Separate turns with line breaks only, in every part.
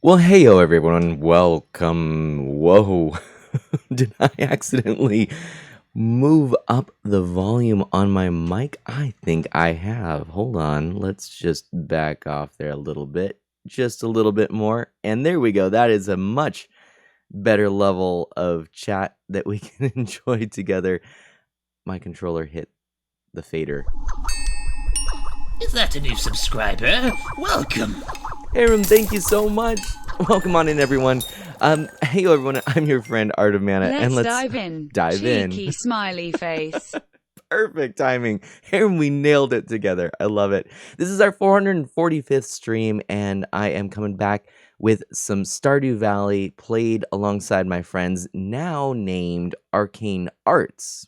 Well, heyo, everyone. Welcome. Whoa. Did I accidentally move up the volume on my mic? I think I have. Hold on. Let's just back off there a little bit. Just a little bit more. And there we go. That is a much better level of chat that we can enjoy together. My controller hit the fader.
Is that a new subscriber? Welcome.
Aaron, thank you so much. Welcome on in, everyone. Hey, everyone. I'm your friend Art of Mana, and let's
dive in.
Dive
Cheeky
in.
smiley face.
Perfect timing. Aaron, we nailed it together. I love it. This is our 445th stream, and I am coming back with some Stardew Valley played alongside my friends, now named Arcane Arts.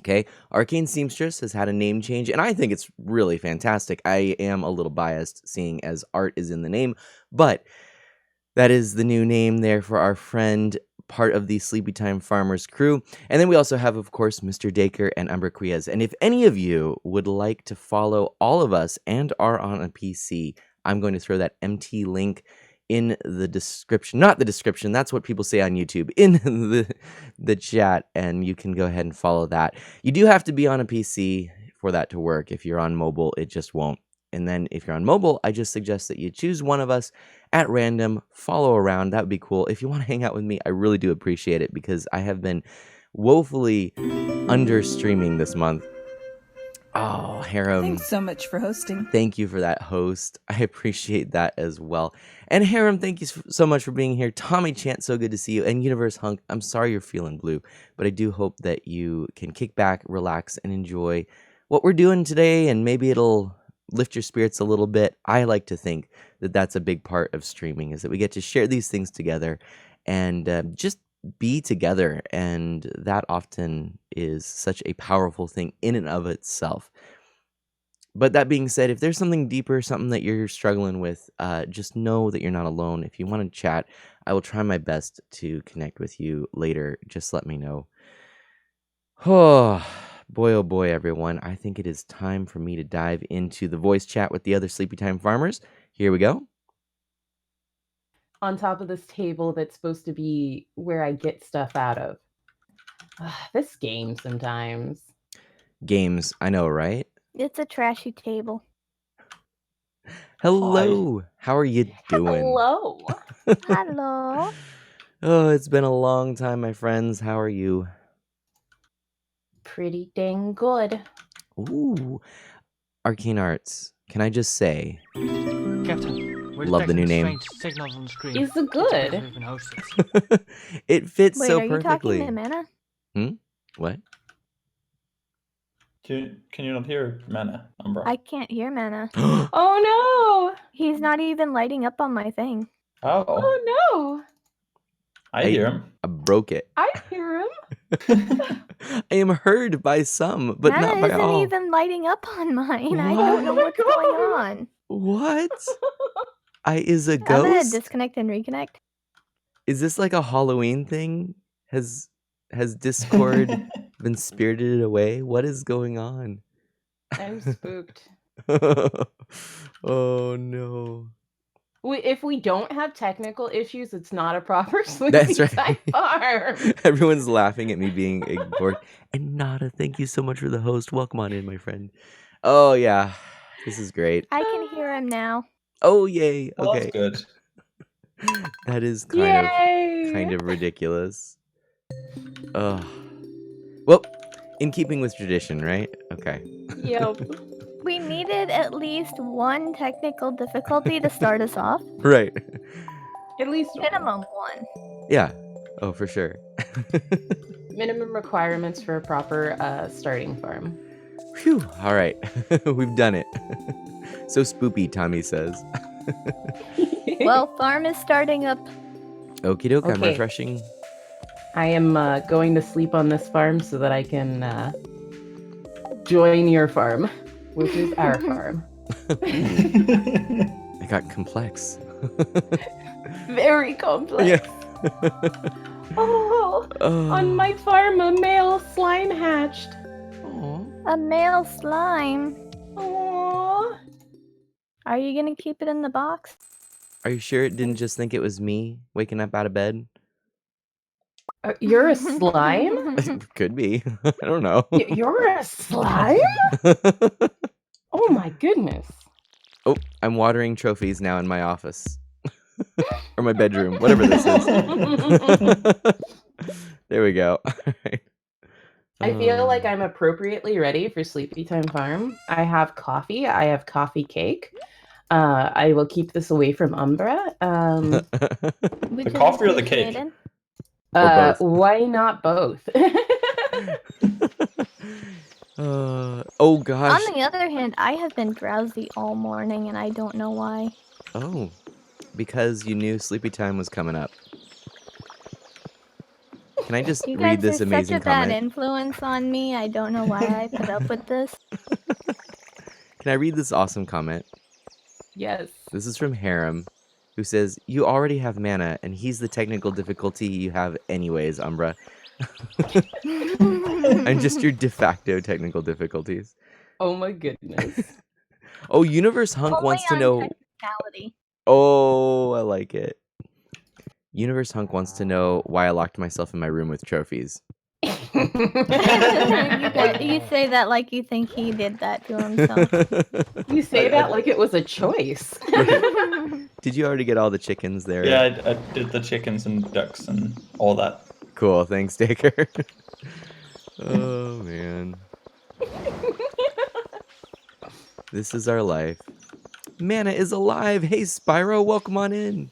Okay, Arcane Seamstress has had a name change, and I think it's really fantastic. I am a little biased, seeing as art is in the name, but that is the new name there for our friend, part of the Sleepytime Farmers crew. And then we also have, of course, Mr. Dacre and Umbraquias. And if any of you would like to follow all of us and are on a PC, I'm going to throw that MT link in the description. Not the description, that's what people say on YouTube, in the chat, and you can go ahead and follow that. You do have to be on a PC for that to work. If you're on mobile, it just won't. And then if you're on mobile, I just suggest that you choose one of us at random, follow around. That would be cool. If you want to hang out with me, I really do appreciate it, because I have been woefully under streaming this month. Oh, Harem.
Thanks so much for hosting.
Thank you for that, host. I appreciate that as well. And Harem, thank you so much for being here. Tommy Chant, so good to see you. And Universe Hunk, I'm sorry you're feeling blue, but I do hope that you can kick back, relax, and enjoy what we're doing today, and maybe it'll lift your spirits a little bit. I like to think that that's a big part of streaming, is that we get to share these things together and just be together, and that often is such a powerful thing in and of itself. But that being said, if there's something deeper, something that you're struggling with, just know that you're not alone. If you want to chat, I will try my best to connect with you later. Just let me know. Oh boy, everyone. I think it is time for me to dive into the voice chat with the other Sleepytime Farmers. Here we go.
On top of this table that's supposed to be where I get stuff out of. This game sometimes.
Games, I know, right?
It's a trashy table.
Hello.
Hi.
How are you doing?
Hello.
Hello.
Oh, it's been a long time, my friends. How are you?
Pretty dang good.
Ooh. Arcane Arts. Can I just say,
Captain, we're
love the new name.
strange signals on the screen.
Is it good?
We've been hosted.
It fits
Wait,
so
are you
perfectly.
talking to Mana?
What?
Can you not hear Mana, Umbra?
I can't hear Mana.
Oh no!
He's not even lighting up on my thing.
Oh,
Oh no!
I hear him.
I broke it.
I hear him.
I am heard by some, but
Mana
not by
isn't
all.
even lighting up on mine. I
What?
don't know
Oh my
what's going
God.
on.
What? Is a
I'm gonna
ghost?
disconnect and reconnect.
Is this like a Halloween thing? Has Discord been spirited away? What is going on?
I'm spooked.
Oh no.
If we don't have technical issues, it's not a proper
That's
Sleepytime
right.
farm.
Everyone's laughing at me being ignored. And Nada, thank you so much for the host. Welcome on in, my friend. Oh yeah, this is great.
I can hear him now.
Oh yay.
Well,
Okay.
that's good.
That is
Yay!
kind of ridiculous. Ugh. Well, in keeping with tradition, right? Okay.
Yep.
We needed at least one technical difficulty to start us off.
Right.
At least
Minimum one.
Yeah. Oh, for sure.
minimum requirements for a proper starting farm.
Phew. All right. We've done it. So spoopy, Tommy says.
Well, farm is starting up.
Okie doke, I'm
Okay.
refreshing.
I am going to sleep on this farm so that I can join your farm, which is our farm.
It got complex.
Very complex.
Yeah.
Oh,
Oh.
on my farm, a male slime hatched.
Aw.
A male slime.
Aww.
Are you gonna keep it in the box?
Are you sure it didn't just think it was me waking up out of bed?
You're a slime?
Could be. I don't know.
You're a slime? Oh my goodness.
Oh, I'm watering trophies now in my office. Or my bedroom, whatever this is. There we go. All right.
I feel like I'm appropriately ready for Sleepy Time Farm. I have coffee. I have coffee cake. I will keep this away from Umbra.
Which is
coffee or the cake?
appreciated.
both.
Why not both?
Oh gosh.
On the other hand, I have been drowsy all morning and I don't know why.
Oh, because you knew sleepy time was coming up. Can I just
You
read
guys
this
are
amazing
such a bad
comment?
influence on me. I don't know why I put up with this.
Can I read this awesome comment?
Yes.
This is from Harem, who says, "You already have mana, and he's the technical difficulty you have anyways, Umbra. I'm just your de facto technical difficulties."
Oh my goodness.
Oh, Universe Hunk
Only
wants to
on
know...
technicality.
Oh, I like it. Universe Hunk wants to know why I locked myself in my room with trophies.
You say that like you think he did that to himself.
You say that like it was a choice.
Did you already get all the chickens there?
Yeah, I did the chickens and ducks and all that.
Cool, thanks, Taker. Oh, man. This is our life. Mana is alive! Hey, Spyro, welcome on in!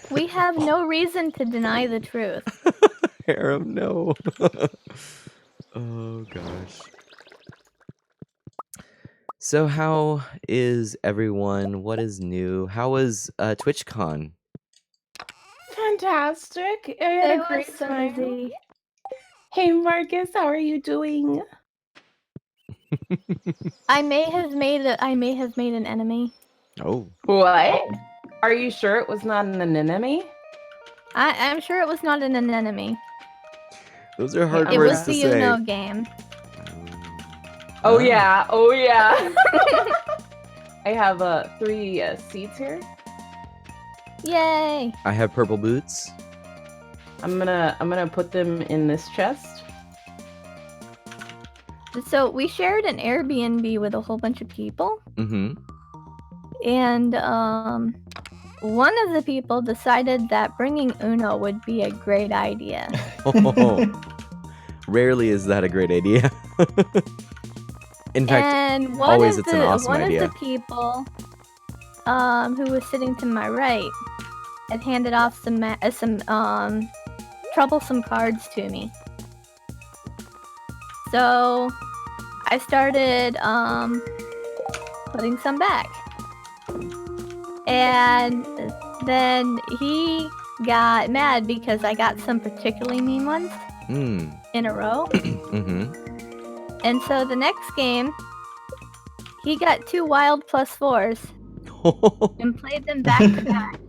We have no reason to deny the truth.
Harem, no. Oh, gosh. So how is everyone? What is new? How was TwitchCon?
Fantastic. I had
It
a great
was so
time.
busy.
Hey Marcus, how are you doing?
I may have made an enemy.
Oh.
What? Are you sure it was not an anemone?
I'm sure it was not an anemone.
Those are hard
It
words
was
to
the
say.
Uno game.
Oh yeah, oh yeah. I have 3 seeds here.
Yay!
I have purple boots.
I'm gonna put them in this chest.
So we shared an Airbnb with a whole bunch of people,
Mm-hmm.
and one of the people decided that bringing Uno would be a great idea.
Oh, rarely is that a great idea. In fact,
And one
always
of
it's an awesome
one
idea.
of the people who was sitting to my right had handed off some troublesome cards to me. So I started putting some back. And then he got mad because I got some particularly mean ones in a row.
Mm-hmm.
And so the next game, he got 2 wild +4s and played them back to back.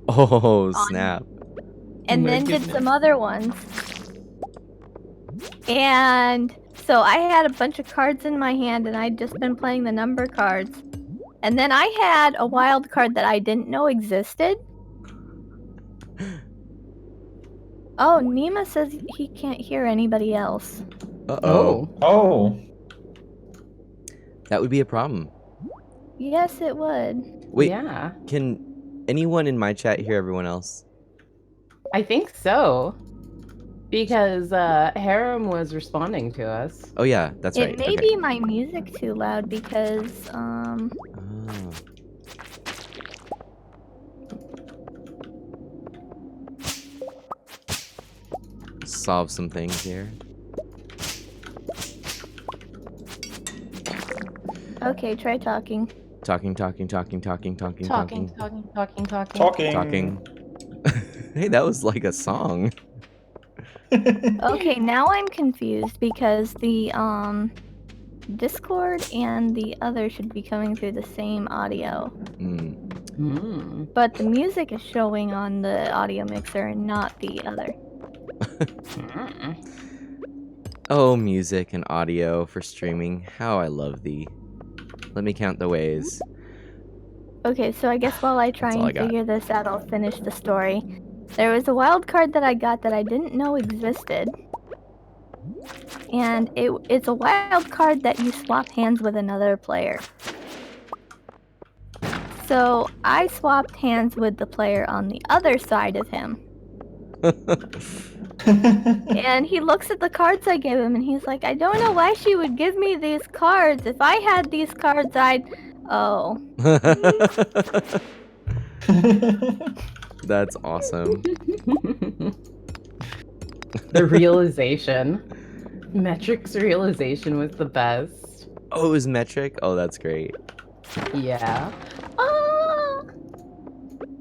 Oh, snap.
And
My
then did
goodness.
some other ones. And so I had a bunch of cards in my hand and I'd just been playing the number cards. And then I had a wild card that I didn't know existed. Oh, Nima says he can't hear anybody else.
Uh-oh.
Oh.
That would be a problem.
Yes, it would.
Wait,
Yeah,
can anyone in my chat hear everyone else?
I think so. Because Harem was responding to us.
Oh, yeah, that's right.
It may be my music too loud because,
Oh. Solve some things here.
Okay, try talking.
Talking.
Talking.
Hey, that was like a song.
Okay, now I'm confused because the Discord and the other should be coming through the same audio. But the music is showing on the audio mixer and not the other.
Oh, music and audio for streaming. How I love thee. Let me count the ways.
Okay, so I guess while I try
That's all I
and
got.
figure this out, I'll finish the story. There was a wild card that I got that I didn't know existed. And it's a wild card that you swap hands with another player. So I swapped hands with the player on the other side of him. And he looks at the cards I gave him and he's like, I don't know why she would give me these cards. If I had these cards, I'd... Oh.
That's awesome.
The realization. Metric's realization was the best.
Oh, it was metric? Oh, that's great.
Yeah. Oh!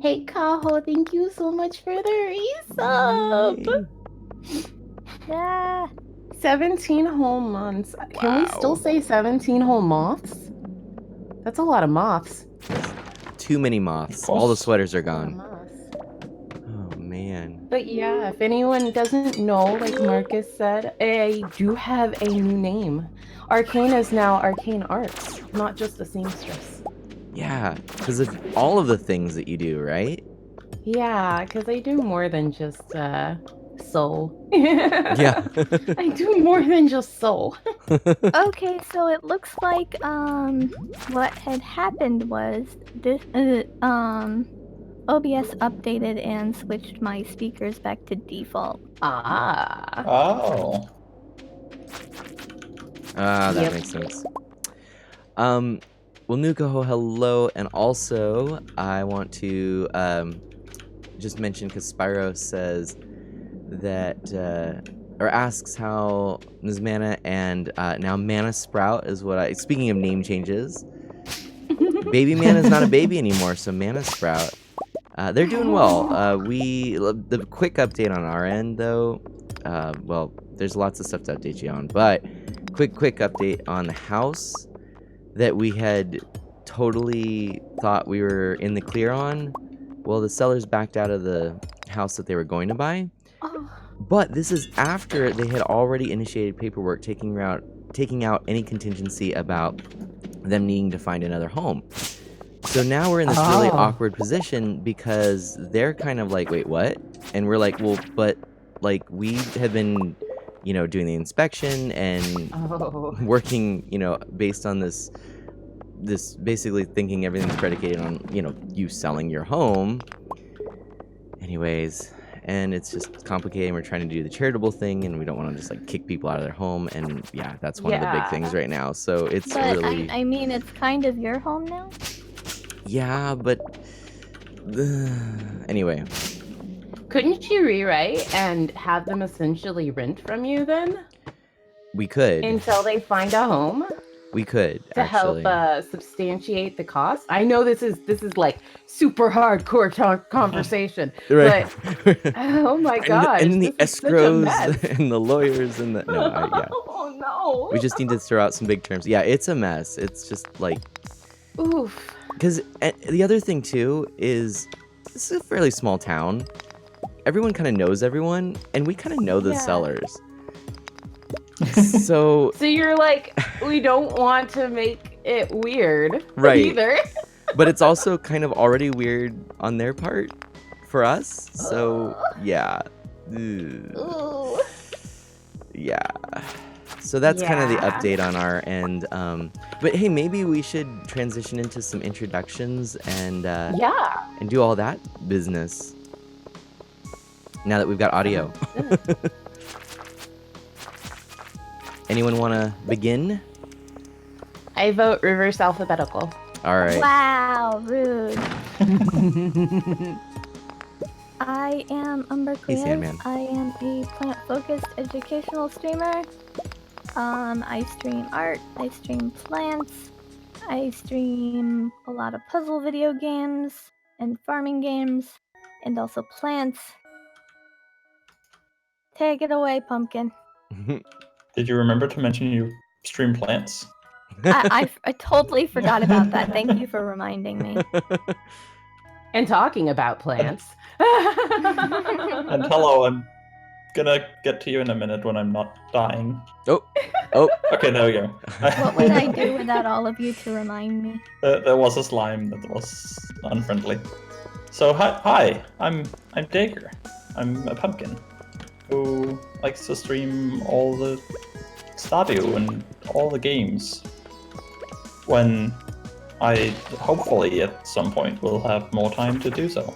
Hey, Kaho, thank you so much for the resub.
Yeah.
17 whole months. Can we still
Wow.
say 17 whole moths? That's a lot of moths.
Too many moths.
Of course.
All the sweaters are
A lot of
gone.
moths.
Oh, man.
But yeah, if anyone doesn't know, like Marcus said, I do have a new name. Arcane is now Arcane Arts, not just a seamstress.
Yeah, because of all of the things that you do, right?
Yeah, because I do more than just sew.
Yeah.
I do more than just sew.
Okay, so it looks like what had happened was this OBS updated and switched my speakers back to default.
Ah.
Oh.
That
Yep.
makes sense. Well, Nukaho, hello, and also I want to just mention because Spyro says that or asks how Nizmana and now Mana Sprout is what I. Speaking of name changes, Baby Man is not a baby anymore, so Mana Sprout. They're doing well. The quick update on our end though. Well, there's lots of stuff to update you on, but quick update on the house that we had totally thought we were in the clear on. Well, the sellers backed out of the house that they were going to buy.
Oh.
But this is after they had already initiated paperwork taking out any contingency about them needing to find another home. So now we're in this really
Oh.
awkward position because they're kind of like, wait, what? And we're like, well, but like we have been, doing the inspection and
Oh.
working, based on this basically thinking everything's predicated on, you selling your home. Anyways, and it's just complicated. We're trying to do the charitable thing and we don't want to just like kick people out of their home. And yeah, that's one of the big
Yeah.
things right now. So it's
But
really,
I mean, it's kind of your home now.
yeah, but anyway,
Couldn't you rewrite and have them essentially rent from you then
we could,
until they find a home
we could
to
actually.
help substantiate the cost? I know this is like super hardcore conversation,
Right.
but oh my gosh,
and the
this is such a mess.
escrows and the lawyers and the yeah.
Oh no.
We just need to throw out some big terms. Yeah, it's a mess. It's just like,
Oof.
because the other thing too is this is a fairly small town. Everyone kind of knows everyone, and we kind of know the
Yeah.
sellers. So
So you're like, we don't want to make it weird,
Right.
either.
but it's also kind of already weird on their part for us. So yeah. Ugh.
Ooh.
Yeah. So that's kind of the
Yeah.
update on our end. But hey, maybe we should transition into some introductions and
Yeah.
and do all that business. Now that we've got audio. Anyone want to begin?
I vote reverse alphabetical.
All right.
Wow, rude. I am Umber
Hey,
Clears.
Sandman.
I am a plant-focused educational streamer. I stream art, I stream plants, I stream a lot of puzzle video games and farming games, and also plants. Take it away, Pumpkin.
Did you remember to mention you stream plants?
I totally forgot about that. Thank you for reminding me.
And talking about plants.
And hello, I'm gonna get to you in a minute when I'm not dying.
Oh, oh.
Okay, there we go.
What would I do without all of you to remind me?
There was a slime that was unfriendly. So hi, I'm Dagger. I'm a pumpkin who likes to stream all the Stardew and all the games. When I hopefully at some point will have more time to do so.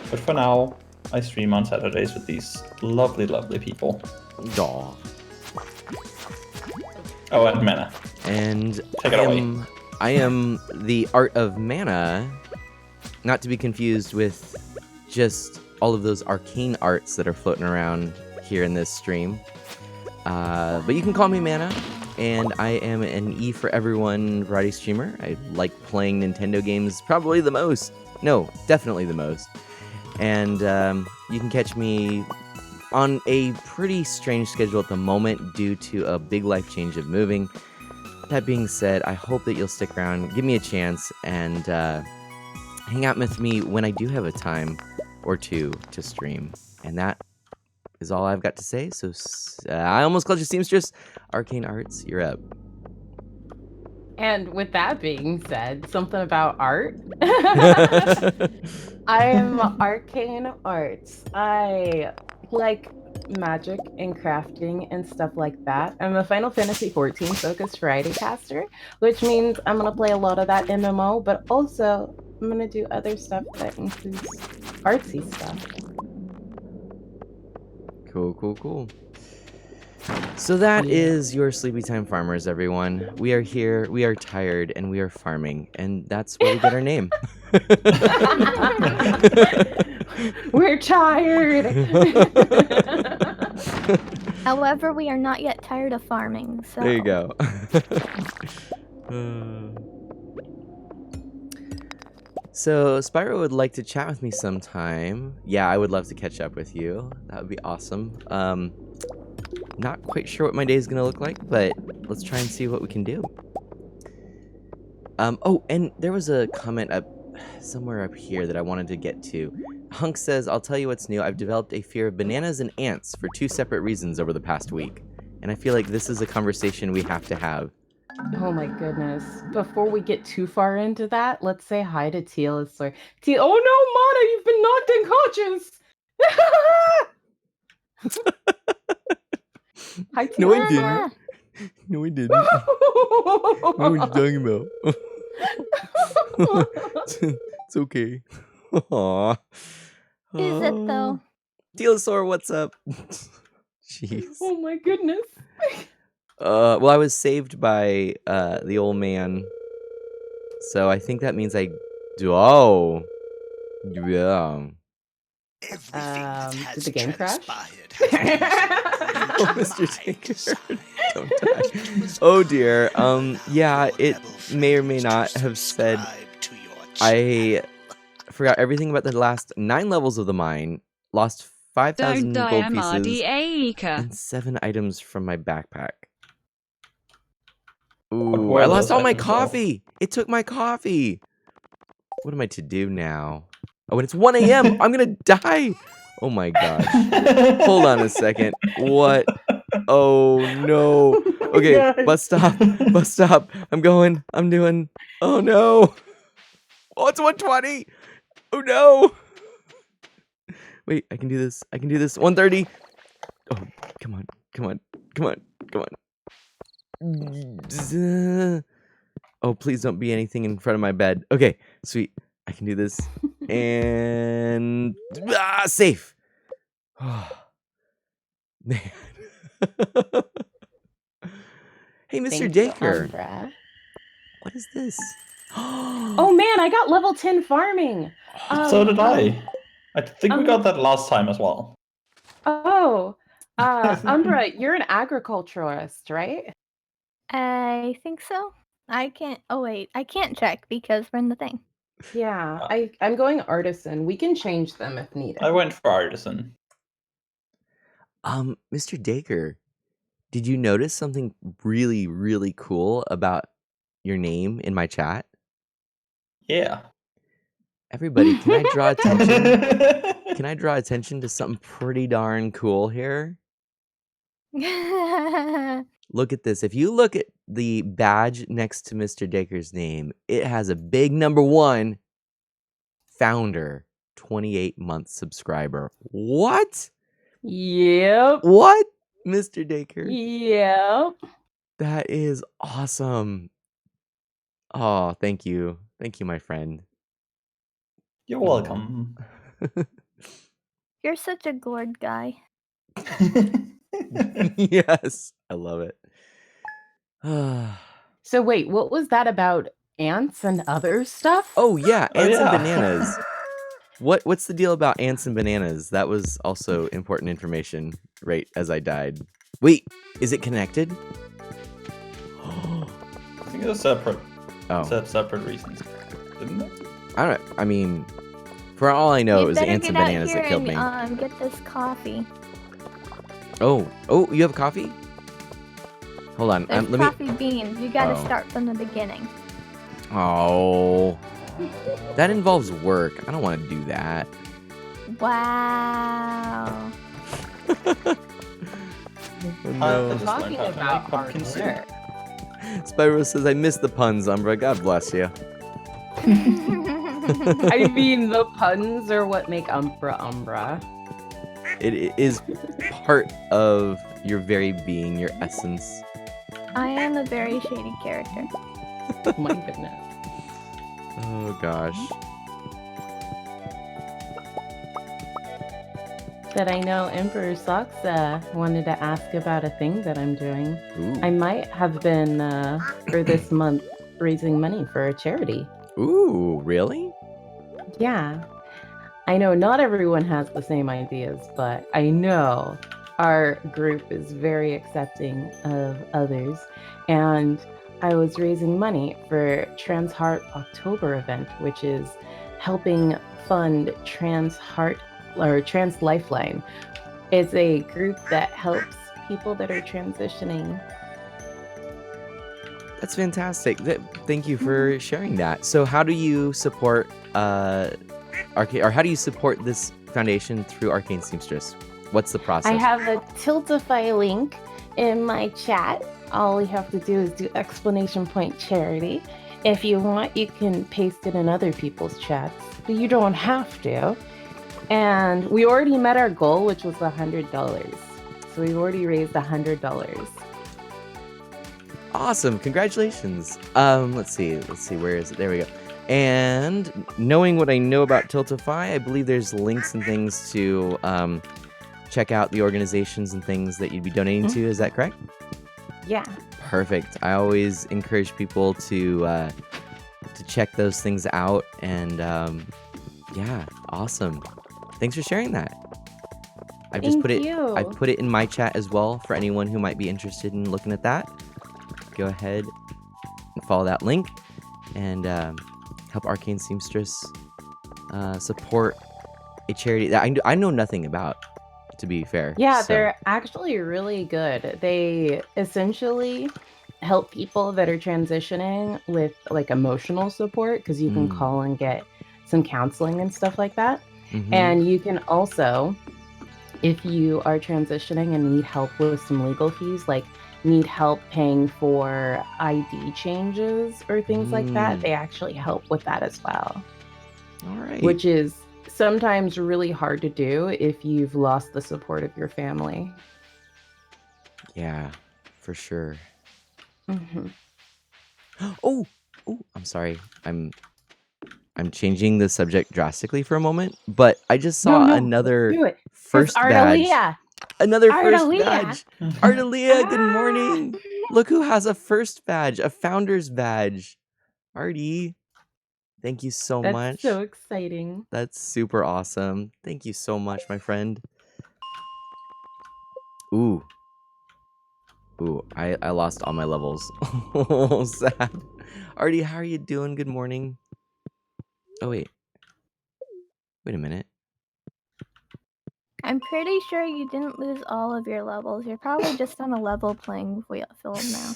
But for now, I stream on Saturdays with these lovely, lovely people.
Aw.
Oh, and Mana.
And
Take it away.
I am the Art of Mana, not to be confused with just all of those arcane arts that are floating around here in this stream. But you can call me Mana, and I am an E for Everyone variety streamer. I like playing Nintendo games probably the most. No, definitely the most. And you can catch me on a pretty strange schedule at the moment due to a big life change of moving. That being said, I hope that you'll stick around, give me a chance, and hang out with me when I do have a time or two to stream. And that is all I've got to say. So I almost called you Seamstress. Arcane Arts, you're up.
And with that being said, something about art. I am Arcane Arts. I like magic and crafting and stuff like that. I'm a Final Fantasy XIV focused variety caster, which means I'm going to play a lot of that MMO, but also I'm going to do other stuff that includes artsy stuff.
Cool. So that is your Sleepy Time Farmers, everyone. We are here, we are tired, and we are farming, and that's where we get our name.
We're tired.
However, we are not yet tired of farming, so...
There you go. So, Spyro would like to chat with me sometime. Yeah, I would love to catch up with you. That would be awesome. Not quite sure what my day is going to look like, but let's try and see what we can do. Oh, and there was a comment somewhere up here that I wanted to get to. Hunk says, I'll tell you what's new. I've developed a fear of bananas and ants for 2 separate reasons over the past week. And I feel like this is a conversation we have to have.
Oh my goodness. Before we get too far into that, let's say hi to Teal. Teal, oh no, Mana, you've been knocked unconscious! Hi, Teal.
No, I didn't. No, I didn't. What are you talking about? It's okay. Aww.
Is it, though?
Tealosaur, what's up? Jeez.
Oh my goodness.
Well, I was saved by the old man, so I think that means I do. Oh, yeah.
Did the game crash?
Oh, Mr. Tinker, don't die. Oh dear. Yeah, it may or may not have said. I forgot everything about the last 9 levels of the mine. Lost 5,000 gold pieces and 7 items from my backpack. Ooh, I lost all my coffee. It took my coffee. What am I to do now? Oh, and it's 1 a.m. I'm gonna die. Oh my gosh. Hold on a second. What? Oh no. Okay, bus stop. Bus stop. I'm going. I'm doing. Oh no. Oh, it's 1:20. Oh no. Wait, I can do this. I can do this. 1:30. Oh, come on. Come on. Come on. Come on. Oh, please don't be anything in front of my bed. Okay, sweet. I can do this. And safe. Oh, man. Hey, Mr. Dacre. What is this?
Oh man, I got level 10 farming.
So did I. I think we got that last time as well.
Oh, Umbra, you're an agriculturalist, right?
I think so. I can't. Oh wait, I can't check because we're in the thing.
Yeah, I'm going artisan. We can change them if needed.
I went for artisan.
Mr. Dacre, did you notice something really, really cool about your name in my chat?
Yeah.
Everybody, can I draw attention? Can I draw attention to something pretty darn cool here? Look at this. If you look at the badge next to Mr. Dacre's name, it has a big number 1, founder, 28-month subscriber. What?
Yep.
What, Mr. Dacre?
Yep.
That is awesome. Oh, thank you. Thank you, my friend.
You're welcome.
You're such a gourd guy.
Yes, I love it.
So wait, what was that about ants and other stuff?
Oh yeah,
Oh,
ants and
yeah.
bananas. What's the deal about ants and bananas? That was also important information right as I died. Wait, is it connected?
I think it was separate.
Oh,
Separate reasons, didn't it?
I don't. I mean, for all I know,
You
it was the
better
ants and
get out
bananas
here
that killed me.
and get this coffee.
Oh, you have coffee? Hold on.
There's
Let me.
coffee beans. You gotta
Oh.
start from the beginning.
Oh, that involves work. I don't want to do that.
Wow.
Oh, no.
just
Talking
learned how to
about
make pumpkin
hard
soup.
work.
Spyro says, I miss the puns, Umbra. God bless you.
I mean, the puns are what make Umbra.
It is part of your very being, your essence.
I am a very shady character.
My goodness.
Oh, gosh.
But I know Emperor Socks wanted to ask about a thing that I'm doing.
Ooh.
I might have been, for this month, raising money for a charity.
Ooh, really?
Yeah. I know not everyone has the same ideas, but I know our group is very accepting of others. And I was raising money for Trans Heart October event, which is helping fund Trans Lifeline. It's a group that helps people that are transitioning.
That's fantastic. Thank you for sharing that. So how do you support Arcane, or how do you support this foundation through Arcane Seamstress? What's the process?
I have the Tiltify link in my chat. All you have to do is do exclamation point charity. If you want, you can paste it in other people's chats, but you don't have to. And we already met our goal, which was $100. So we've already raised $100.
Awesome. Congratulations. Let's see, where is it? There we go. And knowing what I know about Tiltify, I believe there's links and things to check out the organizations and things that you'd be donating to. Is that correct?
Yeah.
Perfect. I always encourage people to check those things out. And yeah, awesome. Thanks for sharing that. I've just put it.
you.
I've put it in my chat as well for anyone who might be interested in looking at that. Go ahead and follow that link and help Arcane Seamstress support a charity that I know nothing about, to be fair.
Yeah,
So-
they're actually really good. They essentially help people that are transitioning with like emotional support, because you can
Mm.
call and get some counseling and stuff like that.
Mhm.
And you can also, if you are transitioning and need help with some legal fees, like need help paying for ID changes or things like that,
Mm.
they actually help with that as well,
All right.
which is sometimes really hard to do if you've lost the support of your family.
Yeah, for sure.
Mhm.
Oh, I'm sorry. I'm changing the subject drastically for a moment, but I just saw
No,
another
do it.
first badge.
Ardelia.
Another first
Ardelia.
badge. Ardelia, good
Ah.
morning. Look who has a first badge, a founder's badge. Artie, thank you so
That's
much.
so exciting.
That's super awesome. Thank you so much, my friend. Ooh, I lost all my levels. Oh, sad. Artie, how are you doing? Good morning. Oh, wait a minute.
I'm pretty sure you didn't lose all of your levels. You're probably just on a level playing field now.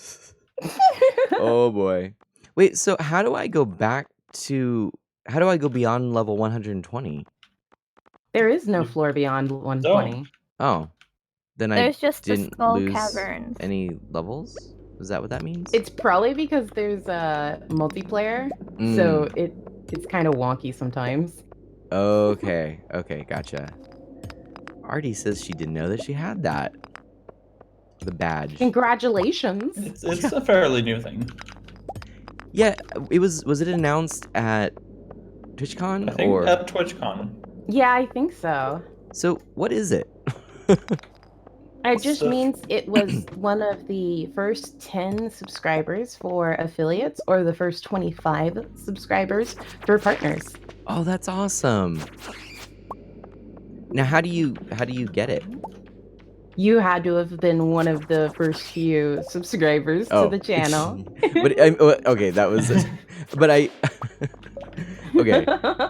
Oh boy. Wait, so how do I go back to How do I go beyond level 120?
There is no
You
floor beyond 120.
Oh, then I
There's just the
didn't
skull
lose
caverns.
any levels? Is that what that means?
It's probably because there's a multiplayer, so it's kind of wonky sometimes.
Okay, okay, gotcha. Artie says she didn't know that she had that. The badge.
Congratulations!
It's a fairly new thing.
Yeah, it was it announced at TwitchCon
I think
or
at TwitchCon.
Yeah, I think so.
so what is it?
It just
So-
means it was one of the first 10 subscribers for affiliates, or the first 25 subscribers for partners.
Oh, that's awesome. Now how do you get it?
You had to have been one of the first few subscribers to the channel.
But okay, that was but I okay.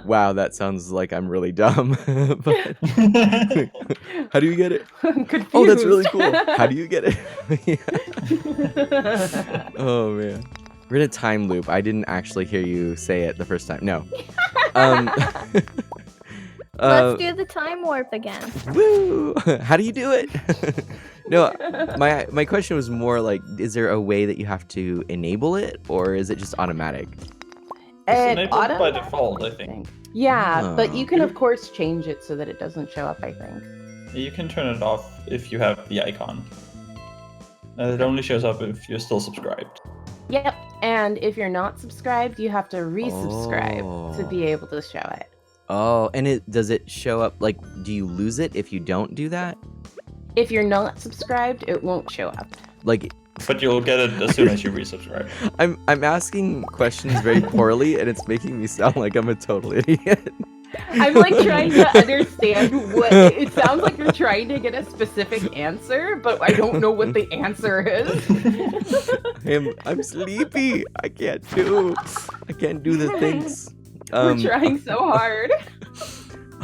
Wow, that sounds like I'm really dumb. But how do you get it?
Confused.
Oh, that's really cool. How do you get it? Oh man. We're in a time loop. I didn't actually hear you say it the first time. No.
Let's do the time warp again.
Woo! How do you do it? No, my question was more like, is there a way that you have to enable it, or is it just automatic?
It's
It
enabled by
automatically,
default, I think.
Yeah, but you
Oh.
can of course change it so that it doesn't show up, I think.
You can turn it off if you have the icon. It only shows up if you're still subscribed.
Yep, and if you're not subscribed, you have to resubscribe to
Oh.
be able to show it.
Oh, and does it show up, like, do you lose it if you don't do that?
If you're not subscribed, it won't show up.
Like,
But you'll get it as soon as you resubscribe.
I'm asking questions very poorly, and it's making me sound like I'm a total idiot.
I'm like trying to understand what it sounds like. You're trying to get a specific answer, but I don't know what the answer is.
I'm sleepy. I can't do the things.
We're trying so hard.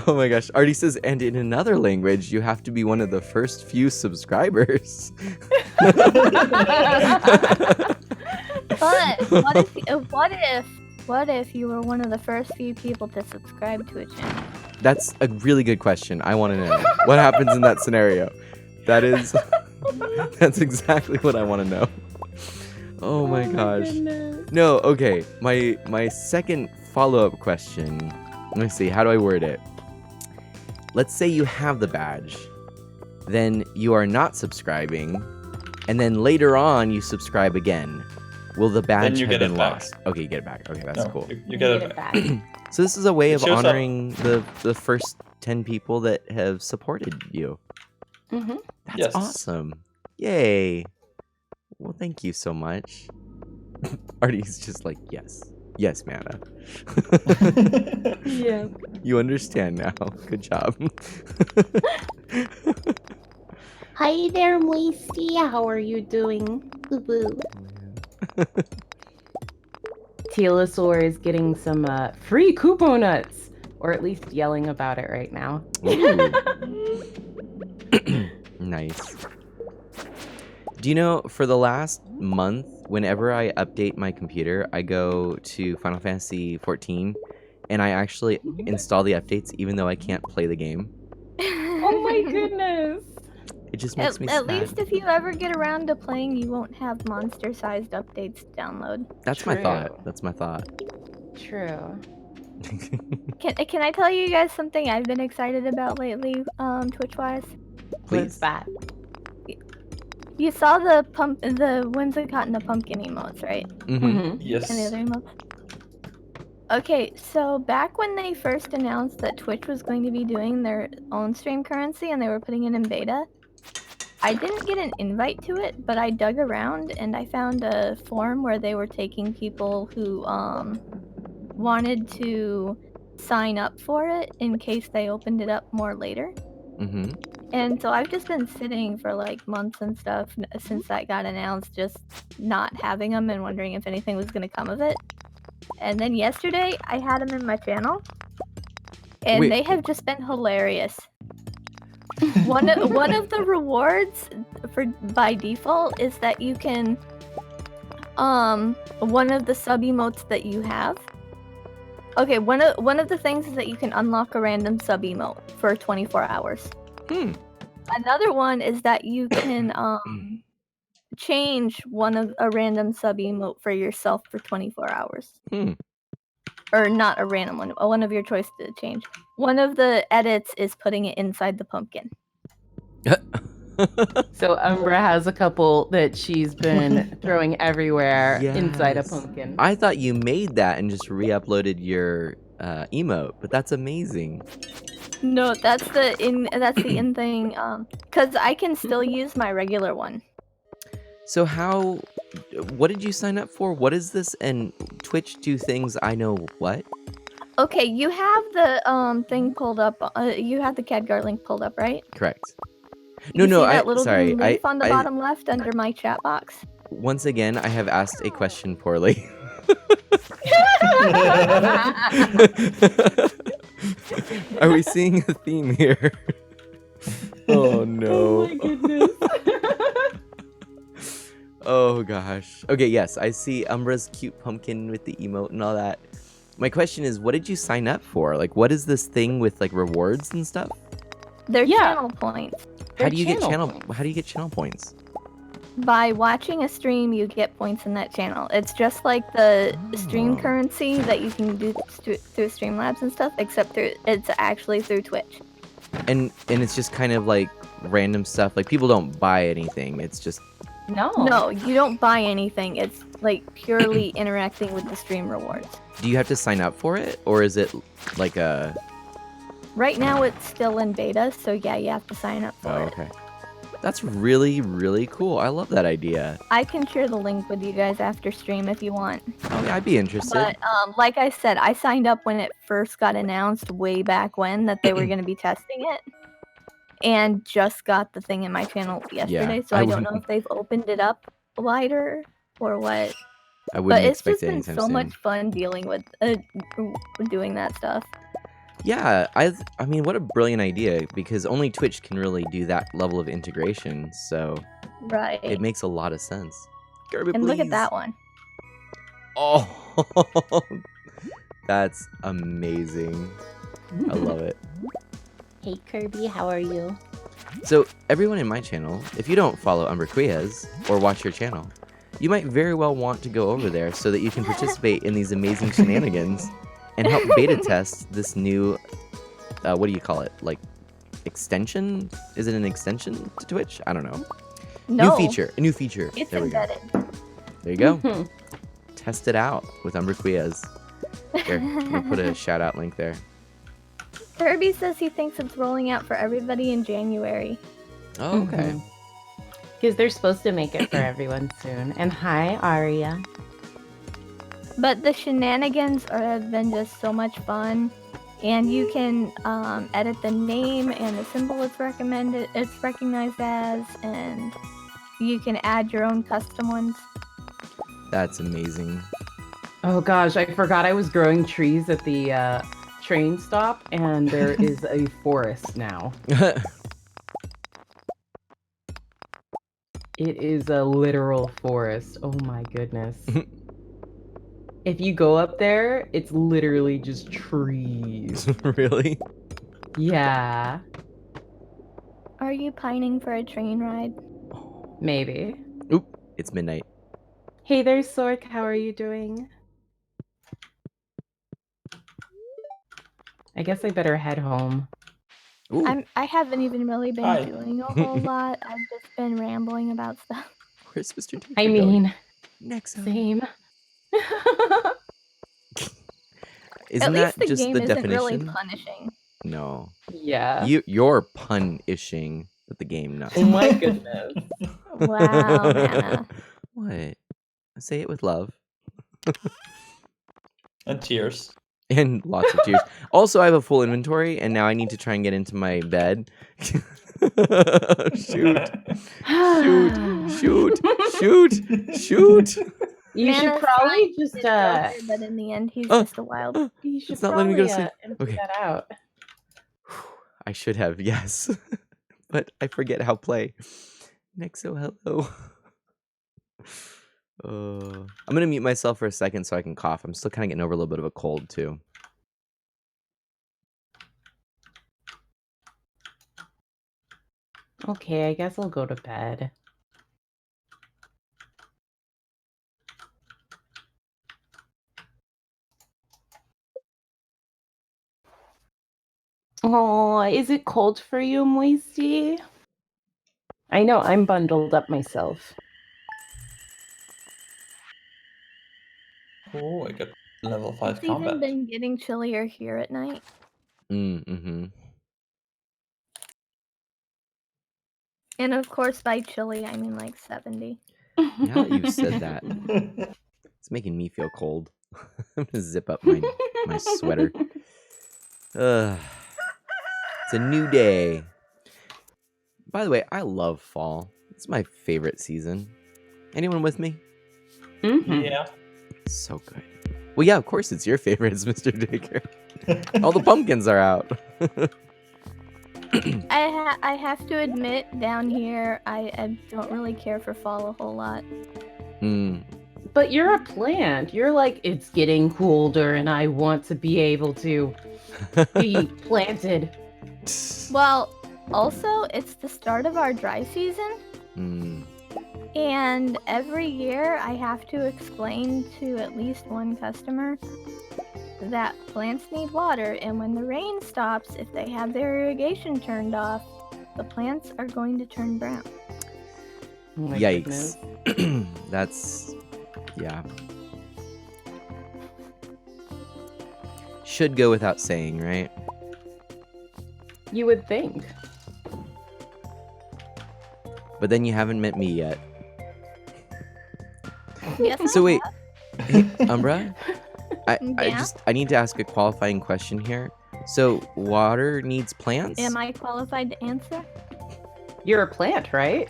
Oh my gosh. Artie says, and in another language, you have to be one of the first few subscribers.
But what if you were one of the first few people to subscribe to a channel?
That's a really good question. I want to know. What happens in that scenario? That's exactly what I want to know. Oh my gosh. No, okay. My second follow-up question. Let me see. How do I word it? Let's say you have the badge. Then you are not subscribing, and then later on you subscribe again. Will the badge
you
have
get it
been
back.
lost? Okay, you get it back. Okay, that's
No,
cool.
You get it back.
So this is a way
It
of
shows up-
honoring the first 10 people that have supported you.
Hmm.
That's
Yes.
awesome. Yay. Well, thank you so much. Artie's just like, yes. Yes, Mana.
Yeah.
You understand now. Good job.
Hi there, Moisty. How are you doing? Boo boo. Tealosaur is getting some free Kupo nuts, or at least yelling about it right now.
Ooh. Nice. Do you know, for the last month, whenever I update my computer, I go to Final Fantasy 14, and I actually install the updates even though I can't play the game.
Oh my goodness.
It just makes me sad.
At least if you ever get around to playing, you won't have monster-sized updates to download.
That's my
True.
thought. That's my thought.
True.
Can I tell you guys something I've been excited about lately, Twitch-wise?
What's
Please.
that?
You saw the Whimsicott and the pumpkin emotes, right?
Mm-hmm.
Mhm.
Yes.
And the other emotes. Okay, so back when they first announced that Twitch was going to be doing their own stream currency and they were putting it in beta, I didn't get an invite to it, but I dug around and I found a forum where they were taking people who wanted to sign up for it in case they opened it up more later.
Mm-hmm.
And so I've just been sitting for like months and stuff since that got announced, just not having them and wondering if anything was going to come of it. And then yesterday I had them in my channel and
Wait.
they have just been hilarious. One of the rewards by default is that you can one of the sub emotes that you have Okay, one of the things is that you can unlock a random sub emote for 24 hours. Another one is that you can change a random sub emote for yourself for 24 hours. Or not a random one of your choice to change. One of the edits is putting it inside the pumpkin.
So Umbra has a couple that she's been throwing everywhere inside a pumpkin.
I thought you made that and just re-uploaded your emote, but that's amazing.
No, that's the in thing. Cause I can still use my regular one.
So what did you sign up for? What is this? And Twitch do things I know what?
Okay, you have the thing pulled up. You have the Khadgar link pulled up, right?
Correct.
You see that
I
little
sorry.
green leaf on the bottom left under my chat box.
Once again, I have asked a question poorly. Are we seeing a theme here? Oh no.
Oh my goodness.
Oh gosh. Okay, yes, I see Umbra's cute pumpkin with the emote and all that. My question is, what did you sign up for? Like, what is this thing with like rewards and stuff?
They're channel points.
How do you get channel points?
By watching a stream, you get points in that channel. It's just like the stream currency that you can do through Streamlabs and stuff, except it's actually through Twitch.
And it's just kind of like random stuff. Like people don't buy anything. It's just
No, you don't buy anything. It's like purely interacting with the stream rewards.
Do you have to sign up for it, or is it like a?
Right now, it's still in beta, so yeah, you have to sign up for it.
Okay. That's really, really cool. I love that idea.
I can share the link with you guys after stream if you want.
Oh, yeah, I'd be interested.
But like I said, I signed up when it first got announced way back when that they were going to be testing it. And just got the thing in my channel yesterday, so I don't know if they've opened it up wider or what.
I wouldn't
but it's
expect
just
it
been
anytime
so
soon.
much fun dealing with doing that stuff.
Yeah, I mean, what a brilliant idea, because only Twitch can really do that level of integration, so
right.
It makes a lot of sense. Kirby,
and
please.
Look at that one.
Oh, that's amazing. I love it.
Hey Kirby, how are you?
So, everyone in my channel, if you don't follow Umbraquias or watch your channel, you might very well want to go over there so that you can participate in these amazing shenanigans and help beta test this new, what do you call it? Like, extension? Is it an extension to Twitch? I don't know.
No.
A new feature.
It's
there we
embedded.
go. There you go. Test it out with Umbraquias. Here, let me put a shout out link there.
Kirby says he thinks it's rolling out for everybody in January.
Oh, okay.
Because they're supposed to make it for everyone soon. And hi, Aria.
But the shenanigans have been just so much fun. And you can edit the name and the symbol it's recognized as, and you can add your own custom ones.
That's amazing.
Oh gosh, I forgot I was growing trees at the train stop, and there is a forest now. It is a literal forest. Oh my goodness. If you go up there, it's literally just trees.
Really?
Yeah.
Are you pining for a train ride?
Maybe.
Oop, it's midnight.
Hey there, Sork. How are you doing? I guess I better head home.
Ooh,
I haven't even really been
Hi.
doing a whole lot. I've just been rambling about stuff.
where's Mr. Tinker
I
going?
mean,
Next up.
same.
Isn't
At least
that
the
just
game
the
isn't
definition?
really punishing.
No.
Yeah.
You're pun-ishing, but the game not.
Oh my goodness.
Wow, Nana.
What? Say it with love.
And tears.
And lots of tears. Also, I have a full inventory, and now I need to try and get into my bed. Shoot. Shoot.
You should
Nana's
probably
trying
just
to joke, but in the end, he's just a wild.
you should
It's not letting me go to
probably,
sleep.
empty
Okay.
that out.
I should have, yes. But I forget how play. Nexo, hello. I'm gonna mute myself for a second so I can cough. I'm still kind of getting over a little bit of a cold too.
Okay, I guess I'll go to bed. Oh, is it cold for you, Moisty? I know, I'm bundled up myself.
Oh, I got level 5
It's even
combat.
been getting chillier here at night.
Mm-hmm.
And of course, by chilly, I mean like 70.
Now that you've said that, it's making me feel cold. I'm gonna zip up my sweater. Ugh. It's a new day. By the way, I love fall. It's my favorite season. Anyone with me?
Mhm.
Yeah.
So good. Well, yeah, of course it's your favorites, Mr. Dicker. All the pumpkins are out.
I have to admit, down here, I don't really care for fall a whole lot.
Mm.
But you're a plant. You're like, it's getting colder and I want to be able to be planted.
Well, also, it's the start of our dry season,
Mm.
and every year I have to explain to at least one customer that plants need water, and when the rain stops, if they have their irrigation turned off, the plants are going to turn brown.
Oh my
Yikes.
goodness.
That's, yeah. Should go without saying, right?
You would think.
But then you haven't met me yet.
Yes,
So
I
wait,
have.
Umbra, I
Yeah?
need to ask a qualifying question here. So water needs plants?
Am I qualified to answer?
You're a plant, right?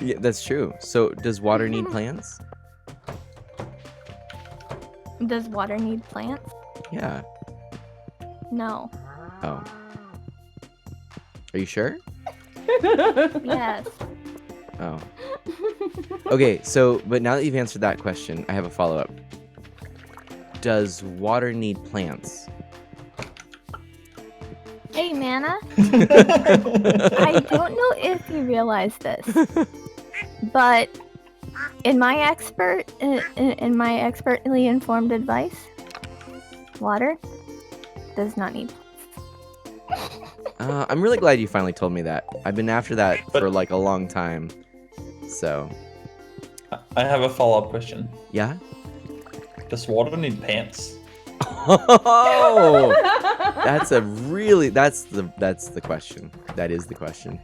Yeah, that's true. So does water need plants?
Does water need plants?
Yeah.
No.
Oh. Are you sure?
Yes.
Oh. Okay, so, but now that you've answered that question, I have a follow-up. Does water need plants?
Hey, Mana. I don't know if you realize this, but in my expertly informed advice, water does not need.
I'm really glad you finally told me that. I've been after that
But-
for like a long time. So,
I have a follow-up question.
yeah?
Does water need pants?
Oh! That's the question. That is the question.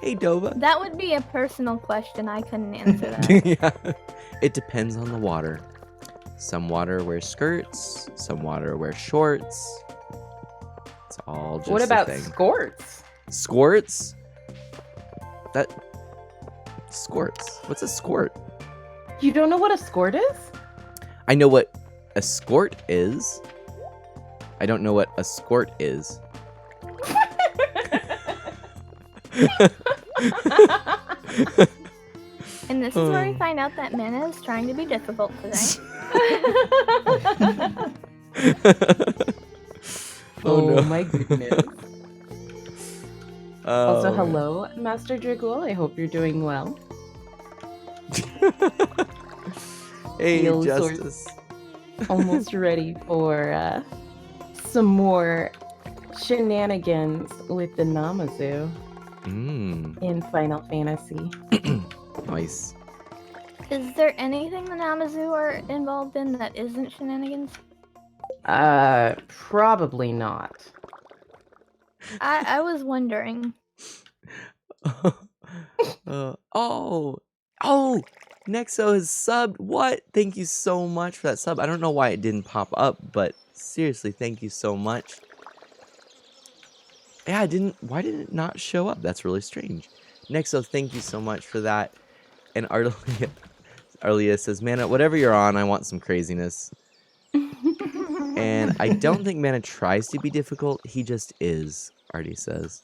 Hey, Dova.
That would be a personal question. I couldn't answer that.
Yeah. It depends on the water. Some water wears skirts, some water wears shorts. It's all just
What about
a thing.
squirts?
Squirts? Squirts. What's a squirt?
You don't know what a squirt is?
I know what a squirt is. I don't know what a squirt is.
And this is where we find out that Mana is trying to be difficult today.
Oh, no.
my goodness. Also,
Oh, man.
hello, Master Dragul. I hope you're doing well.
Hey,
Feel sort-
Justice.
Almost ready for some more shenanigans with the Namazu
Mm,
in Final Fantasy.
nice.
Is there anything the Namazu are involved in that isn't shenanigans?
Probably not.
I was wondering.
Oh, Nexo has subbed. What? Thank you so much for that sub. I don't know why it didn't pop up, but seriously, thank you so much. Yeah, why did it not show up? That's really strange. Nexo, thank you so much for that. And Arlia says, Mana, whatever you're on, I want some craziness. And I don't think Mana tries to be difficult. He just is, Artie says.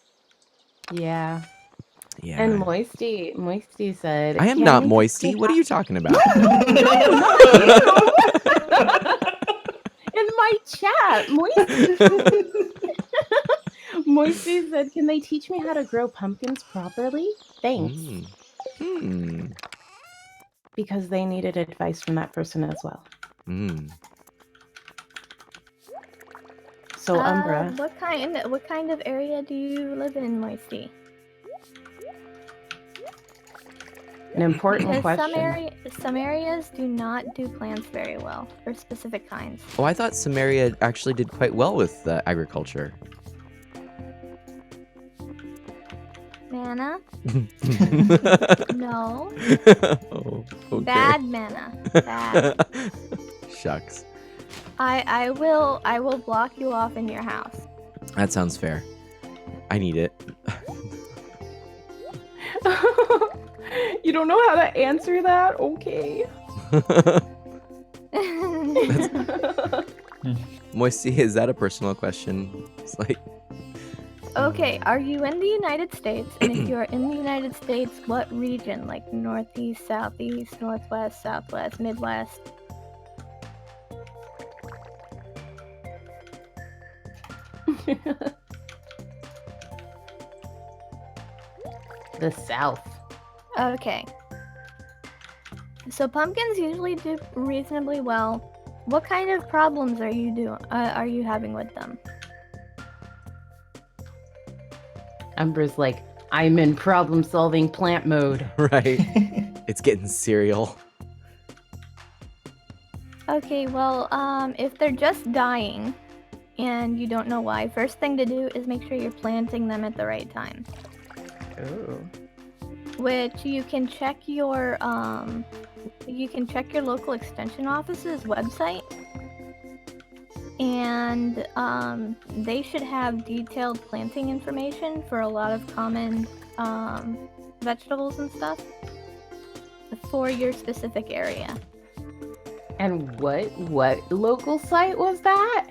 Yeah.
Yeah.
And Moisty said,
I am
"Can
not
we
Moisty.
just
What are you talking about?
in my chat, Moisty said, "Can they teach me how to grow pumpkins properly? Thanks." Because they needed advice from that person as well. So Umbra,
What kind of area do you live in, Moisty?
an important
Because
question.
some areas do not do plants very well, or specific kinds.
Oh, I thought Samaria actually did quite well with agriculture.
Mana? No.
Oh, okay.
Bad mana. Bad.
Shucks.
I will block you off in your house.
That sounds fair. I need it.
You don't know how to answer that? Okay.
Moisty, is that a personal question? It's like,
Okay, are you in the United States? And if you're in the United States, what region? Like Northeast, Southeast, Northwest, Southwest, Midwest?
The South.
Okay. So pumpkins usually do reasonably well. What kind of problems are you having with them?
Umbra's like, I'm in problem-solving plant mode.
right. It's getting cereal.
Okay, well, if they're just dying and you don't know why, first thing to do is make sure you're planting them at the right time.
Oh.
Which you can check your local extension office's website, and they should have detailed planting information for a lot of common vegetables and stuff for your specific area.
And what local site was that?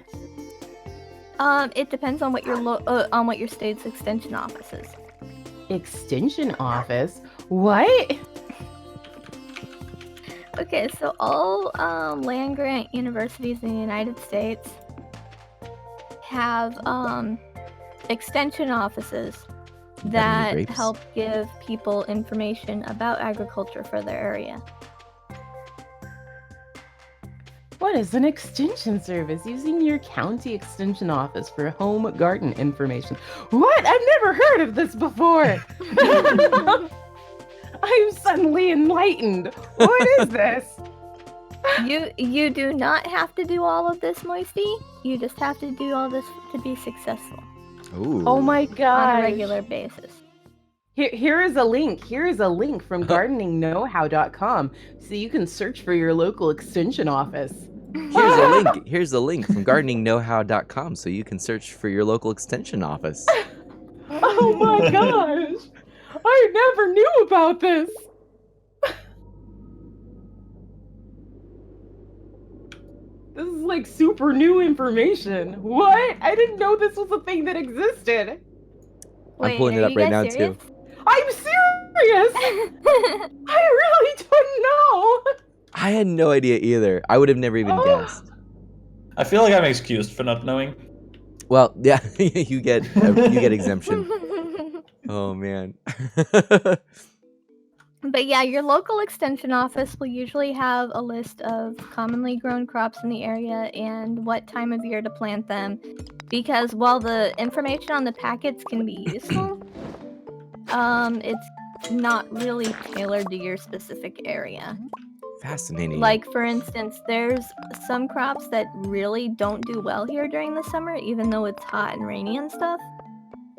It depends on what your state's extension office is.
Extension office? What?
Okay, so all land-grant universities in the United States have extension offices that
grapes?
help give people information about agriculture for their area.
What is an extension service? Using your county extension office for home garden information. What? I've never heard of this before. I'm suddenly enlightened. What is this?
You do not have to do all of this, Moisty. You just have to do all this to be successful
Ooh.
Oh my god.
on a regular basis.
Here is a link. Here is a link from gardeningknowhow.com so you can search for your local extension office.
Here's a link. Here's a link from gardeningknowhow.com so you can search for your local extension office.
Oh my gosh. I never knew about this. This is like super new information. What? I didn't know this was a thing that existed.
I'm pulling it
are
up
you
right
guys
now too.
I'm serious. I really didn't know.
I had no idea either. I would have never even guessed.
I feel like I'm excused for not knowing.
Well, yeah, you get exemption. Oh man.
But yeah, your local extension office will usually have a list of commonly grown crops in the area and what time of year to plant them. Because while the information on the packets can be useful, it's not really tailored to your specific area.
Fascinating.
Like, for instance, there's some crops that really don't do well here during the summer, even though it's hot and rainy and stuff,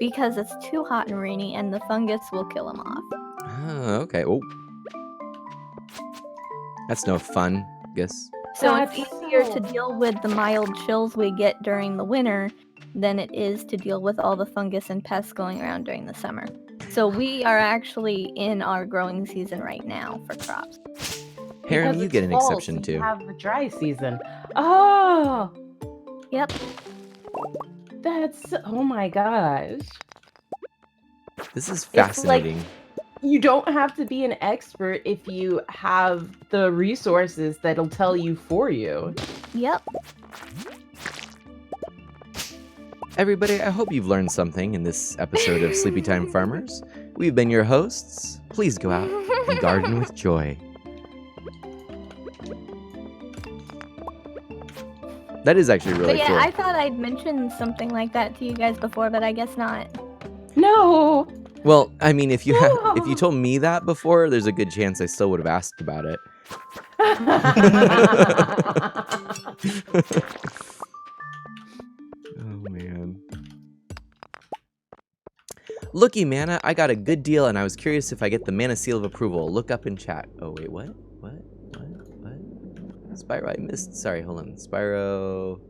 because it's too hot and rainy and the fungus will kill them off.
Oh, okay. Oh. That's no fun, I guess.
So
That's
it's easier
so-
to deal with the mild chills we get during the winter than it is to deal with all the fungus and pests going around during the summer. So we are actually in our growing season right now for crops.
Harem,
Because
you
it's
get an
fall,
exception
so you
too.
have the dry season. Oh,
Yep.
that's oh my gosh.
This is
like-
fascinating.
You don't have to be an expert if you have the resources that'll tell you for you.
Yep.
Everybody, I hope you've learned something in this episode of Sleepytime Farmers. We've been your hosts. Please go out and garden with joy. That is actually really
But yeah,
cool.
I thought I'd mentioned something like that to you guys before, but I guess not.
No.
Well, I mean, if you if you told me that before, there's a good chance I still would have asked about it. Oh man. Looky, Mana, I got a good deal and I was curious if I get the Mana Seal of Approval. Look up in chat. Oh wait, what? What? Spyro, I missed. Sorry, hold on. Spyro.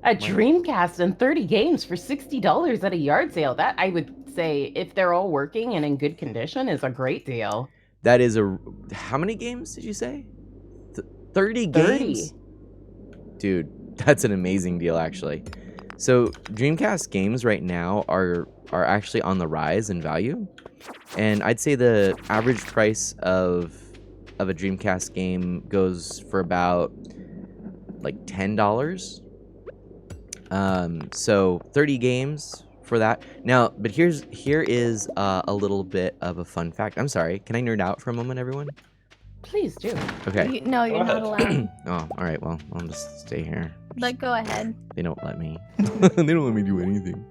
A Dreamcast and 30 games for $60 at a yard sale. That, I would say, if they're all working and in good condition, is a great deal.
That is a. How many games did you say? 30 games?
30.
Dude, that's an amazing deal, actually. So Dreamcast games right now are actually on the rise in value, and I'd say the average price of a Dreamcast game goes for about like $10. So 30 games for that. Now, but here is a little bit of a fun fact. I'm sorry. Can I nerd out for a moment, everyone?
Please do.
Okay.
No, you're not allowed.
Oh, all right. Well, I'll just stay here.
But go ahead.
They don't let me. They don't let me do anything.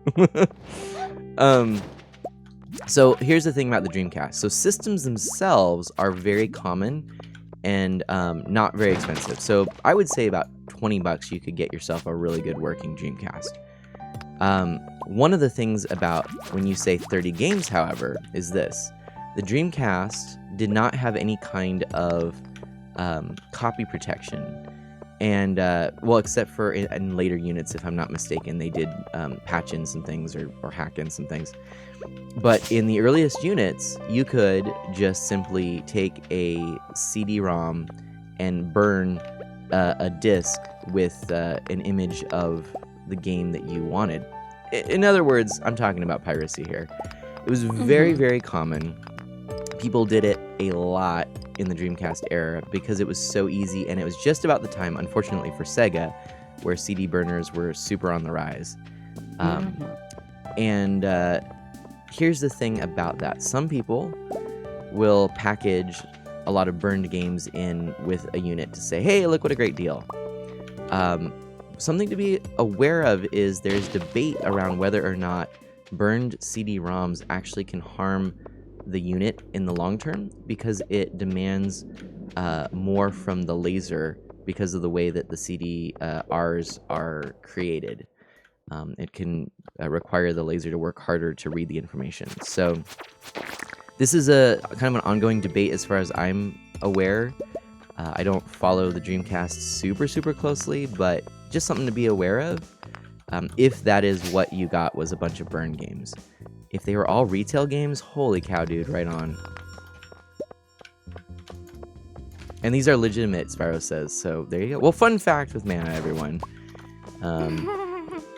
So here's the thing about the Dreamcast. So systems themselves are very common and not very expensive. So I would say about $20 you could get yourself a really good working Dreamcast. One of the things about when you say 30 games, however, is this. The Dreamcast did not have any kind of copy protection. And, well, except for in later units, if I'm not mistaken, they did patch in some things or hack in some things. But in the earliest units, you could just simply take a CD-ROM and burn a disc with an image of the game that you wanted. In other words, I'm talking about piracy here. It was very, very common. People did it a lot in the Dreamcast era because it was so easy, and it was just about the time, unfortunately for Sega, where CD burners were super on the rise. And here's the thing about that. Some people will package a lot of burned games in with a unit to say, hey, look what a great deal. Something to be aware of is there's debate around whether or not burned CD-ROMs actually can harm the unit in the long term because it demands more from the laser because of the way that the CD-Rs are created. It can require the laser to work harder to read the information. So this is a kind of an ongoing debate as far as I'm aware. I don't follow the Dreamcast super closely, but just something to be aware of if that is what you got was a bunch of burn games. If they were all retail games, holy cow, dude, right on. And these are legitimate, Spyro says, so there you go. Well, fun fact with Mana, everyone.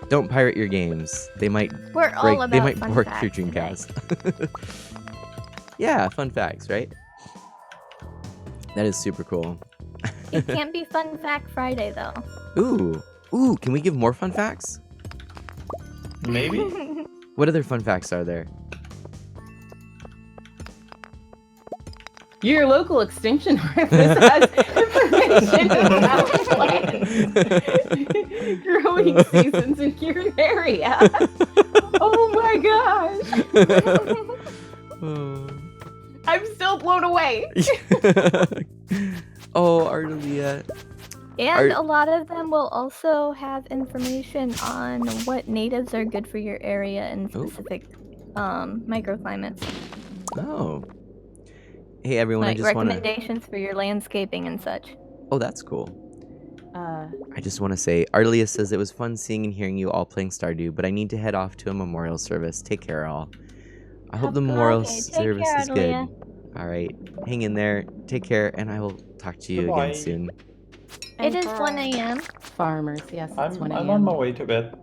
Don't pirate your games. They might
We're all about
they might
fun
work your
facts today.
Dreamcast. Yeah, fun facts, right? That is super cool.
It can't be Fun Fact Friday, though.
Ooh, can we give more fun facts?
Maybe?
What other fun facts are there?
Your local extinction office has information about plants, growing seasons in your area. Oh my gosh! I'm still blown away.
Oh, Ardelia.
And a lot of them will also have information on what natives are good for your area in specific microclimates.
Oh. Hey, everyone,
Like
I just want to...
recommendations for your landscaping and such.
Oh, that's cool. I just want to say, Ardelia says it was fun seeing and hearing you all playing Stardew, but I need to head off to a memorial service. Take care, all. I hope the memorial service is good. All right, hang in there. Take care, and I will talk to you again soon.
It is 1 a.m.
Farmers, yes, it's 1 a.m.
I'm on my way to bed.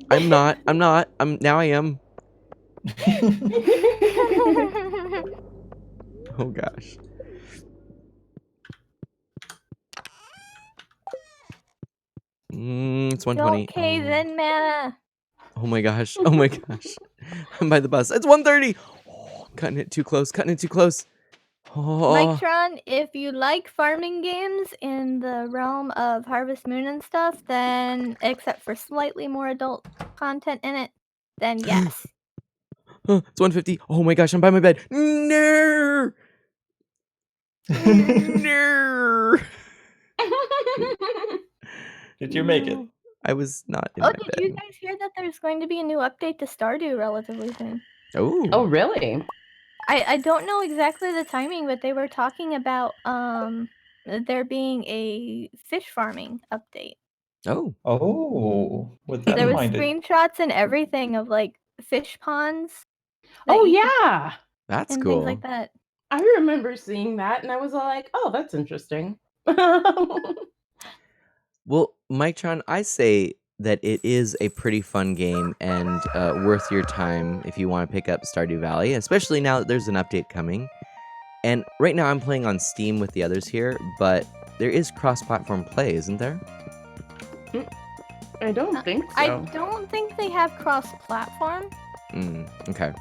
Now I am. Oh gosh. It's 1:20.
Okay then, Mana.
Oh my gosh. Oh my gosh. I'm by the bus. It's 1:30. Oh, I'm cutting it too close. Cutting it too close. Oh.
Mictron, if you like farming games in the realm of Harvest Moon and stuff, then except for slightly more adult content in it, then yes.
It's 1:50. Oh my gosh, I'm by my bed. No. No.
Did you make it?
I was not in
Oh,
my
did
bed.
you guys hear that there's going to be a new update to Stardew relatively soon?
Oh.
Oh, really?
I don't know exactly the timing, but they were talking about there being a fish farming update.
Oh.
Oh, with that
There
in
was
mind,
screenshots and everything of like fish ponds. that
Oh,
you could-
yeah.
That's
and
cool.
things like that.
I remember seeing that, and I was all like, oh, that's interesting.
Well, Mictron, I say that it is a pretty fun game and worth your time if you want to pick up Stardew Valley, especially now that there's an update coming. And right now I'm playing on Steam with the others here, but there is cross-platform play, isn't there?
I don't think so.
I don't think they have cross-platform,
Okay.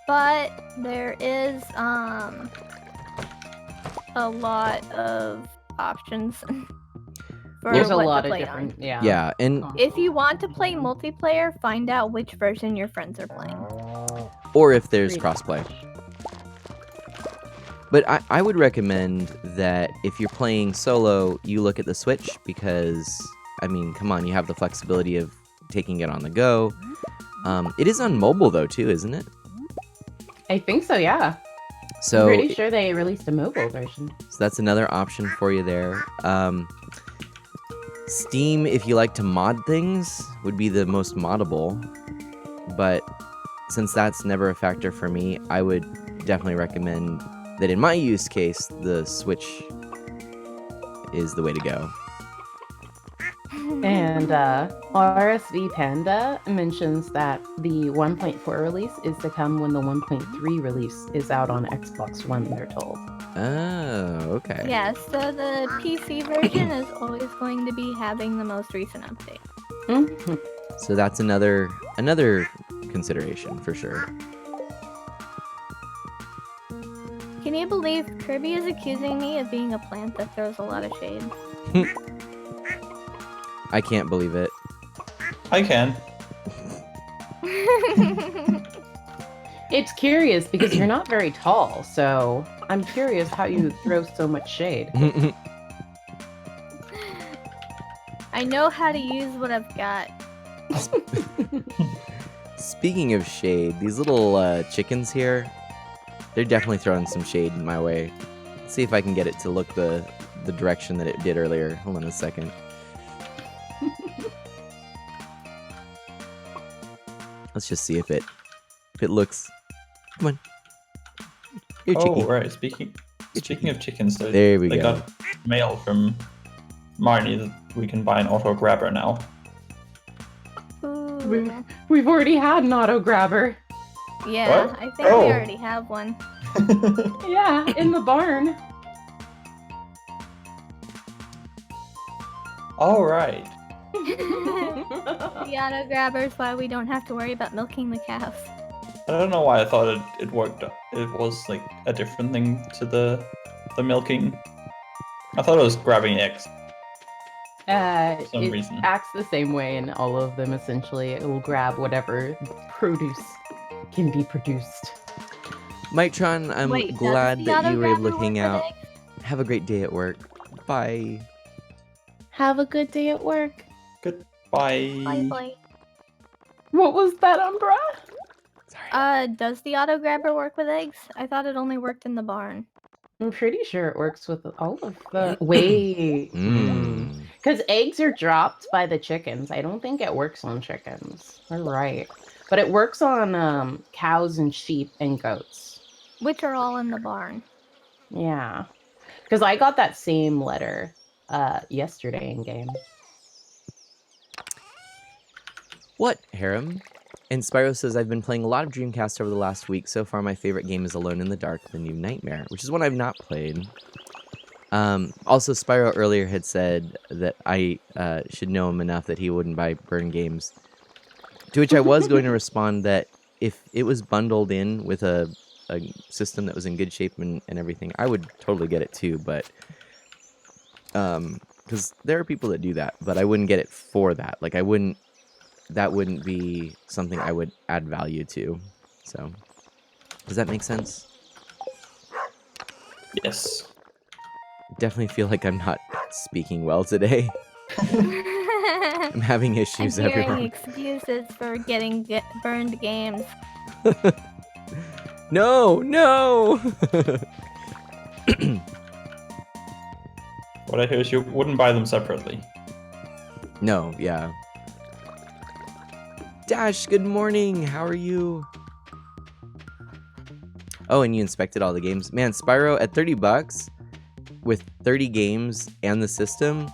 but there is a lot of options for
There's a
what
lot
to
of
play
different,
on.
Yeah, and
If you want to play multiplayer, find out which version your friends are playing.
or if there's
Pretty
crossplay.
much.
But I would recommend that if you're playing solo, you look at the Switch because, I mean, come on, you have the flexibility of taking it on the go. It is on mobile, though, too, isn't it?
I think so, yeah.
So,
I'm pretty sure they released a mobile version.
so that's another option for you there. Steam, if you like to mod things, would be the most moddable. But since that's never a factor for me, I would definitely recommend that in my use case, the Switch is the way to go.
And RSV Panda mentions that the 1.4 release is to come when the 1.3 release is out on Xbox One, they're told.
Oh, okay.
Yeah, so the PC version is always going to be having the most recent update.
Mhm.
So that's another consideration for sure.
Can you believe Kirby is accusing me of being a plant that throws a lot of shade?
I can't believe it.
I can.
It's curious because you're not very tall, so I'm curious how you throw so much shade.
I know how to use what I've got.
Speaking of shade, these little chickens here, they're definitely throwing some shade in my way. Let's see if I can get it to look the direction that it did earlier. Hold on a second. Let's just see if it looks. Come on. Here, chickie.
Oh, right. Speaking of chickens,
There we
they
go.
got mail from Marnie that we can buy an auto grabber now.
Ooh.
We've already had an auto grabber.
Yeah,
What?
I think
Oh.
we already have one.
Yeah, in the barn.
All right.
The auto grabber's why we don't have to worry about milking the cows.
I don't know why I thought it worked. It was like a different thing to the milking. I thought it was grabbing eggs. some
It
reason.
acts the same way in all of them, essentially. It will grab whatever produce can be produced.
Mightron, I'm
Wait, does
glad
the
that you were able to
auto-grabber
hang
work
out.
with eggs?
Have a great day at work. Bye.
Have a good day at work.
Goodbye.
Bye bye.
What was that, Umbra?
Sorry.
Does the auto grabber work with eggs? I thought it only worked in the barn.
I'm pretty sure it works with all of the. Wait.
Mm.
Because eggs are dropped by the chickens. I don't think it works on chickens. All right. But it works on cows and sheep and goats.
Which are all in the barn.
Yeah. Because I got that same letter yesterday in game.
What, Harem? And Spyro says, I've been playing a lot of Dreamcast over the last week. So far, my favorite game is Alone in the Dark, The New Nightmare, which is one I've not played. Also, Spyro earlier had said that I should know him enough that he wouldn't buy burn games. To which I was going to respond that if it was bundled in with a system that was in good shape and everything, I would totally get it too. But because there are people that do that, but I wouldn't get it for that. Like that wouldn't be something I would add value to. So does that make sense?
Yes.
Definitely feel like I'm not speaking well today. I'm having issues,
I'm hearing
everyone.
excuses for getting burned games.
No.
What I hear is you wouldn't buy them separately.
No, yeah. Dash, good morning. How are you? Oh, and you inspected all the games. Man, Spyro at $30 with 30 games and the system.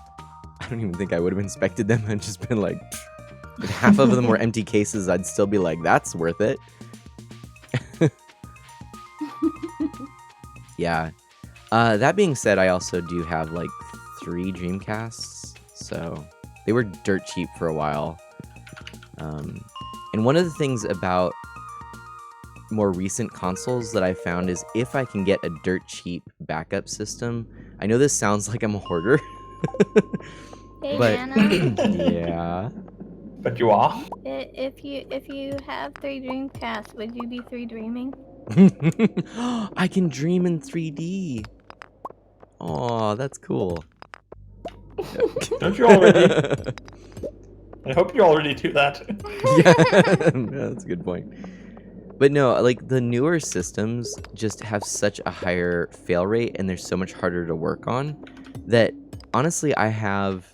I don't even think I would have inspected them. I'd just been like, if half of them were empty cases, I'd still be like, that's worth it. Yeah. That being said, I also do have like 3 Dreamcasts, so they were dirt cheap for a while. And one of the things about more recent consoles that I found is if I can get a dirt cheap backup system. I know this sounds like I'm a hoarder.
Hey,
But
Anna.
yeah.
But you are.
If you have 3 Dreamcasts, would you be 3 dreaming?
I can dream in 3D. Oh, that's cool.
Don't you already? I hope you already do that.
Yeah, that's a good point. But no, like the newer systems just have such a higher fail rate and they're so much harder to work on that honestly I have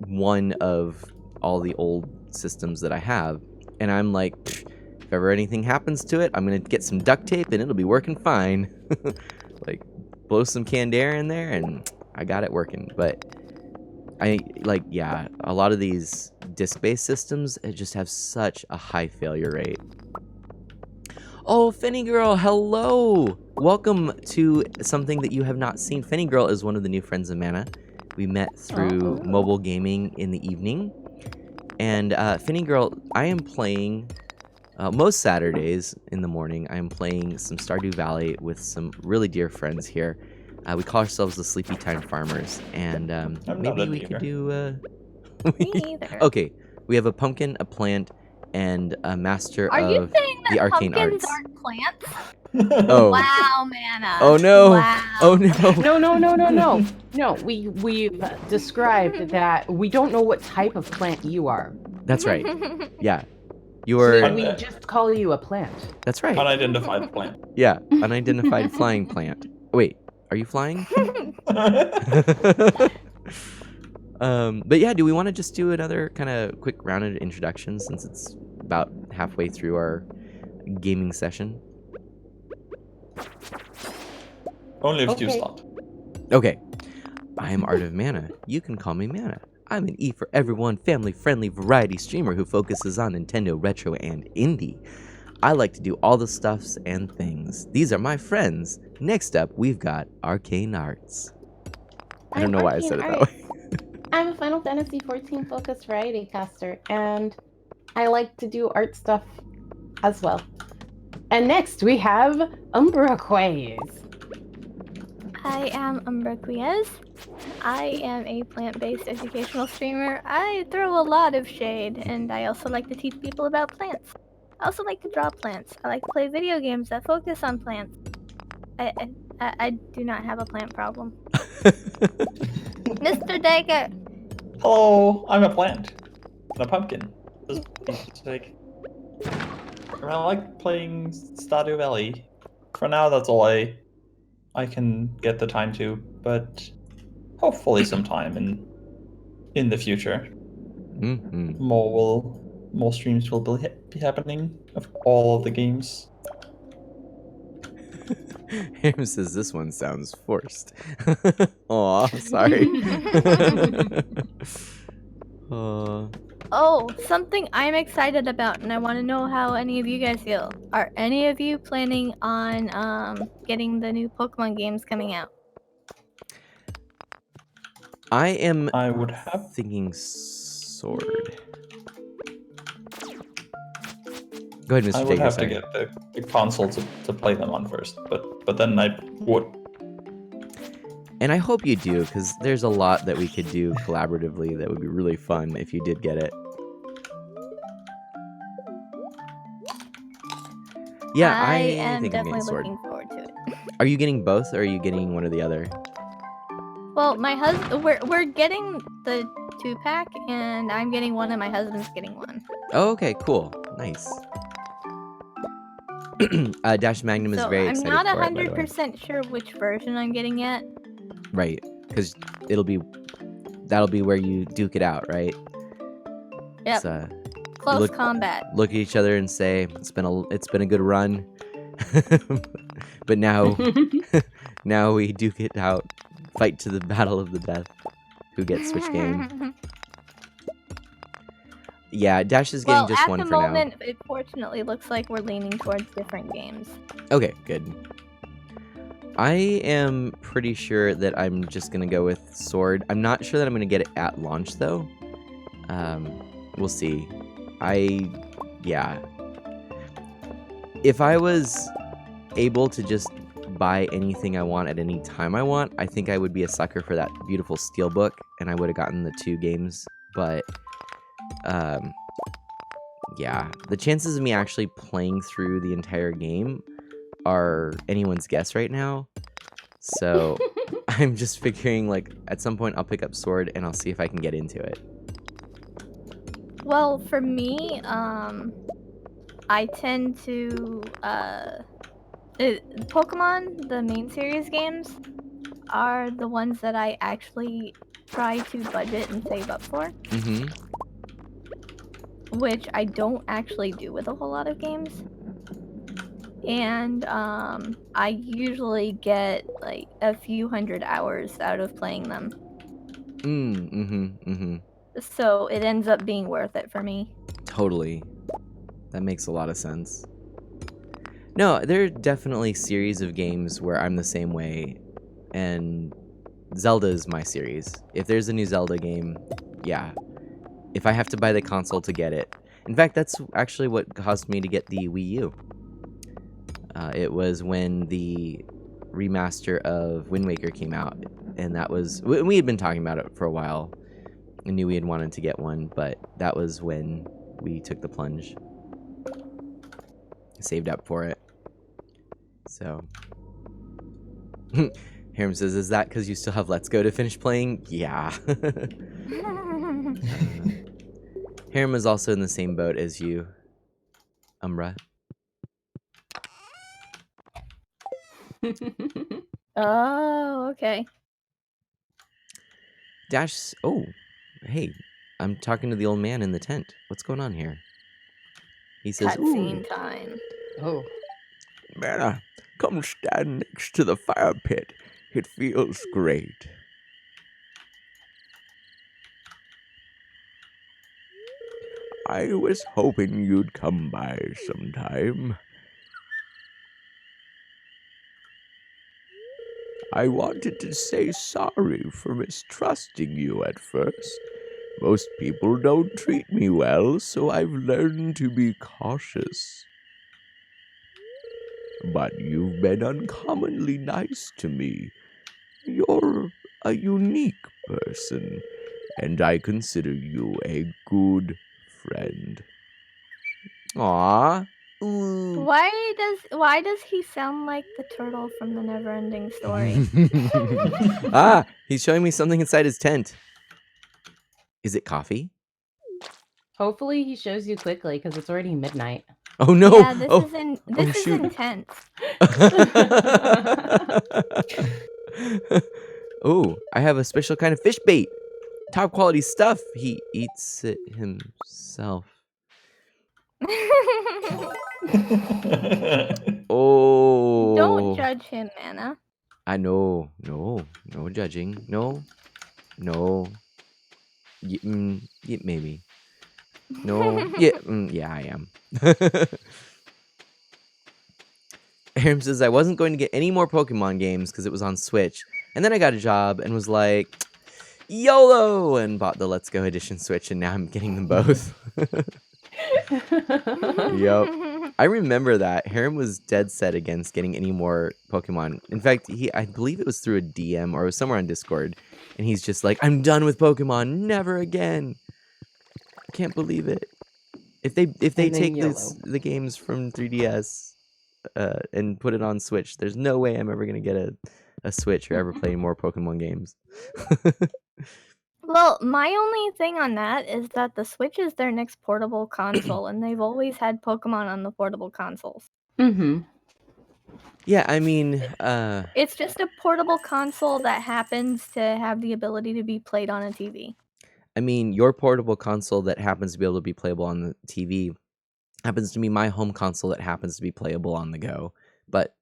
one of all the old systems that I have, and I'm like, if ever anything happens to it, I'm gonna get some duct tape and it'll be working fine. Like blow some canned air in there and I got it working. But yeah, a lot of these disk-based systems just have such a high failure rate. Oh, Fenny Girl, hello! Welcome to something that you have not seen. Fenny Girl is one of the new friends of Mana. We met through mobile gaming in the evening. And Fenny Girl, I am playing, most Saturdays in the morning, I am playing some Stardew Valley with some really dear friends here. We call ourselves the Sleepy Time Farmers. And maybe we could do...
Me either.
Okay, we have a pumpkin, a plant, and a master
Are you
of
saying
the
that
arcane
pumpkins
arts.
aren't plants?
Oh.
Wow, Mana.
Oh no.
Wow.
Oh no.
No, we've described that we don't know what type of plant you are.
That's right. Yeah. You
So
are...
we just call you a plant.
That's right.
Unidentified plant.
Yeah, unidentified flying plant. Wait, are you flying? But yeah, do we want to just do another kind of quick rounded introduction since it's about halfway through our gaming session?
Only if you
Okay.
start.
Okay. I am Art of Mana. You can call me Mana. I'm an E for everyone, family-friendly variety streamer who focuses on Nintendo retro and indie. I like to do all the stuffs and things. These are my friends. Next up, we've got Arcane Arts. I don't know why I said it that way.
I'm a Final Fantasy XIV focused variety caster, and I like to do art stuff as well. And next we have Umbra Quays.
I am Umbra Quiez. I am a plant-based educational streamer. I throw a lot of shade, and I also like to teach people about plants. I also like to draw plants. I like to play video games that focus on plants. I do not have a plant problem. Mr. Dagger!
Hello, I'm a plant. And a pumpkin. I like playing Stardew Valley. For now, that's all I can get the time to, but hopefully sometime in the future,
Mm-hmm.
more streams will be happening of all of the games.
Ham says this one sounds forced. Aw, sorry.
Oh, something I'm excited about, and I want to know how any of you guys feel. Are any of you planning on getting the new Pokemon games coming out?
I am
I would have.
thinking sword. Go ahead, Mr.
I would
Taker.
have to
Sorry.
get the console to play them on first, but then I would.
And I hope you do, because there's a lot that we could do collaboratively that would be really fun if you did get it. Yeah,
I
I
am
think I'm getting
definitely
Sword.
looking forward to it.
Are you getting both, or are you getting one or the other?
Well, my husband, we're getting the 2-pack, and I'm getting one, and my husband's getting one.
Oh, okay, cool. Nice. Dash Magnum is
So
very
I'm
excited
not
for it, by the way.
100% sure which version I'm getting yet.
Right, because that'll be where you duke it out, right?
Yep.
It's,
Close combat.
look at each other and say it's been a good run, but now now we duke it out, fight to the battle of the death. Who gets Switch game? Yeah, Dash is getting just one for now.
Well, at the moment, it fortunately looks like we're leaning towards different games.
Okay, good. I am pretty sure that I'm just gonna go with Sword. I'm not sure that I'm gonna get it at launch though. We'll see. Yeah. If I was able to just buy anything I want at any time I want, I think I would be a sucker for that beautiful Steelbook, and I would have gotten the 2 games. But, yeah. The chances of me actually playing through the entire game are anyone's guess right now. So, I'm just figuring, like, at some point I'll pick up Sword and I'll see if I can get into it.
Well, for me, I tend to, Pokemon, the main series games, are the ones that I actually try to budget and save up for.
Mm-hmm.
Which I don't actually do with a whole lot of games. And, I usually get, like, a few hundred hours out of playing them. So it ends up being worth it for me.
Totally. That makes a lot of sense. No, there are definitely series of games where I'm the same way, and Zelda is my series. If there's a new Zelda game, yeah. If I have to buy the console to get it. In fact, that's actually what caused me to get the Wii U. It was when the remaster of Wind Waker came out, and that was... We had been talking about it for a while. I knew we had wanted to get one, but that was when we took the plunge. Saved up for it. So... Harem says, is that because you still have Let's Go to finish playing? Yeah. Harem is also in the same boat as you, Umbra.
Oh, okay.
Dash... Oh, hey. I'm talking to the old man in the tent. What's going on here? He says,
Cutscene time.
Oh.
Mana, come stand next to the fire pit. It feels great. I was hoping you'd come by sometime. I wanted to say sorry for mistrusting you at first. Most people don't treat me well, so I've learned to be cautious. But you've been uncommonly nice to me. You're a unique person, and I consider you a good friend. Aww. Ooh.
Why does he sound like the turtle from the Neverending Story?
Ah, he's showing me something inside his tent. Is it coffee?
Hopefully he shows you quickly because it's already midnight.
Oh no!
Yeah, this
oh.
is
shoot.
intense.
Oh, I have a special kind of fish bait. Top quality stuff. He eats it himself. Oh.
Don't judge him, Anna.
I know. No judging. No. Yeah, maybe. No. Yeah, I am. Aram says, I wasn't going to get any more Pokemon games because it was on Switch. And then I got a job and was like, YOLO! And bought the Let's Go Edition Switch, and now I'm getting them both. Yup. I remember that Harem was dead set against getting any more Pokemon. In fact, I believe it was through a DM or it was somewhere on Discord, and he's just like, "I'm done with Pokemon, never again." Can't believe it. If they
And then
take
YOLO.
the games from 3DS and put it on Switch, there's no way I'm ever gonna get a Switch or ever play more Pokemon games.
Well, my only thing on that is that the Switch is their next portable console, and they've always had Pokemon on the portable consoles.
Mm-hmm.
Yeah, I mean,
It's just a portable console that happens to have the ability to be played on a TV.
your portable console that happens to be able to be playable on the TV happens to be my home console that happens to be playable on the go. But,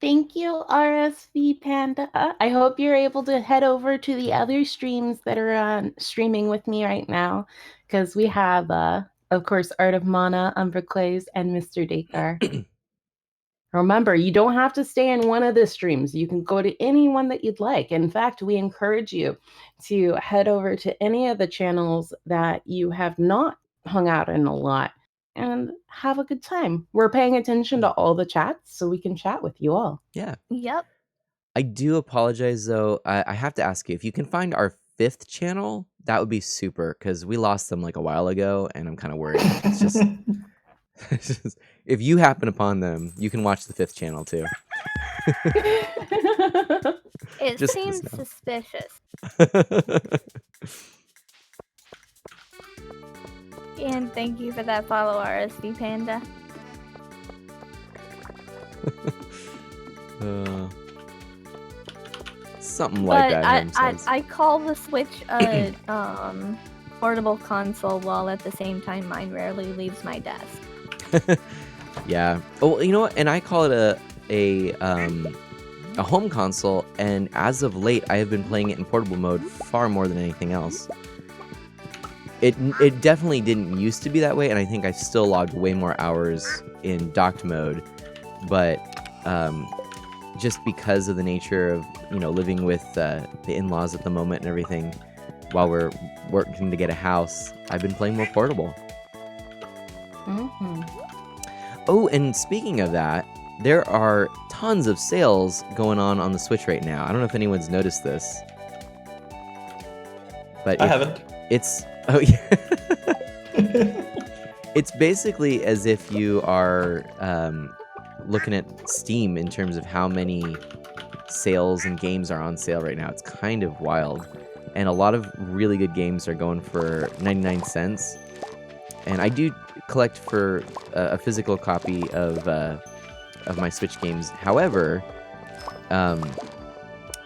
Thank you, RSV Panda. I hope you're able to head over to the other streams that are streaming with me right now, because we have, of course, Art of Mana, Umbra Clays, and Mr. Dakar. Remember, you don't have to stay in one of the streams. You can go to any one that you'd like. In fact, we encourage you to head over to any of the channels that you have not hung out in a lot and have a good time. We're paying attention to all the chats so we can chat with you all.
yeah.
Yep.
I do apologize, though. I have to ask you, if you can find our 5th channel, that would be super, because we lost them like a while ago, and I'm kind of worried. It's just, if you happen upon them, you can watch the 5th channel, too.
It
Just
seems
no.
suspicious. And thank you for that follow, RSV Panda.
Something like
But
that. Harem says.
I call the Switch a portable console, while at the same time mine rarely leaves my desk.
Yeah. Oh, you know what? And I call it a home console, and as of late, I have been playing it in portable mode far more than anything else. It definitely didn't used to be that way, and I think I still logged way more hours in docked mode, but just because of the nature of living with the in-laws at the moment and everything, while we're working to get a house, I've been playing more portable.
Mm-hmm.
Oh, and speaking of that, there are tons of sales going on the Switch right now. I don't know if anyone's noticed this, but
I haven't.
It's yeah. It's basically as if you are looking at Steam in terms of how many sales and games are on sale right now. It's kind of wild, and a lot of really good games are going for 99 cents. And I do collect for a physical copy of my Switch games. However,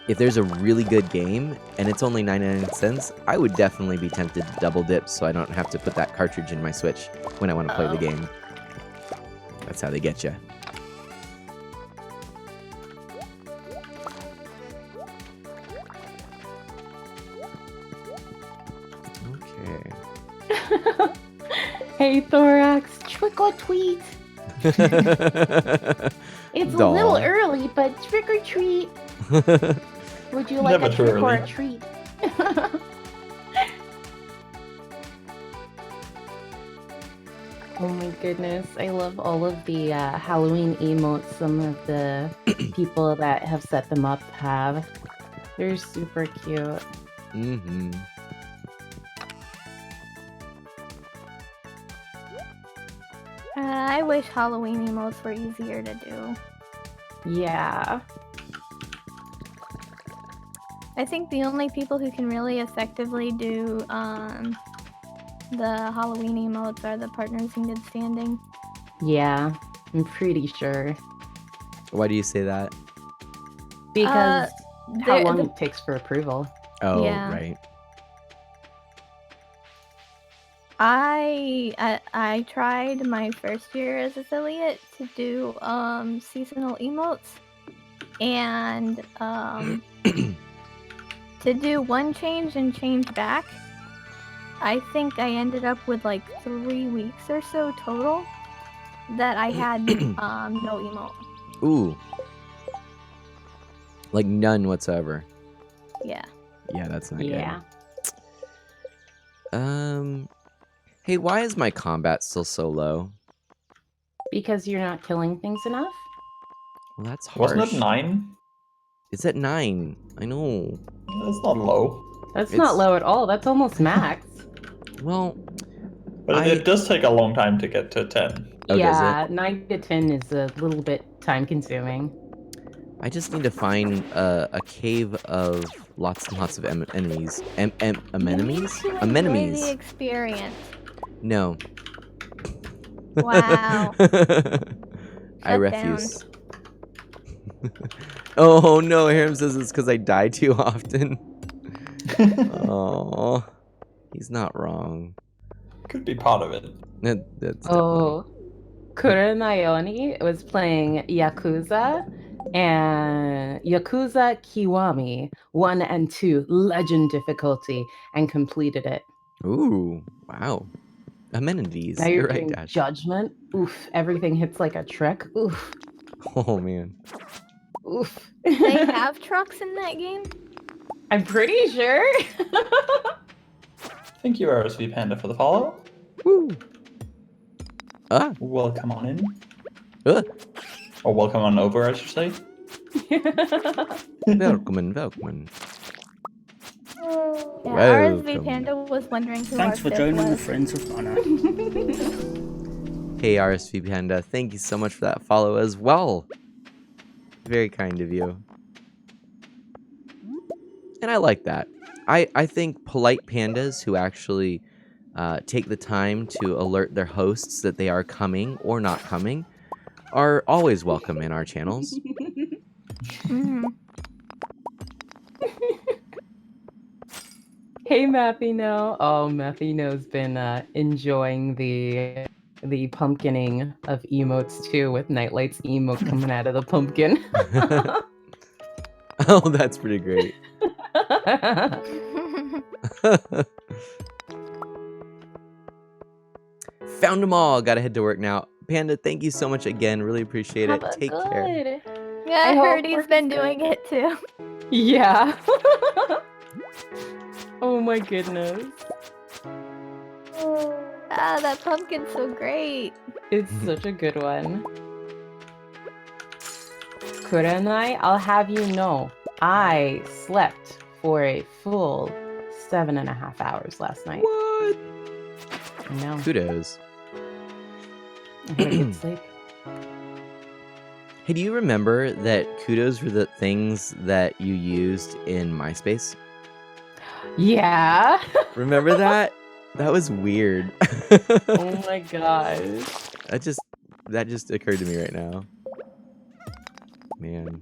if there's a really good game and it's only 99 cents, I would definitely be tempted to double dip so I don't have to put that cartridge in my Switch when I want to play the game. That's how they get you. Okay.
Hey, Thorax, trick or treat. It's
Doll.
a little early, but trick or treat. Would you like
Never
a
too
trick or
early.
a treat? Oh my goodness, I love all of the Halloween emotes some of the people that have set them up have. They're super cute.
Mm-hmm.
I wish Halloween emotes were easier to do.
Yeah.
I think the only people who can really effectively do the Halloween emotes are the partners in good standing.
Yeah, I'm pretty sure.
Why do you say that?
Because how
they're-
long
the-
it takes for approval.
Oh,
Yeah.
right.
I tried my first year as affiliate to do seasonal emotes, and to do one change and change back, I think I ended up with like 3 weeks or so total that I had no emote.
Ooh. Like none whatsoever.
Yeah.
Yeah, that's not
Yeah.
good. Hey, why is my combat still so low?
Because you're not killing things enough?
Well, that's harsh.
Wasn't it 9?
It's at 9. I know.
That's not low.
That's
It's-
not low at all. That's almost max.
Well,
But it does take a long time to get to 10.
Oh, does
Yeah, 9 to 10 is a little bit time consuming.
I just need to find a cave of lots and lots of enemies. Anemones?
You need to enjoy the
Anemones.
experience.
No.
Wow.
I
Shut
refuse. Oh no, Harem says it's because I die too often. Oh, he's not wrong.
Could be part of it.
That's
Oh, Kurenayoni was playing Yakuza and Yakuza Kiwami 1 and 2 Legend difficulty and completed it.
definitely. Ooh, wow. Amenities.
Now
You're
you're
right,
doing
Dash.
Judgment. Oof, everything hits like a trick. Oof,
Oh man.
oof.
They have trucks in that game?
I'm pretty sure.
Thank you, RSV Panda, for the follow.
Woo. Ah.
Welcome on in.
Uh.
Or welcome on over, I should say.
Welcome, welcome.
Yeah,
Welcome.
RSV Panda was wondering who
Thanks
our
for
fifth
joining the
was.
Friends of Honor.
Hey, RSV Panda, thank you so much for that follow as well. Very kind of you. And I like that. I think polite pandas who actually take the time to alert their hosts that they are coming or not coming are always welcome in our channels.
Mhm.
Hey, Mathino. Oh, Mathino's been enjoying the pumpkining of emotes too, with Nightlight's emote coming out of the pumpkin.
Oh, that's pretty great. Found them all. Gotta head to work now. Panda, thank you so much again. Really appreciate it.
Have a
Take care.
good.
Yeah,
I
I
hope
heard he's
work
been
is
doing
good.
it too.
Yeah. Oh my goodness.
Ah, that pumpkin's so great.
It's such a good one. Kurenai, I'll have you know, I slept for a full 7.5 hours last night.
What?
I know.
Kudos.
I had a good sleep.
Hey, do you remember that kudos were the things that you used in MySpace?
Yeah.
Remember that? That was weird.
Oh my gosh.
That just occurred to me right now. Man.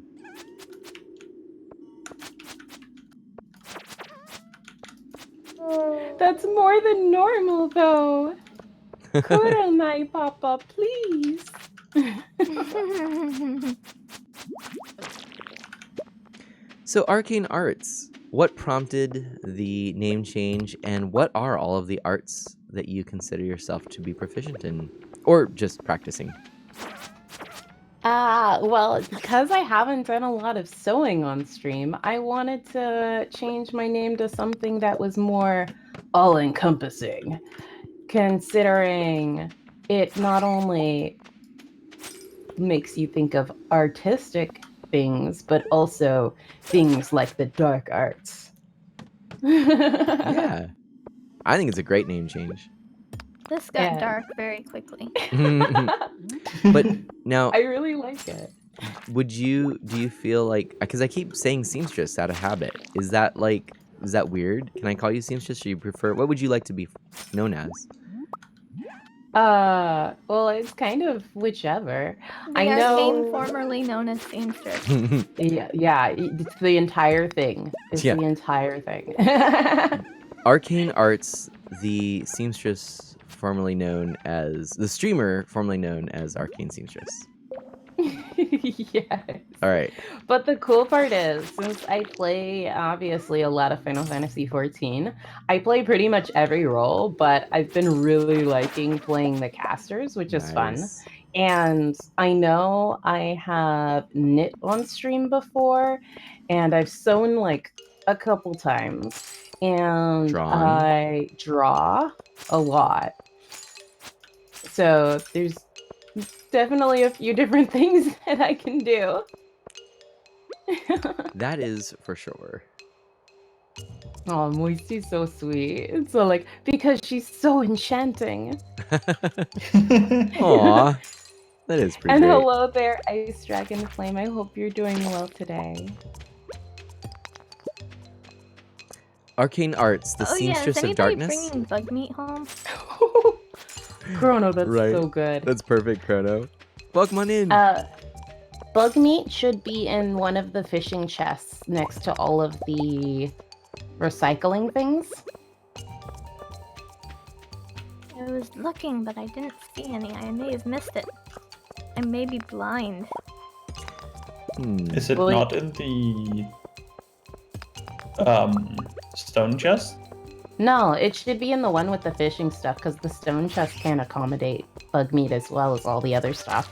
That's more than normal though. Kurenai, Papa, please.
So, Arcane Arts, what prompted the name change, and what are all of the arts that you consider yourself to be proficient in? Or just practicing?
Well, because I haven't done a lot of sewing on stream, I wanted to change my name to something that was more all-encompassing, considering it not only makes you think of artistic things, but also things like the dark arts.
Yeah. I think it's a great name change.
This got
Yeah.
dark very quickly.
But now,
I really like it.
do you feel like, because I keep saying seamstress out of habit, is that weird? Can I call you seamstress, or you prefer, what would you like to be known as?
Well, it's kind of whichever.
The
I
arcane
know.
formerly known as seamstress.
Yeah, it's the entire thing. It's
Yeah.
the entire thing.
Arcane Arts, the seamstress formerly known as, the streamer formerly known as Arcane Seamstress.
Yes.
All right.
But the cool part is, since I play obviously a lot of Final Fantasy XIV, I play pretty much every role, but I've been really liking playing the casters, which is fun.
Nice.
And I know I have knit on stream before, and I've sewn like a couple times, and
Drawn.
I draw a lot. So there's definitely a few different things that I can do.
That is for sure.
Oh, Moisty's so sweet. So like because she's so enchanting.
Aw, that is pretty
And
great.
hello there, Ice Dragon Flame. I hope you're doing well today.
Arcane Arts, the
Oh yeah, is
seamstress of
anybody
darkness.
bringing bug meat home?
Chrono, that's
Right.
so good.
That's perfect, Chrono. Welcome on in.
Bug meat should be in one of the fishing chests next to all of the recycling things.
I was looking, but I didn't see any. I may have missed it. I may be blind.
Is it
Well,
not in the stone chest?
No, it should be in the one with the fishing stuff because the stone chest can accommodate bug meat as well as all the other stuff.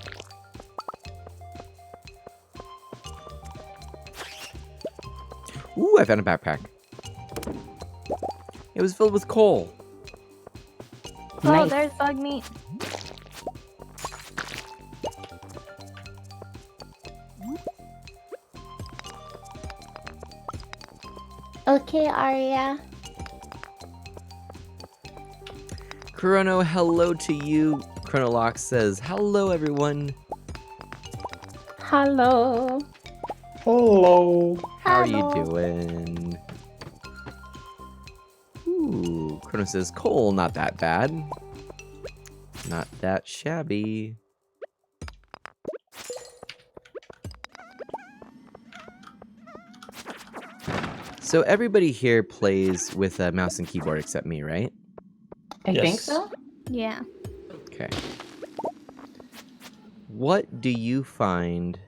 Ooh, I found a backpack. It was filled with coal.
Oh,
Nice.
there's bug meat.
Okay, Arya.
Chrono, hello to you. Chronolox says, hello, everyone.
Hello.
Hello.
How are you
Hello.
doing? Ooh, Chrono says, coal, not that bad. Not that shabby. So everybody here plays with a mouse and keyboard except me, right?
I think
Yes.
so.
Yeah.
Okay. What do you find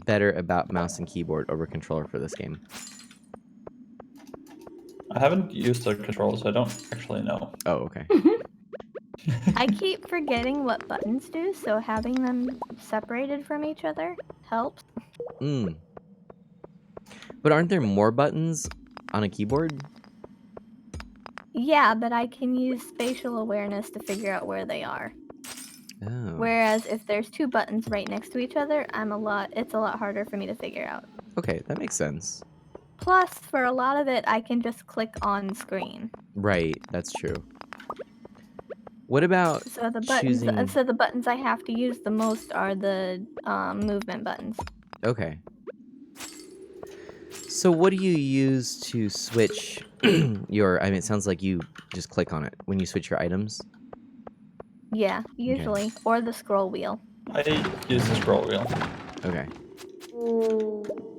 better about mouse and keyboard over controller for this game?
I haven't used the controls, so I don't actually know.
Oh, okay.
I keep forgetting what buttons do, so having them separated from each other helps.
Mm. But aren't there more buttons on a keyboard?
Yeah, but I can use spatial awareness to figure out where they are.
Oh.
Whereas if there's two buttons right next to each other, it's a lot harder for me to figure out.
Okay, that makes sense.
Plus, for a lot of it, I can just click on screen.
Right, that's true. What about
So the
choosing...
buttons I have to use the most are the movement buttons.
Okay. So what do you use to switch your... I mean, it sounds like you just click on it when you switch your items.
Yeah, usually. Or the scroll wheel.
I use the scroll wheel.
Okay.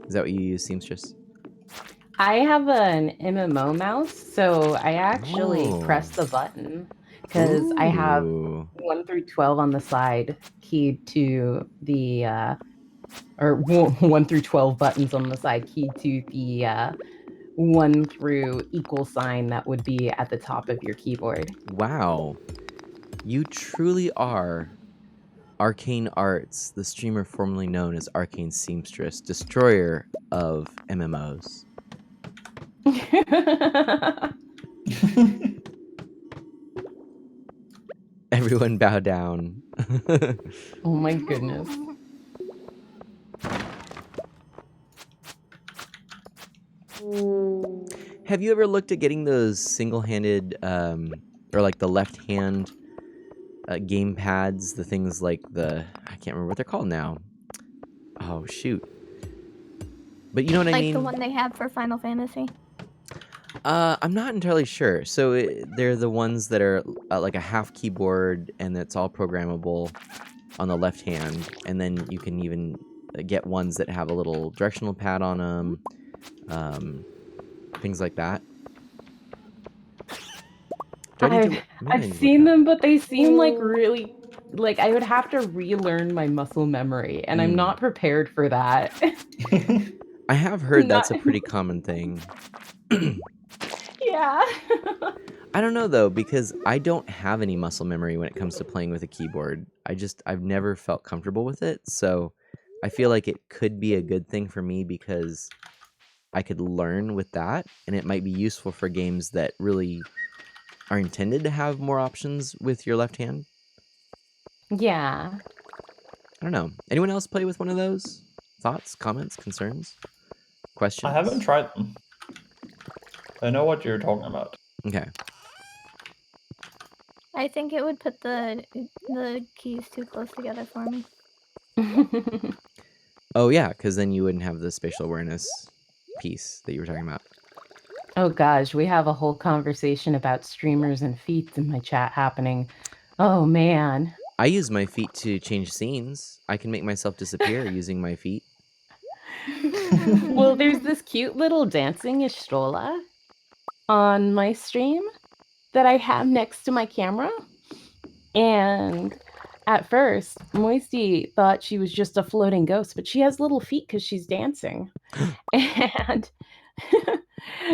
Is that what you use, Seamstress?
I have an MMO mouse, so I actually
Oh.
press the button because I have
Ooh.
1 through 12 on the side keyed to the or 1 through 12 buttons on the side keyed to the 1 through equal sign that would be at the top of your keyboard.
Wow. You truly are Arcane Arts, the streamer formerly known as Arcane Seamstress, destroyer of MMOs. Everyone bow down.
Oh my goodness.
Have you ever looked at getting those single-handed, or like the left-hand game pads? The things like I can't remember what they're called now. Oh, shoot. But you know what I mean?
Like the one they have for Final Fantasy?
I'm not entirely sure. So they're the ones that are like a half keyboard and it's all programmable on the left hand. And then you can even get ones that have a little directional pad on them. Things like that.
I've seen them, but they seem like really like I would have to relearn my muscle memory, and I'm not prepared for that.
I have heard that's a pretty common thing.
Yeah.
I don't know though, because I don't have any muscle memory when it comes to playing with a keyboard. I've never felt comfortable with it, so I feel like it could be a good thing for me because I could learn with that, and it might be useful for games that really are intended to have more options with your left hand.
Yeah.
I don't know. Anyone else play with one of those? Thoughts, comments, concerns, questions?
I haven't tried them. I know what you're talking about.
Okay.
I think it would put the keys too close together for me.
Oh yeah, because then you wouldn't have the spatial awareness piece that you were talking about.
Oh gosh, we have a whole conversation about streamers and feet in my chat happening. Oh man.
I use my feet to change scenes. I can make myself disappear using my feet.
Well, there's this cute little dancing Ishtola on my stream that I have next to my camera. And at first, Moisty thought she was just a floating ghost, but she has little feet because she's dancing. And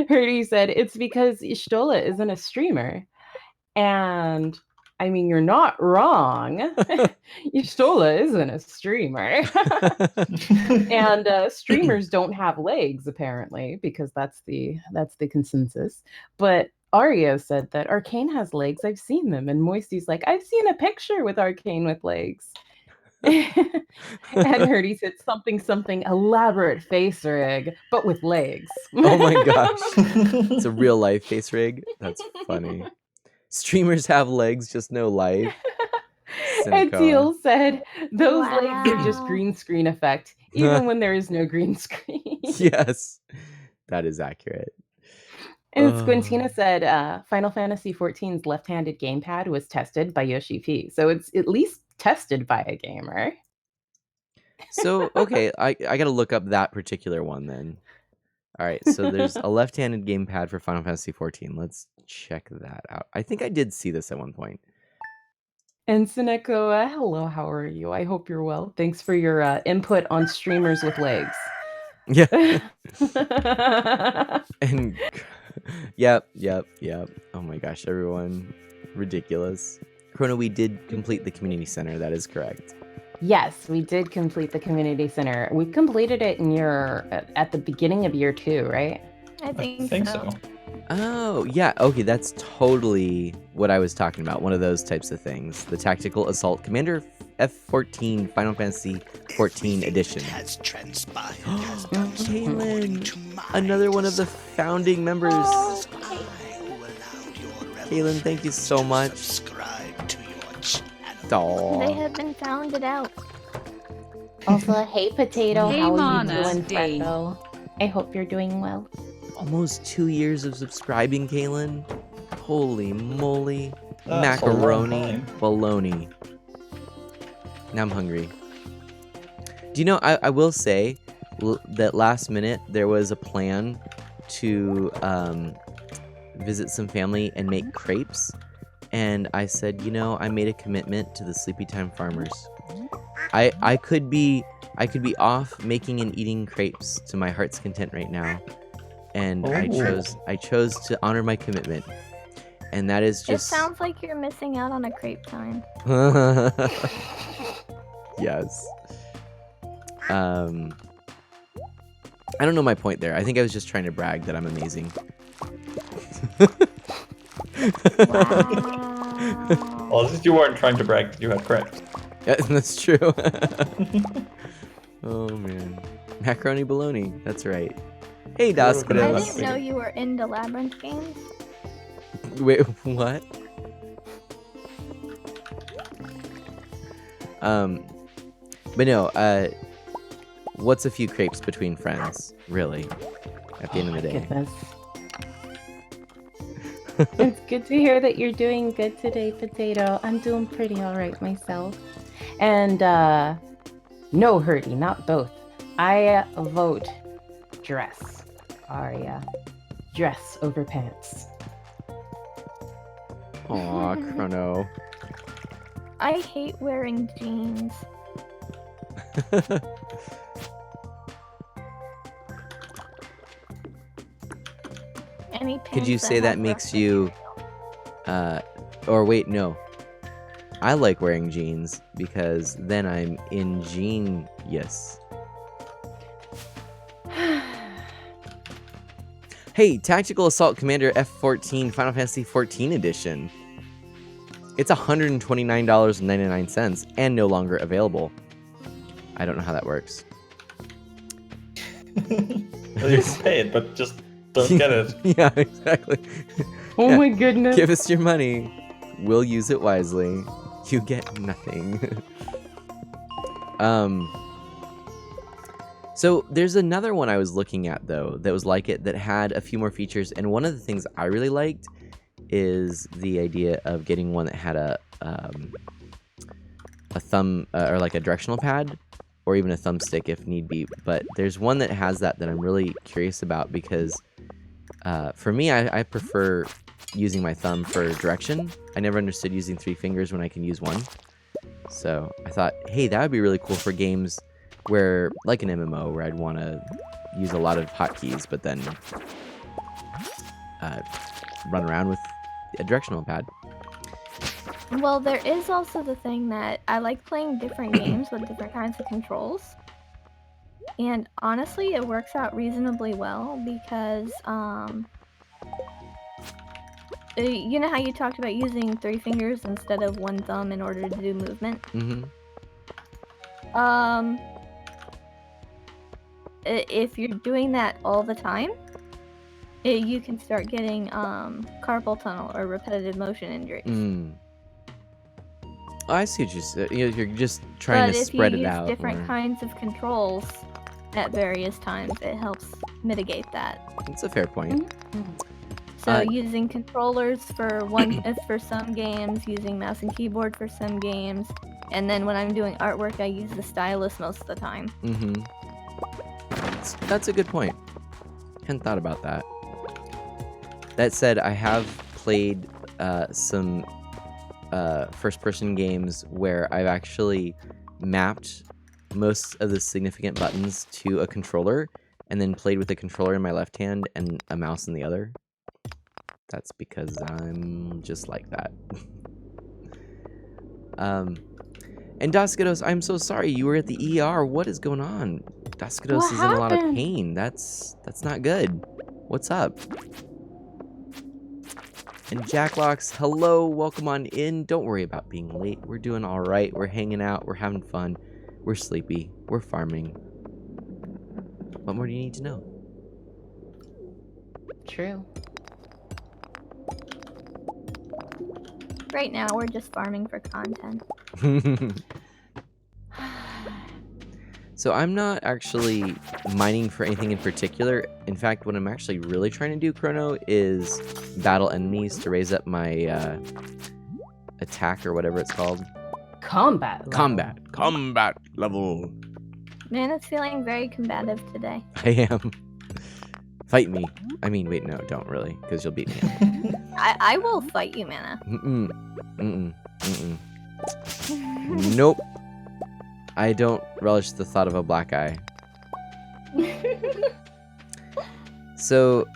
Herdy said it's because Ishtola isn't a streamer. And I mean, you're not wrong. Ishtola isn't a streamer. And streamers don't have legs, apparently, because that's the consensus. But Ario said that Arcane has legs. I've seen them. And Moisty's like, I've seen a picture with Arcane with legs. And Herdy said something elaborate face rig, but with legs.
Oh my gosh. It's a real life face rig. That's funny. Streamers have legs, just no life.
And Teal said those legs are just
Wow.
green screen effect, even when there is no green screen.
Yes, that is accurate.
And Squintina said Final Fantasy XIV's left-handed gamepad was tested by Yoshi P. So it's at least tested by a gamer.
So, okay, I got to look up that particular one then. All right, so there's a left-handed gamepad for Final Fantasy XIV. Let's check that out. I think I did see this at one point.
And Seneko, hello, how are you? I hope you're well. Thanks for your input on streamers with legs.
Yeah. And yep. Oh my gosh, everyone. Ridiculous. Chrono, we did complete the community center. That is correct.
Yes, we did complete the community center. We completed it in at the beginning of year 2, right?
I
I
think,
think
so.
so.
Oh, yeah. Okay, that's totally what I was talking about. One of those types of things. The Tactical Assault Commander F-14 Final Fantasy 14 edition.
Has transpired.
Kaylin, another one of the founding members. Kaylin, thank you so much.
Subscribe to your channel.
Aw.
They have been founded out.
Also, hey Potato,
Hey,
how are
Mana.
you doing,
Day.
Freckle? I hope you're doing well.
Almost 2 years of subscribing, Kaylin. Holy moly.
That's a long
Macaroni
time.
bologna. Now I'm hungry. Do you know, I will say that last minute there was a plan to visit some family and make crepes. And I said, you know, I made a commitment to the Sleepy Time Farmers. I could be off making and eating crepes to my heart's content right now. And I chose to honor my commitment. And that is
It
just
sounds like you're missing out on a crepe time.
Yes. I don't know my point there. I think I was just trying to brag that I'm amazing.
Wow.
Well, at least you weren't trying to brag that you had crepes.
Yeah, that's true. Oh man. Macaroni bologna. That's right. Hey,
I
Das.
I
That's
didn't know you were into Labyrinth games.
Wait, what? But no, what's a few crepes between friends, really, at the end of the day?
Goodness. It's good to hear that you're doing good today, Potato. I'm doing pretty all right myself. And no, Herdy, not both. I vote dress. Aria. Dress over pants.
Aw, Chrono.
I hate wearing jeans. Any
Could you
pants
say that
have
makes
rough
you,
material.
or wait, no. I like wearing jeans because then I'm ingenious. Hey, Tactical Assault Commander F14 Final Fantasy 14 edition. It's $129.99 and no longer available. I don't know how that works.
Well, you can pay it, but just don't get it.
Yeah, exactly.
Oh
Yeah.
my goodness.
Give us your money. We'll use it wisely. You get nothing. So there's another one I was looking at though that was like it, that had a few more features, and one of the things I really liked is the idea of getting one that had a thumb or like a directional pad, or even a thumbstick if need be. But there's one that has that I'm really curious about, because for me, I prefer using my thumb for direction. I never understood using 3 fingers when I can use one. So I thought, hey, that would be really cool for games where, like an MMO, where I'd want to use a lot of hotkeys, but then run around with a directional pad.
Well, there is also the thing that I like playing different games with different kinds of controls. And honestly, it works out reasonably well because, you know how you talked about using 3 fingers instead of 1 thumb in order to do movement?
Mm-hmm.
If you're doing that all the time, you can start getting carpal tunnel or repetitive motion injuries.
Mm. Oh, I see what you said. You're just trying to spread it out.
But if you use different
or...
kinds of controls at various times, it helps mitigate that.
That's a fair point.
So using controllers for for some games, using mouse and keyboard for some games, and then when I'm doing artwork, I use the stylus most of the time.
Mm-hmm. That's a good point. Hadn't thought about that. That said, I have played some first-person games where I've actually mapped most of the significant buttons to a controller, and then played with a controller in my left hand and a mouse in the other. That's because I'm just like that. And Daskados, I'm so sorry, you were at the ER. What is going on? Daskados is in a lot of pain. That's not good. What's up? And Jacklocks, hello, welcome on in. Don't worry about being late. We're doing all right. We're hanging out. We're having fun. We're sleepy. We're farming. What more do you need to know?
True.
Right now, we're just farming for content.
So I'm not actually mining for anything in particular. In fact, what I'm actually really trying to do, Chrono, is battle enemies to raise up my attack or whatever it's called.
Combat level.
Combat level.
Man, it's feeling very combative today.
I am. Fight me. I mean, wait, no, don't really, because you'll beat me up.
I will fight you, Mana.
Nope. I don't relish the thought of a black eye. So,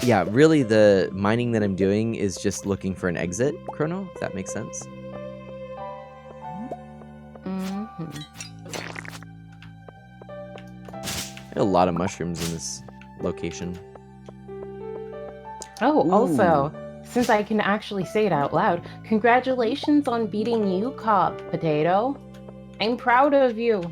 yeah, really the mining that I'm doing is just looking for an exit, Chrono, if that makes sense. There are a lot of mushrooms in this location.
Oh, also, since I can actually say it out loud, congratulations on beating you, Cop Potato. I'm proud of you.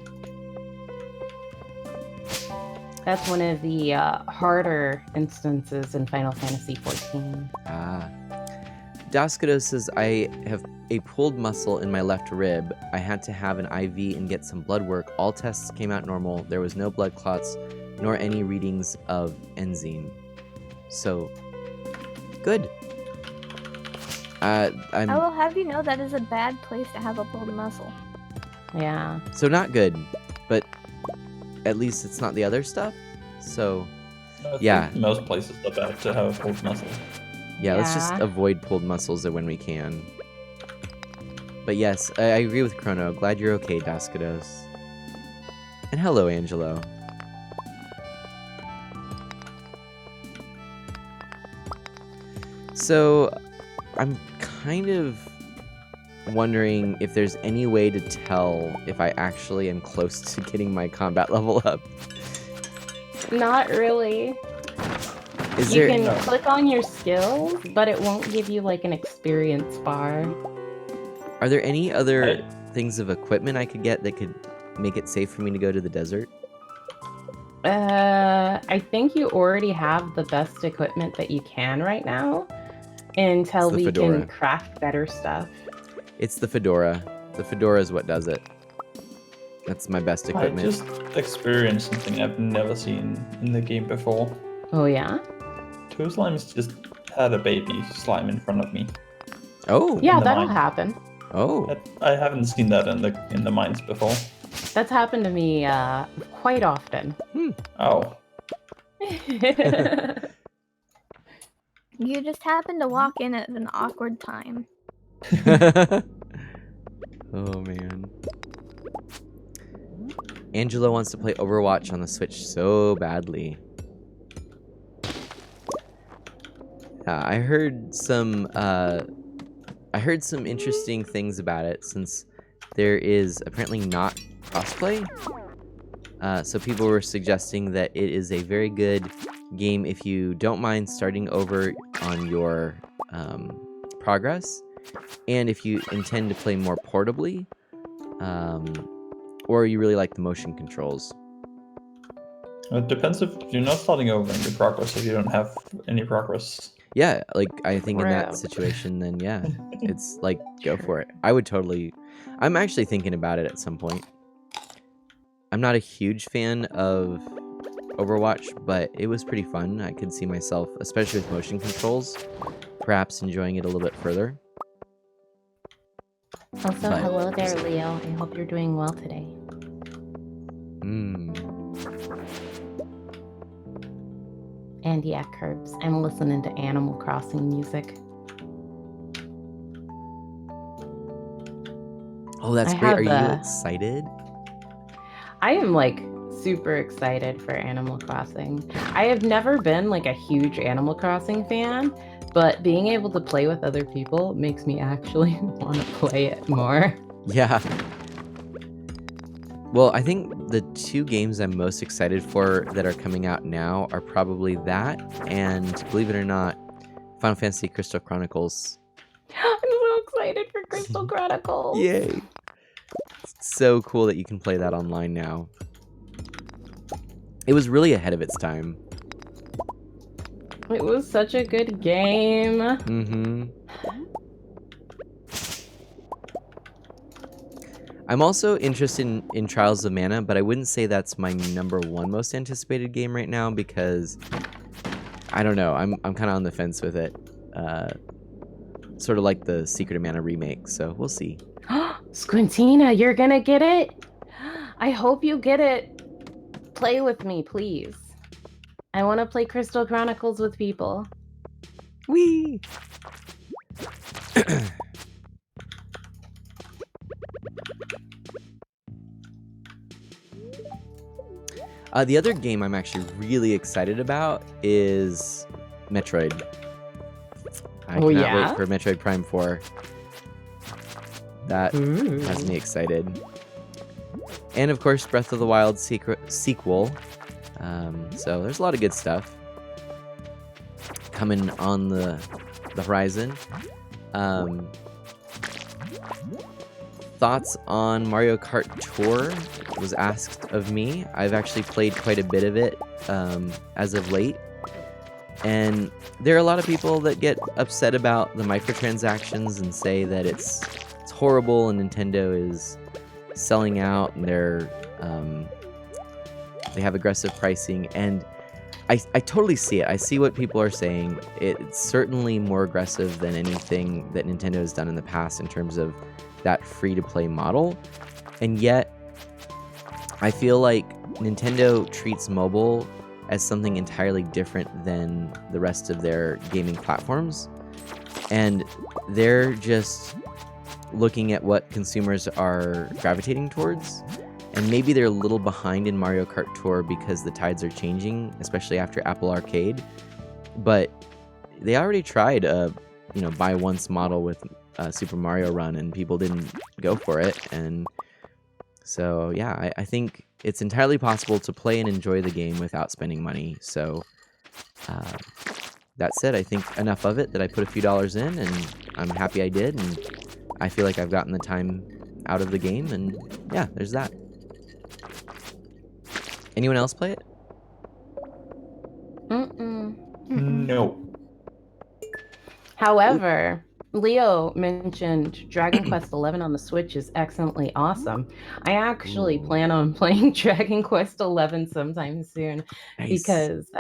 That's one of the harder instances in Final Fantasy XIV.
Ah. Daskados says, I have a pulled muscle in my left rib. I had to have an IV and get some blood work. All tests came out normal. There was no blood clots, nor any readings of enzyme. So, good. I
will have you know that is a bad place to have a pulled muscle.
Yeah.
So not good, but at least it's not the other stuff. So, yeah.
Most places are bad to have a pulled muscle.
Yeah, let's just avoid pulled muscles when we can. But yes, I agree with Chrono. Glad you're okay, Daskados. And hello, Angelo. So, I'm kind of wondering if there's any way to tell if I actually am close to getting my combat level up.
Not really.
Is
You
there
can click on your skills, but it won't give you like an experience bar.
are there any other
I-
things of equipment I could get that could make it safe for me to go to the desert?
I think you already have the best equipment that you can right now until
the
we
fedora.
can craft better stuff.
It's the fedora. The fedora is what does it. That's my best
I
equipment.
just experienced something I've never seen in the game before.
Oh yeah?
Two slimes just had a baby slime in front of me.
Oh.
Yeah,
the
that'll
mine.
happen.
Oh.
I haven't seen that in the mines before.
That's happened to me quite often.
Oh,
You just happen to walk in at an awkward time.
Oh man. Angela wants to play Overwatch on the Switch so badly. I heard some interesting things about it since there is apparently not crossplay. So people were suggesting that it is a very good game if you don't mind starting over on your progress, and if you intend to play more portably, or you really like the motion controls.
it depends if you're not starting over in your progress if you don't have any progress.
Yeah, like I think in that
True.
situation, then yeah, it's like go for it. I would totally. I'm actually thinking about it at some point. I'm not a huge fan of Overwatch, but it was pretty fun. I could see myself, especially with motion controls, perhaps enjoying it a little bit further.
Also,
But-
hello there, Leo. I hope you're doing well today. And yeah, Curbs, I'm listening to Animal Crossing music.
Oh, that's
I
great.
have
Are you
the-
excited?
I am like super excited for Animal Crossing. I have never been like a huge Animal Crossing fan, but being able to play with other people makes me actually want to play it more.
Yeah. Well, I think the two games I'm most excited for that are coming out now are probably that and, believe it or not, Final Fantasy Crystal Chronicles.
I'm so excited for Crystal Chronicles.
Yay! It's so cool that you can play that online now. It was really ahead of its time.
It was such a good game.
Mm-hmm. I'm also interested in Trials of Mana, but I wouldn't say that's my #1 most anticipated game right now because I don't know. I'm kind of on the fence with it. Sort of like the Secret of Mana remake, so we'll see.
Squintina, you're gonna get it? I hope you get it. Play with me, please. I want to play Crystal Chronicles with people.
Whee! The other game I'm actually really excited about is Metroid. I
Oh,
cannot
yeah?
wait for Metroid Prime 4. That has me excited. And of course, Breath of the Wild sequel. So there's a lot of good stuff coming on the horizon. Thoughts on Mario Kart Tour was asked of me. I've actually played quite a bit of it as of late. And there are a lot of people that get upset about the microtransactions and say that it's horrible and Nintendo is selling out and they have aggressive pricing, and I totally see it. I see what people are saying. It's certainly more aggressive than anything that Nintendo has done in the past in terms of that free-to-play model, and yet I feel like Nintendo treats mobile as something entirely different than the rest of their gaming platforms, and they're just looking at what consumers are gravitating towards. And maybe they're a little behind in Mario Kart Tour because the tides are changing, especially after Apple Arcade. But they already tried a, buy once model with Super Mario Run, and people didn't go for it. And so, yeah, I think it's entirely possible to play and enjoy the game without spending money. So That said, I think enough of it that I put a few dollars in, and I'm happy I did, and I feel like I've gotten the time out of the game, and yeah, there's that. Anyone else play it?
Mm-mm.
No.
However, Leo mentioned Dragon Quest XI on the Switch is excellently awesome. I actually
Ooh.
plan on playing Dragon Quest XI sometime soon
Nice.
because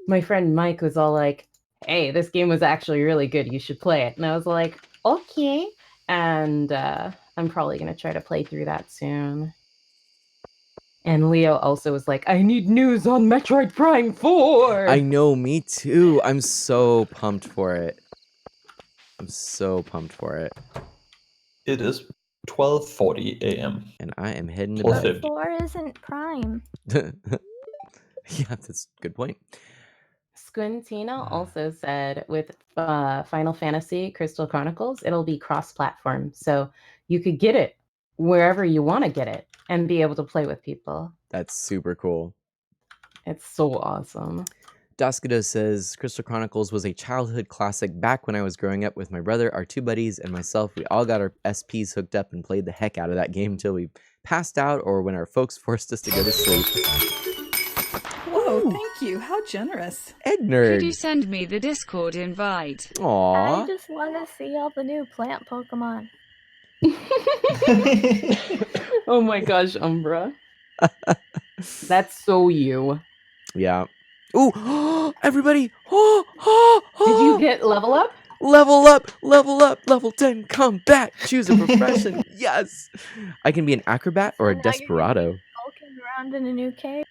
my friend Mike was all like, "Hey, this game was actually really good. You should play it." And I was like, "Okay." And I'm probably gonna try to play through that soon. And Leo also was like, "I need news on Metroid Prime 4."
I know, me too. I'm so pumped for it. I'm so pumped for it.
It is 12:40 a.m.
And I am heading to
Well,
bed.
fifty.
4 isn't Prime.
Yeah, that's a good point.
Squintina also said with Final Fantasy Crystal Chronicles, it'll be cross-platform. So you could get it wherever you want to get it and be able to play with people.
That's super cool.
It's so awesome.
Doskado says, Crystal Chronicles was a childhood classic back when I was growing up with my brother, our two buddies, and myself. We all got our SPs hooked up and played the heck out of that game until we passed out or when our folks forced us to go to sleep.
Whoa, thank you. How generous.
Egg nerd.
Could you send me the Discord invite?
Aww.
I just want to see all the new plant Pokemon.
Oh my gosh, Umbra. That's so you.
Yeah. Ooh, everybody.
Did you get level up?
Level up, level 10, combat, choose a profession. Yes. I can be an acrobat or a
So now you're gonna
desperado.
be Skulking around in a new cave.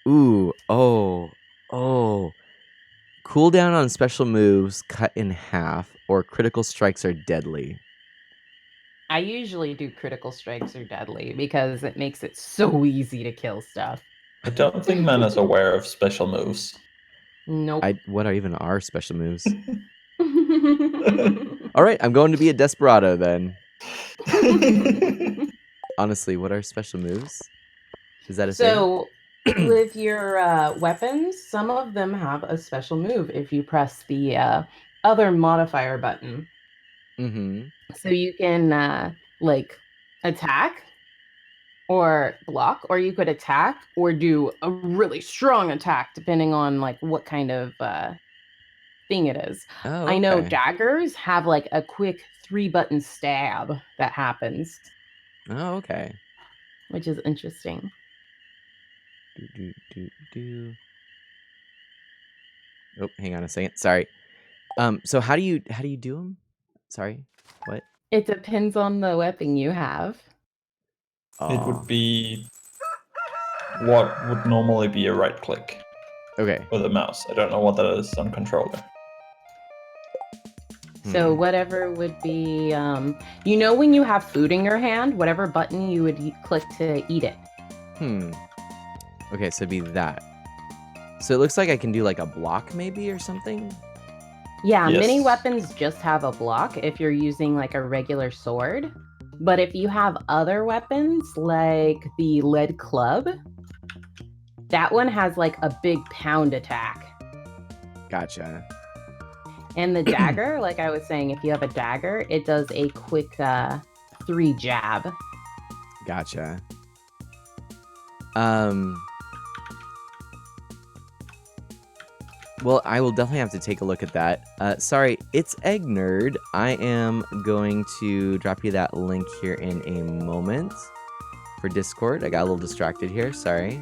Ooh, oh. Cooldown on special moves cut in half, or critical strikes are deadly.
I usually do critical strikes or deadly because it makes it so easy to kill stuff.
I don't think man is aware of special moves.
Nope.
What are even our special moves? All right, I'm going to be a desperado then. Honestly, what are special moves? Is that a thing?
So, with your weapons, some of them have a special move if you press the other modifier button.
Mm-hmm.
So you can like attack or block, or you could attack or do a really strong attack depending on like what kind of thing it is.
Oh,
I know
okay.
daggers have like a quick 3-button stab that happens,
Oh, okay.
which is interesting.
Do. Oh, hang on a second. Sorry. So how do you do them? Sorry. What?
It depends on the weapon you have.
It would be what would normally be a right click
Okay.
with a mouse. I don't know what that is on controller.
So whatever would be, you know, when you have food in your hand, whatever button you would click to eat it.
Okay, so it'd be that. So it looks like I can do like a block maybe or something.
Yeah,
Yes.
many weapons just have a block if you're using like a regular sword. But if you have other weapons like the lead club, that one has like a big pound attack.
Gotcha.
And the dagger, like I was saying, if you have a dagger, it does a quick 3 jab.
Gotcha. Well, I will definitely have to take a look at that. Sorry, it's Egg Nerd. I am going to drop you that link here in a moment for Discord. I got a little distracted here. Sorry.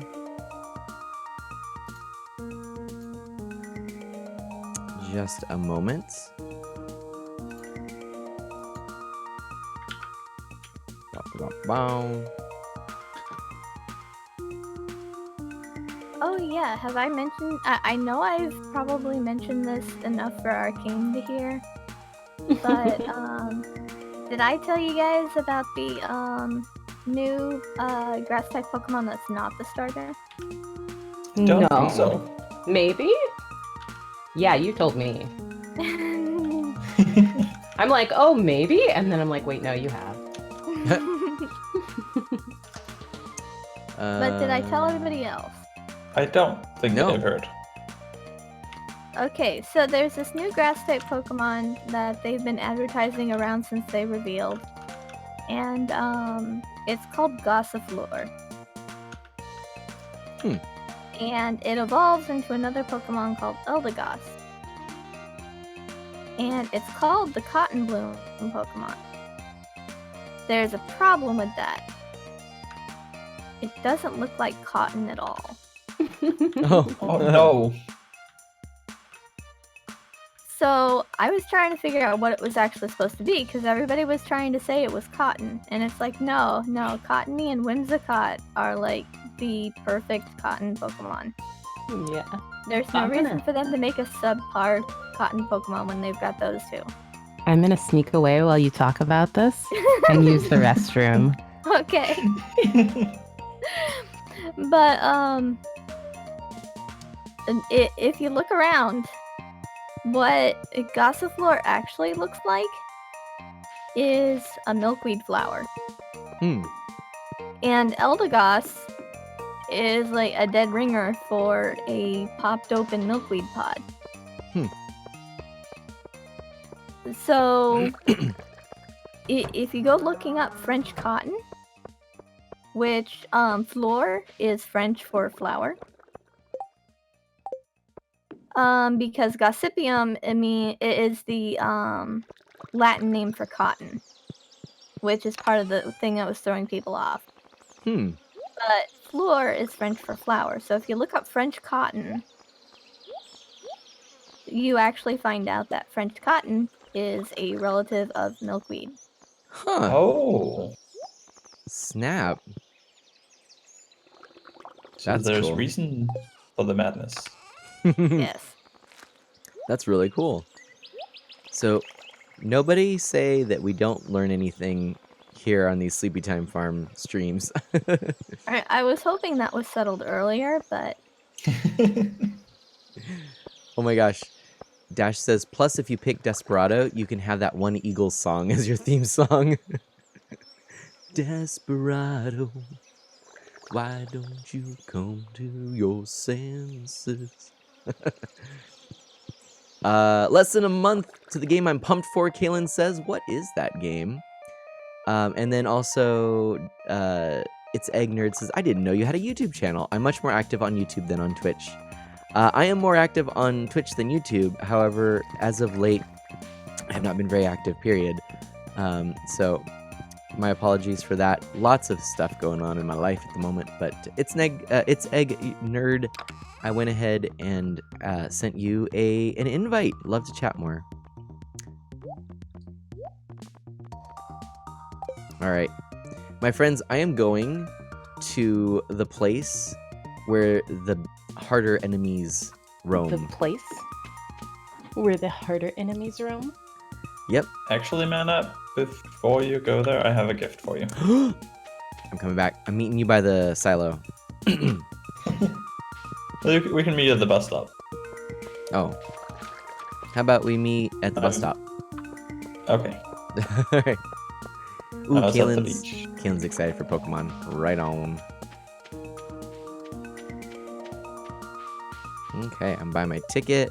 Just a moment. Bow.
Oh yeah, have I mentioned? I know I've probably mentioned this enough for Arcane to hear, but did I tell you guys about the new grass type Pokemon that's not the starter?
Don't think so.
Maybe? Yeah, you told me. I'm like, oh, maybe? And then I'm like, wait, no, you have.
But did I tell everybody else?
I don't think
No.
I've heard.
Okay, so there's this new grass-type Pokemon that they've been advertising around since they revealed. And, it's called Gossifleur. And it evolves into another Pokemon called Eldegoss. And it's called the Cotton Bloom Pokemon. There's a problem with that. It doesn't look like cotton at all.
Oh,
Oh no.
So I was trying to figure out what it was actually supposed to be because everybody was trying to say it was cotton. And it's like, no, Cottony and Whimsicott are like the perfect cotton Pokemon.
Yeah.
There's no reason for them to make a subpar cotton Pokemon when they've got those two.
I'm gonna sneak away while you talk about this and use the restroom.
Okay. But, if you look around, what Gossifleur actually looks like is a milkweed flower.
Hmm.
And Eldegoss is like a dead ringer for a popped open milkweed pod. So, if you go looking up French cotton, which fleur is French for flower, because Gossypium, it is the Latin name for cotton, which is part of the thing that was throwing people off. But fleur is French for flower, so if you look up French cotton, you actually find out that French cotton is a relative of milkweed.
Huh.
Oh.
Snap.
So
That's
there's
cool.
reason for the madness.
Yes.
That's really cool. So, nobody say that we don't learn anything here on these Sleepy Time Farm streams.
I was hoping that was settled earlier, but
Oh my gosh. Dash says, plus if you pick Desperado, you can have that one Eagles song as your theme song. Desperado, why don't you come to your senses? Less than a month to the game I'm pumped for, Kaylin says. What is that game? And then also, It's Egg Nerd says, I didn't know you had a YouTube channel. I'm much more active on YouTube than on Twitch. I am more active on Twitch than YouTube. However, as of late, I have not been very active, period. So, my apologies for that. Lots of stuff going on in my life at the moment, but It's Egg Nerd, I went ahead and sent you an invite. Love to chat more. All right. My friends, I am going to the place where the harder enemies roam.
The place where the harder enemies roam?
Yep.
Actually, Mana, before you go there, I have a gift for you.
I'm coming back. I'm meeting you by the silo.
We can meet at the bus stop.
Oh. How about we meet at the bus stop?
Okay.
All right. Ooh,
I was at the beach.
Kaylin's excited for Pokemon. Right on. Okay, I'm buying my ticket.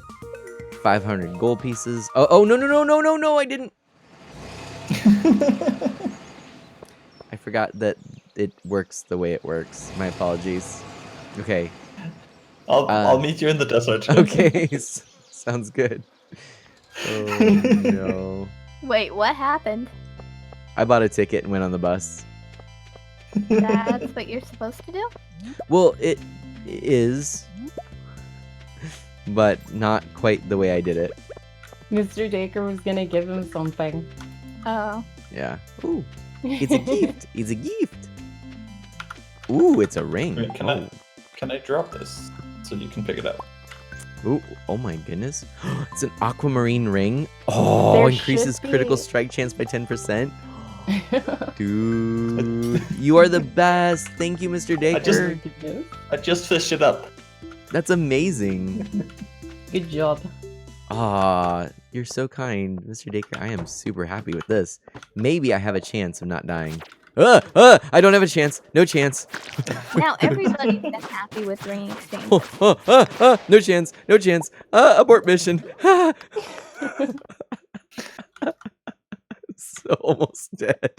500 gold pieces. Oh, no, I didn't. I forgot that it works the way it works. My apologies. Okay.
I'll meet you in the desert.
Okay, sounds good. Oh, no.
wait, what happened?
I bought a ticket and went on the bus.
That's what you're supposed to do?
Well, it is, but not quite the way I did it.
Mr. Dacre was gonna give him something.
Oh.
Yeah. Ooh, it's a gift. It's a gift. Ooh, it's a ring.
Wait, can I drop this so you can pick it up?
Ooh, oh my goodness. It's an aquamarine ring. Oh,
There
increases
should
critical
be-
strike chance by 10%. Dude, you are the best. Thank you, Mr. Dacre.
I just fished it up.
That's amazing.
Good job.
Ah, you're so kind, Mr. Dacre. I am super happy with this. Maybe I have a chance of not dying. I don't have a chance. No chance.
Now everybody's been happy with ring exchange.
No chance. No chance. Abort mission. So almost dead.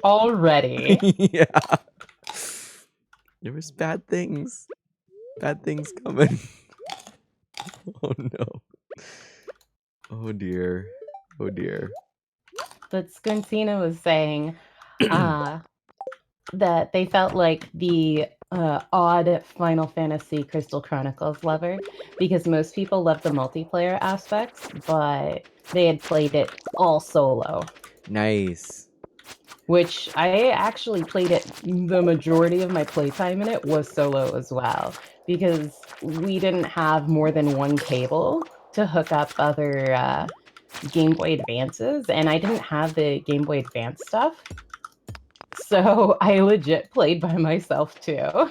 Already.
Yeah. There was bad things. Bad things coming. Oh no. Oh dear. Oh dear.
But Squintina was saying that they felt like the odd Final Fantasy Crystal Chronicles lover because most people love the multiplayer aspects, but they had played it all solo.
Nice.
Which I actually played it, the majority of my playtime in it was solo as well, because we didn't have more than one cable to hook up other Game Boy Advances, and I didn't have the Game Boy Advance stuff. So I legit played by myself too.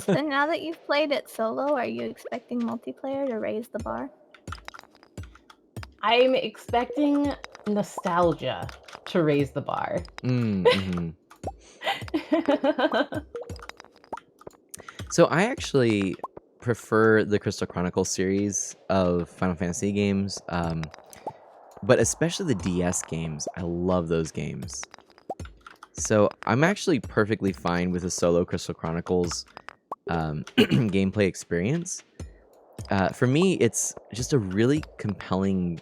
So now that you've played it solo, are you expecting multiplayer to raise the bar?
I'm expecting nostalgia to raise the bar.
Mm-hmm. So I actually prefer the Crystal Chronicles series of Final Fantasy games, but especially the DS games. I love those games. So I'm actually perfectly fine with a solo Crystal Chronicles gameplay experience. For me, it's just a really compelling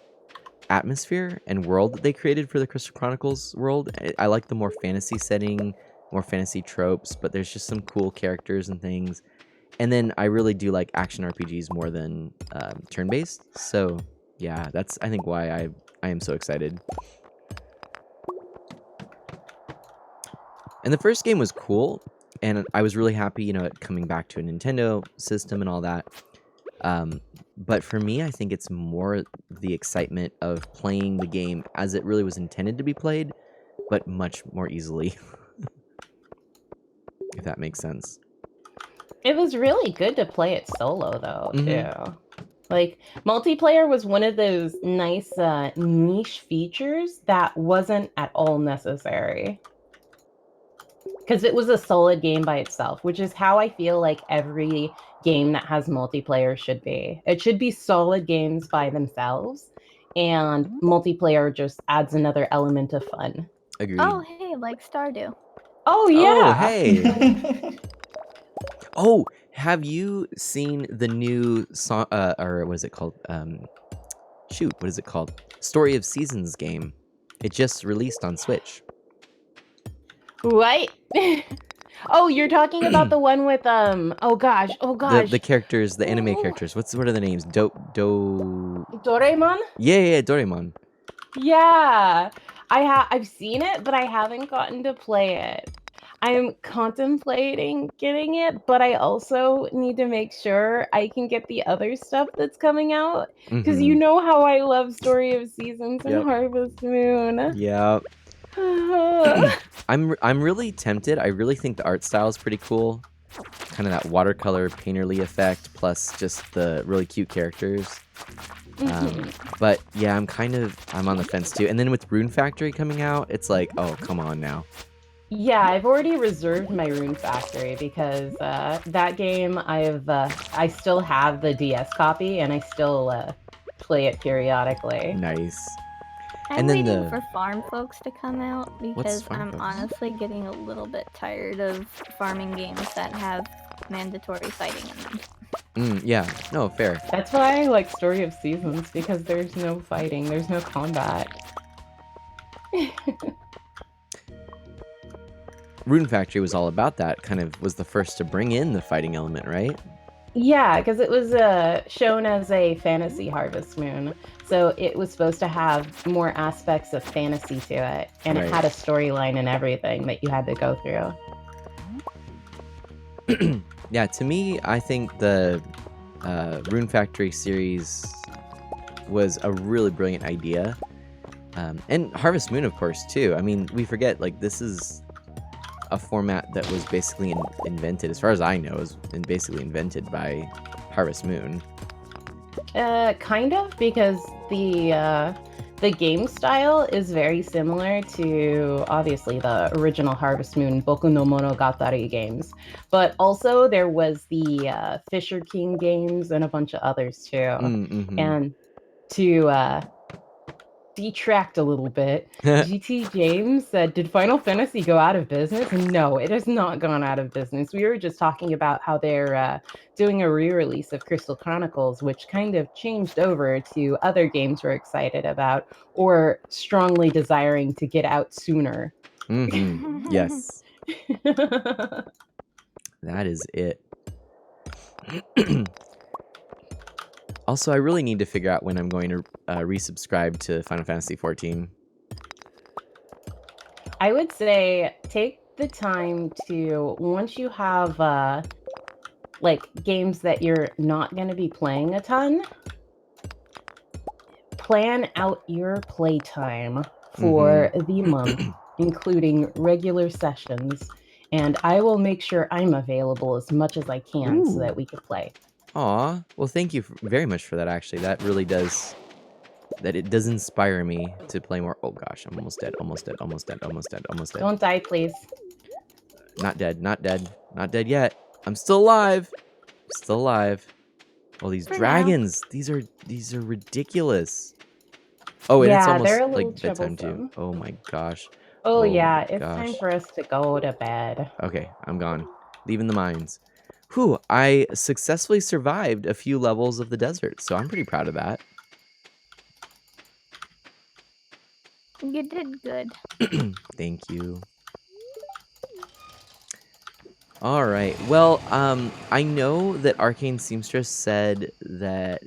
atmosphere and world that they created for the Crystal Chronicles world. I like the more fantasy setting, more fantasy tropes, but there's just some cool characters and things. And then I really do like action RPGs more than turn-based. So yeah, that's I think why I am so excited. And the first game was cool, and I was really happy, you know, it coming back to a Nintendo system and all that. But for me, I think it's more the excitement of playing the game as it really was intended to be played, but much more easily. If that makes sense.
It was really good to play it solo, though,
Mhm.
too. Like, multiplayer was one of those nice niche features that wasn't at all necessary. Because it was a solid game by itself, which is how I feel like every game that has multiplayer should be. It should be solid games by themselves, and multiplayer just adds another element of fun.
Agreed.
Oh, hey, like Stardew.
Oh,
Oh,
yeah!
hey. Oh, have you seen the new song, or what is it called? Shoot, what is it called? Story of Seasons game. It just released on Switch.
What? Oh, you're talking about the one with oh gosh.
The characters, the anime characters. What are the names?
Doraemon?
Yeah, Doraemon.
Yeah. I've seen it, but I haven't gotten to play it. I'm contemplating getting it, but I also need to make sure I can get the other stuff that's coming out. Because you know how I love Story of Seasons and
Yep.
Harvest Moon.
Yeah. I'm really tempted. I really think the art style is pretty cool. Kind of that watercolor painterly effect, plus just the really cute characters. But yeah, I'm on the fence too. And then with Rune Factory coming out, it's like, oh, come on now.
Yeah, I've already reserved my Rune Factory because that game I still have the DS copy and I still play it periodically.
Nice.
I'm
And then
waiting for Farm Folks to come out
What's
because
Farm
I'm
Folks?
honestly getting a little bit tired of farming games that have mandatory fighting in them.
Yeah, no, fair.
That's why I like Story of Seasons because there's no fighting, there's no combat.
Rune Factory was all about that. Kind of was the first to bring in the fighting element, right?
Yeah, because it was shown as a fantasy Harvest Moon. So it was supposed to have more aspects of fantasy to it. And
Right.
it had a storyline and everything that you had to go through.
Yeah, to me, I think the Rune Factory series was a really brilliant idea. And Harvest Moon, of course, too. I mean, we forget, like, this is a format that was basically invented, as far as I know, is basically invented by Harvest Moon.
Kind of, because the The game style is very similar to, obviously, the original Harvest Moon Boku no Monogatari games. But also there was the Fisher King games and a bunch of others too.
Mm-hmm.
And to detract a little bit, GT James said, did Final Fantasy go out of business? No, it has not gone out of business. We were just talking about how they're doing a re-release of Crystal Chronicles, which kind of changed over to other games we're excited about or strongly desiring to get out sooner.
Mm-hmm. Yes, that is it. Also, I really need to figure out when I'm going to resubscribe to Final Fantasy 14.
I would say take the time to, once you have like games that you're not going to be playing a ton, plan out your playtime for the month, including regular sessions, and I will make sure I'm available as much as I can so that we could play.
Aw, well, thank you very much for that, actually. That really does... it does inspire me to play more. Oh gosh, I'm almost dead, almost dead, almost dead, almost dead, almost dead.
Don't die, please.
Not dead, not dead, not dead yet. I'm still alive. Still alive. Oh, these
For
dragons. These are ridiculous. Oh, and it's
Yeah,
almost
they're a little
like bedtime too.
troublesome.
Oh my gosh.
Oh,
Oh
yeah,
my
it's
gosh.
time for us to go to bed.
Okay, I'm gone. Leaving the mines. Whew, I successfully survived a few levels of the desert, so I'm pretty proud of that.
You did good.
Thank you. All right. Well, I know that Arcane Seamstress said that.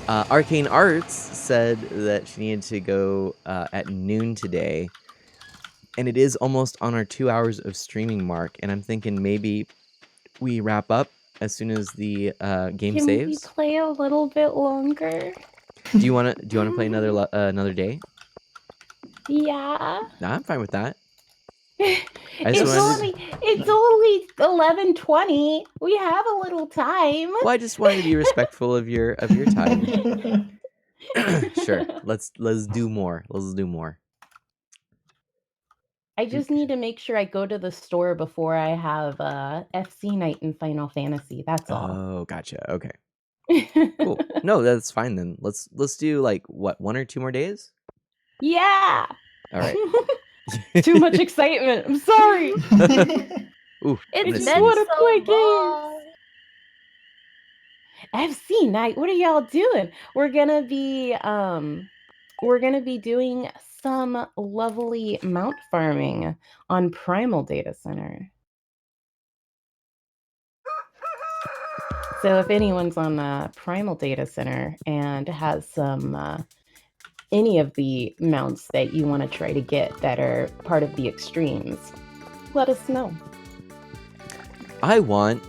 Arcane Arts said that she needed to go at noon today, and it is almost on our 2 hours of streaming mark. And I'm thinking maybe we wrap up as soon as the game
Can we
saves.
play a little bit longer?
Do you want to play another day?
Yeah.
Nah, I'm fine with that.
It's only 11:20. We have a little time.
Well, I just wanted to be respectful of your time. Sure. Let's do more. Let's do more.
I just need to make sure I go to the store before I have FC night in Final Fantasy. That's all.
Oh, gotcha. Okay. Cool. No, that's fine then. Let's do like what, 1 or 2 more days?
Yeah.
All right.
Too much excitement. I'm sorry.
Ooh,
It's
just
been
wanna
so
play games.
long.
FC night. What are y'all doing? We're gonna be doing some lovely mount farming on Primal Data Center. So if anyone's on Primal Data Center and has some any of the mounts that you want to try to get that are part of the extremes, let us know.
I want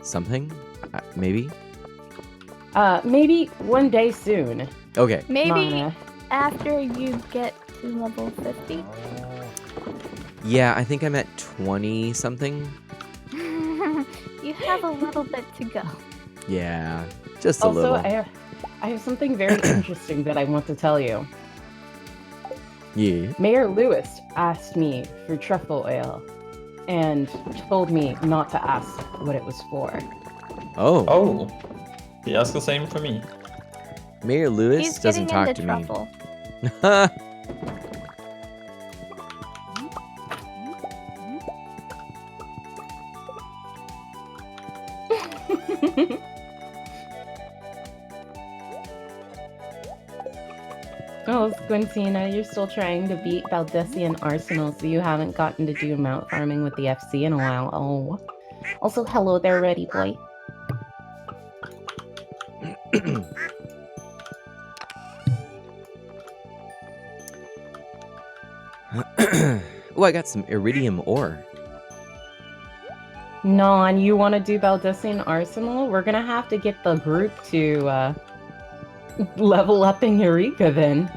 something maybe.
Maybe one day soon.
Okay.
Maybe
Mana.
after you get to level 50.
Yeah, I think I'm at 20 something.
You have a little bit to go.
Yeah, just a
Also,
little.
I have something very interesting that I want to tell you.
Yeah.
Mayor Lewis asked me for truffle oil and told me not to ask what it was for.
Oh.
Oh, he asked the same for me.
Mayor Lewis
He's
doesn't
getting
talk
into
to
truffle.
me.
Oh, Squintina, you're still trying to beat Valdesian Arsenal, so you haven't gotten to do mount farming with the FC in a while. Oh. Also, hello there, Ready Boy.
Oh, I got some iridium ore.
Non, you want to do Valdesian Arsenal? We're gonna have to get the group to level up in Eureka then.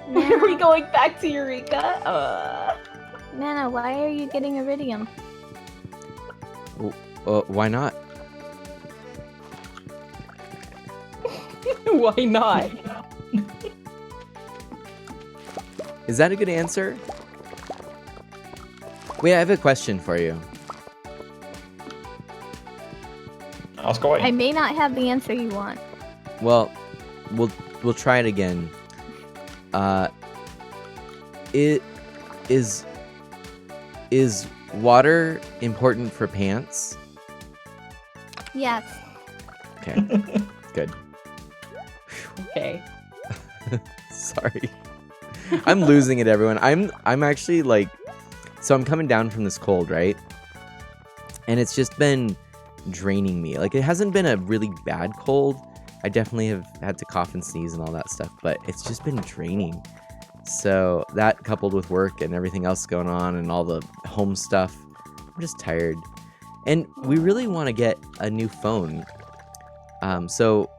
Are we going back to Eureka?
Nana, why are you getting iridium?
Why not?
Why not?
Is that a good answer? Wait, I have a question for you.
Ask away.
I may not have the answer you want.
Well, we'll try it again. It is water important for pants?
Yes.
Okay. Good.
Okay.
Sorry. I'm losing it, everyone. I'm actually like, so I'm coming down from this cold, right? And it's just been draining me. Like, it hasn't been a really bad cold. I definitely have had to cough and sneeze and all that stuff, but it's just been draining. So that coupled with work and everything else going on and all the home stuff, I'm just tired. And we really want to get a new phone. So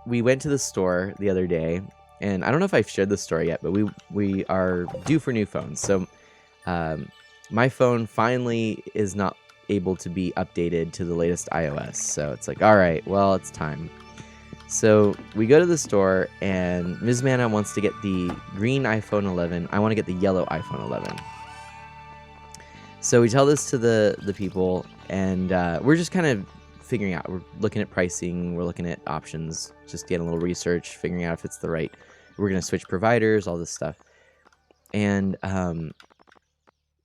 we went to the store the other day, and I don't know if I've shared this story yet, but we are due for new phones. So my phone finally is not able to be updated to the latest iOS. So it's like, all right, well, it's time. So we go to the store, and Ms. Mana wants to get the green iPhone 11. I want to get the yellow iPhone 11. So we tell this to the people, and we're just kind of figuring out. We're looking at pricing. We're looking at options, just getting a little research, figuring out if it's the right. We're going to switch providers, all this stuff. And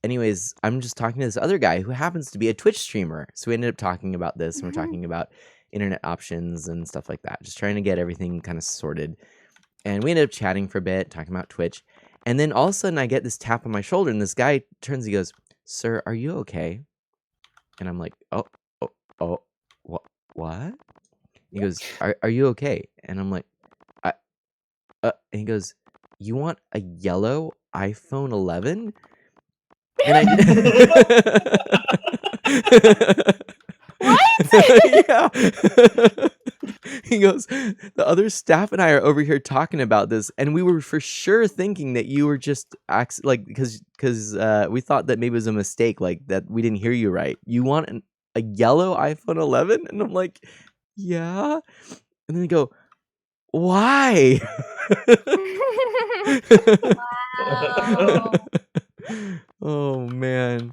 anyways, I'm just talking to this other guy who happens to be a Twitch streamer. So we ended up talking about this, and we're talking about internet options and stuff like that, just trying to get everything kind of sorted. And we ended up chatting for a bit, talking about Twitch. And then all of a sudden I get this tap on my shoulder, and this guy turns, he goes, "Sir, are you okay?" And I'm like, what? He goes, are you okay? And I'm like, and he goes, "You want a yellow iPhone 11? And I
What?
Yeah. He goes, "The other staff and I are over here talking about this, and we were for sure thinking that you were just like, because we thought that maybe it was a mistake, like that we didn't hear you right. You want a yellow iPhone 11?" And I'm like, "Yeah." And then we go, "Why?"
Wow.
Oh man.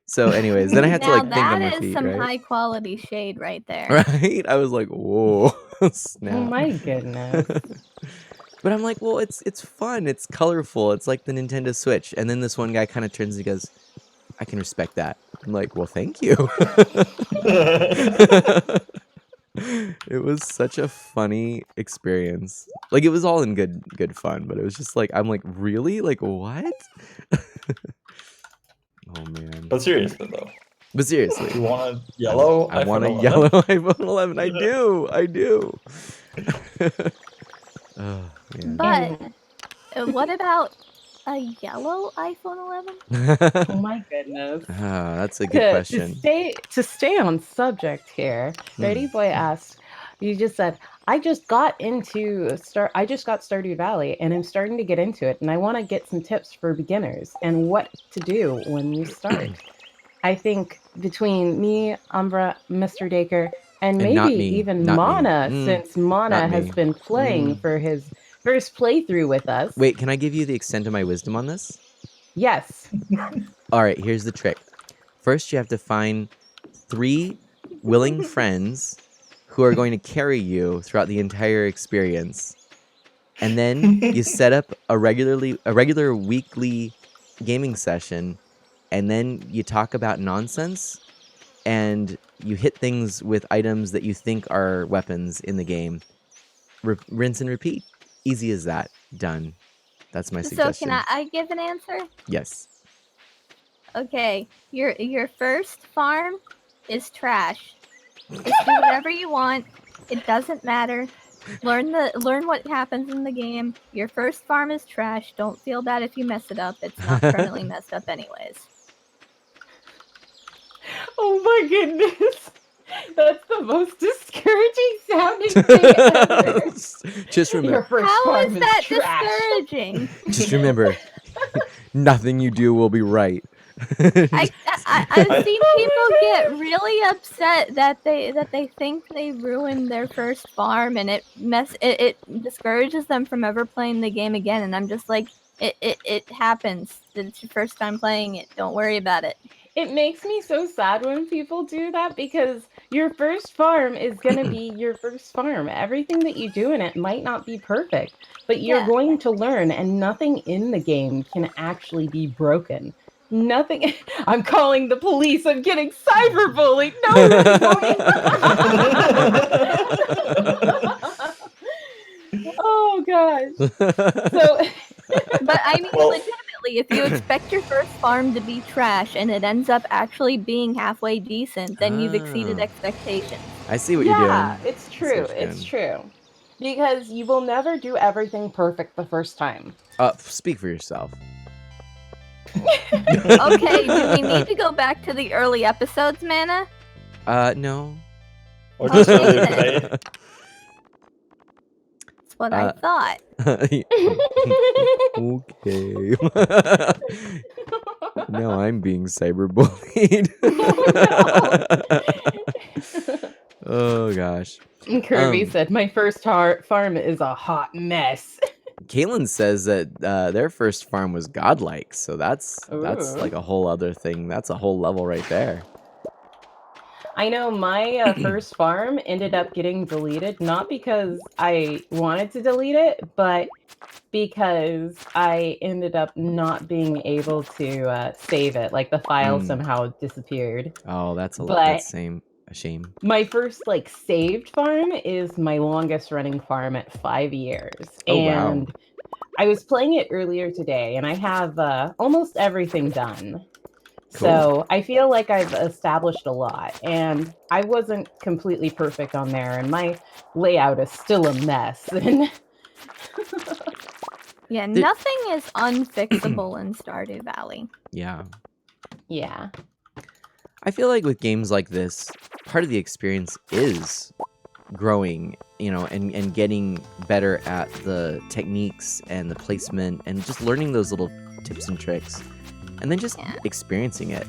So anyways, then I had to
Now
like think on my
that is
feet,
some
right?
high quality shade right there.
Right? I was like, "Whoa."
Oh
Snap.
my goodness.
But I'm like, well, it's fun, it's colorful, it's like the Nintendo Switch. And then this one guy kind of turns and he goes, "I can respect that." I'm like, "Well, thank you." It was such a funny experience. Like, it was all in good fun, but it was just like, I'm like, really? Like, what? Oh man.
But seriously though,
But seriously,
you want a yellow
I
iPhone
want a
11?
yellow iPhone 11. I do. Oh man.
But what about a yellow iPhone 11?
Oh my goodness.
Ah, that's a good question.
To stay on subject here, Ready Boy asked, you just said, I just got Stardew Valley and I'm starting to get into it, and I want to get some tips for beginners and what to do when you start. I think between me, Umbra, Mr. Dacre, and
And not
maybe
me,
even
not me.
Mana, since Mana
not
has
me.
been playing for his first playthrough with us.
Wait, can I give you the extent of my wisdom on this?
Yes.
All right, here's the trick. First, you have to find 3 willing friends who are going to carry you throughout the entire experience. And then you set up a regular weekly gaming session, and then you talk about nonsense, and you hit things with items that you think are weapons in the game. Rinse and repeat. Easy as that. Done. That's my
So
suggestion.
can I give an answer?
Yes.
Okay, your first farm is trash. Just do whatever you want. It doesn't matter. Learn what happens in the game. Your first farm is trash. Don't feel bad if you mess it up. It's not permanently messed up anyways.
Oh my goodness. That's the most discouraging sounding thing ever.
Just remember.
Your first
How
farm
is that
trash.
discouraging?
Just remember, nothing you do will be right.
I've seen people get really upset that they think they ruined their first farm, and it discourages them from ever playing the game again. And I'm just like, It happens. It's your first time playing it. Don't worry about it.
It makes me so sad when people do that because your first farm is going to be your first farm. Everything that you do in it might not be perfect, but you're
Yeah.
going to learn, and nothing in the game can actually be broken. Nothing. I'm calling the police. I'm getting cyberbullied. No, oh gosh. So
But I mean,
Well-
legitimately, if you expect your first farm to be trash and it ends up actually being halfway decent, then you've exceeded
Ah.
expectations.
I see what you're doing.
yeah, it's
I see
true.
what you're
It's
doing.
true. Because you will never do everything perfect the first time.
Speak for yourself.
Okay, do we need to go back to the early episodes, Mana?
No.
Or just
Okay,
earlier
then.
today.
That's what I thought.
Okay. Now I'm being cyberbullied. Oh gosh.
And Kirby said, "My first farm is a hot mess."
Caitlin says that their first farm was godlike, so that's
Ooh.
like a whole other thing. That's a whole level right there.
I know my first farm ended up getting deleted, not because I wanted to delete it, but because I ended up not being able to save it. Like the file somehow disappeared.
Oh, that's
But
a shame.
my first like saved farm is my longest running farm at 5 years.
Oh, wow.
And I was playing it earlier today, and I have almost everything done.
Cool.
So I feel like I've established a lot, and I wasn't completely perfect on there, and my layout is still a mess. And
Yeah, nothing is unfixable in Stardew Valley.
Yeah.
yeah.
I feel like with games like this, part of the experience is growing, and getting better at the techniques and the placement and just learning those little tips and tricks and then just experiencing it.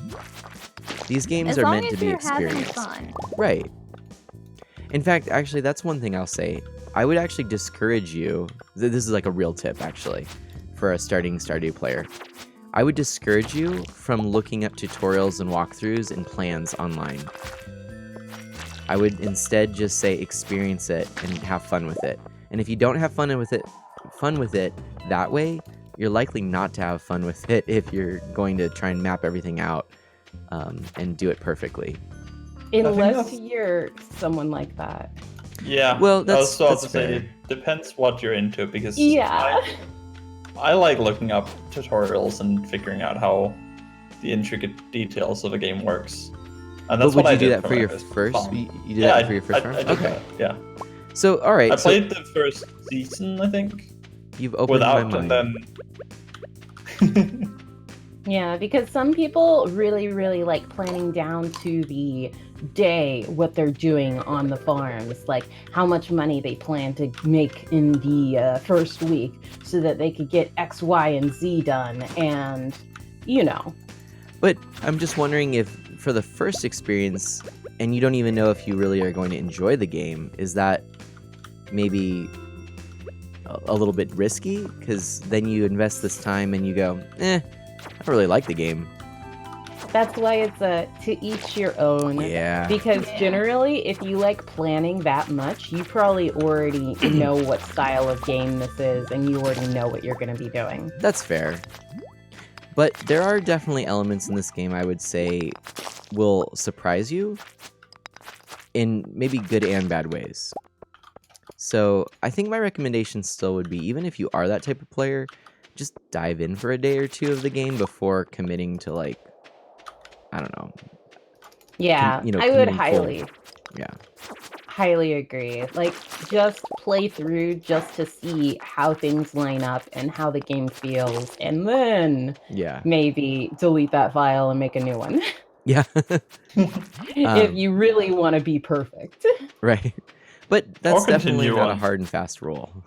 These games
As
are
long
meant
as
to be
you're having
experienced.
fun.
Right. In fact, actually, that's one thing I'll say. I would actually discourage you. This is like a real tip, actually, for a starting Stardew player. I would discourage you from looking up tutorials and walkthroughs and plans online. I would instead just say experience it and have fun with it. And if you don't have fun with it that way, you're likely not to have fun with it if you're going to try and map everything out and do it perfectly.
Unless you're someone like that.
Yeah.
Well, that's
say
fair.
it depends what you're into, because
Yeah.
I like looking up tutorials and figuring out how the intricate details of a game works. And that's
But would
what
you
I
do
did
that for
my
your
first
first?
farm.
You did that for your first farm?
I did
Okay.
that, yeah.
So, all right.
I
So
played the first season, I think.
you've opened my
Without,
mind.
and then...
Yeah, because some people really, really like planning down to the day what they're doing on the farms, like how much money they plan to make in the first week so that they could get X, Y, and Z done. And,
But I'm just wondering if for the first experience, and you don't even know if you really are going to enjoy the game, is that maybe a little bit risky? Because then you invest this time and you go, I don't really like the game.
That's why it's to each your own.
Yeah.
Because generally, if you like planning that much, you probably already know what style of game this is, and you already know what you're going to be doing.
That's fair. But there are definitely elements in this game I would say will surprise you in maybe good and bad ways. So I think my recommendation still would be, even if you are that type of player, just dive in for a day or two of the game before committing to, like, I don't know.
Yeah, I would highly agree. Like, just play through just to see how things line up and how the game feels, and then maybe delete that file and make a new one.
Yeah.
If you really want to be perfect.
Right. But that's definitely not a
on.
hard and fast rule.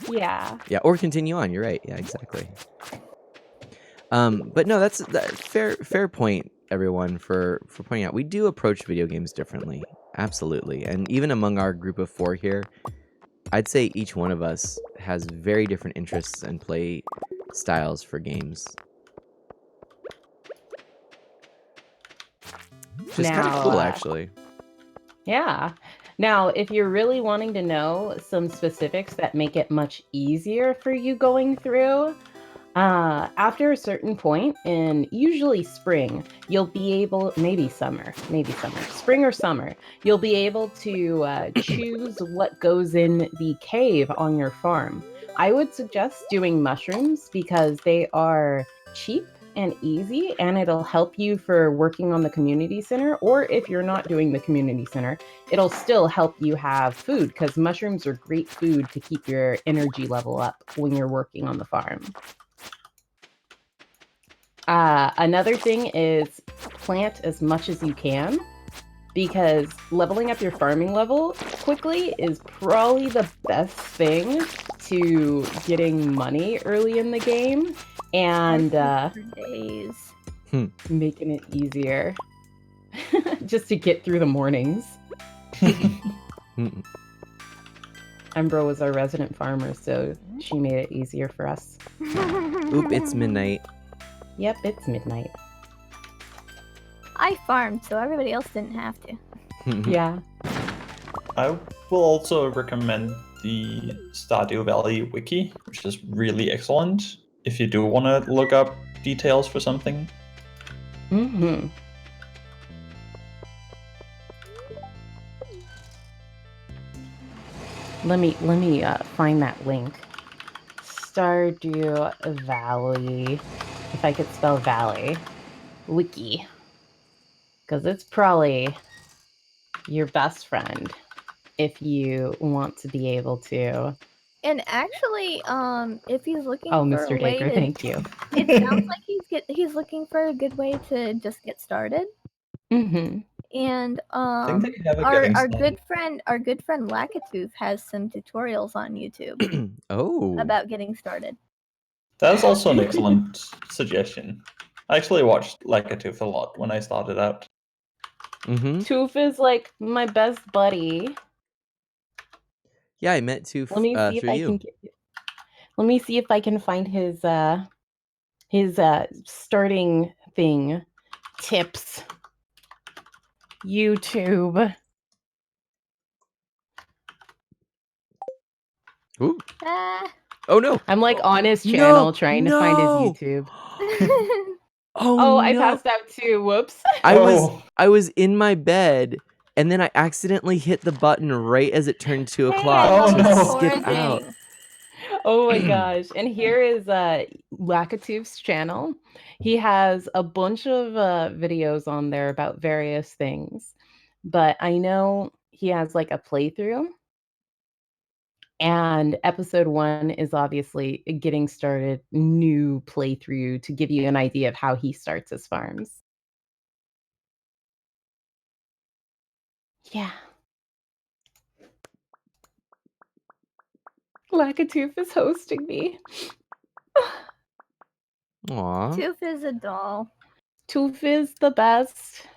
Yeah.
Yeah, or continue on. You're right. Yeah, exactly. But no, that's fair point, everyone, for pointing out. We do approach video games differently. Absolutely. And even among our group of 4 here, I'd say each one of us has very different interests and play styles for games. Which is kind of
Now,
cool, actually.
Yeah. Now, if you're really wanting to know some specifics that make it much easier for you going through, after a certain point in usually spring, you'll be able, maybe summer, spring or summer, you'll be able to choose what goes in the cave on your farm. I would suggest doing mushrooms because they are cheap and easy, and it'll help you for working on the community center. Or if you're not doing the community center, it'll still help you have food because mushrooms are great food to keep your energy level up when you're working on the farm. Another thing is plant as much as you can because leveling up your farming level quickly is probably the best thing to getting money early in the game and
For days.
making it easier just to get through the mornings. Umbra was our resident farmer, so she made it easier for us.
Oop, it's midnight.
Yep, it's midnight.
I farmed, so everybody else didn't have to.
Yeah.
I will also recommend the Stardew Valley wiki, which is really excellent if you do want to look up details for something.
Mm-hmm. Let me find that link. Stardew Valley. If I could spell valley. Wiki. Because it's probably your best friend if you want to be able to.
And actually, if he's looking
Oh,
for
Mr.
a way
Dacre,
to,
thank you.
it sounds like he's looking for a good way to just get started.
Mm-hmm.
And
I think they have a
our
getting
our
started.
good friend Lakatooth has some tutorials on YouTube
Oh.
about getting started.
That's also an excellent suggestion. I actually watched Lakatooth a lot when I started out.
Toof is like my best buddy.
Yeah, I met Toof
Let me see if
through
I
you.
can let me see if I can find his starting thing tips. YouTube.
Ooh.
Ah.
Oh no!
I'm like on his
No,
channel trying to find his
no!
YouTube.
Oh
I
no!
passed out too. Whoops.
I was in my bed and then I accidentally hit the button right as it turned 2 o'clock
Oh,
to
no.
skip out.
Oh my gosh. And here is Lakatoof's channel. He has a bunch of videos on there about various things. But I know he has like a playthrough. And episode 1 is obviously getting started, new playthrough to give you an idea of how he starts his farms. Yeah. Lakatoof is hosting me.
Aw.
Toof is a doll.
Toof is the best.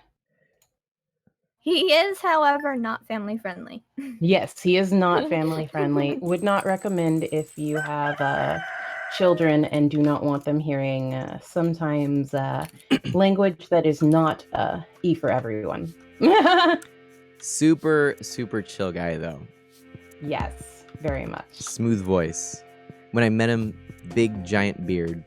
He is, however, not family friendly.
Yes, he is not family friendly. Would not recommend if you have children and do not want them hearing sometimes language that is not E for everyone.
Super, super chill guy though.
Yes, very much.
Smooth voice. When I met him, big giant beard.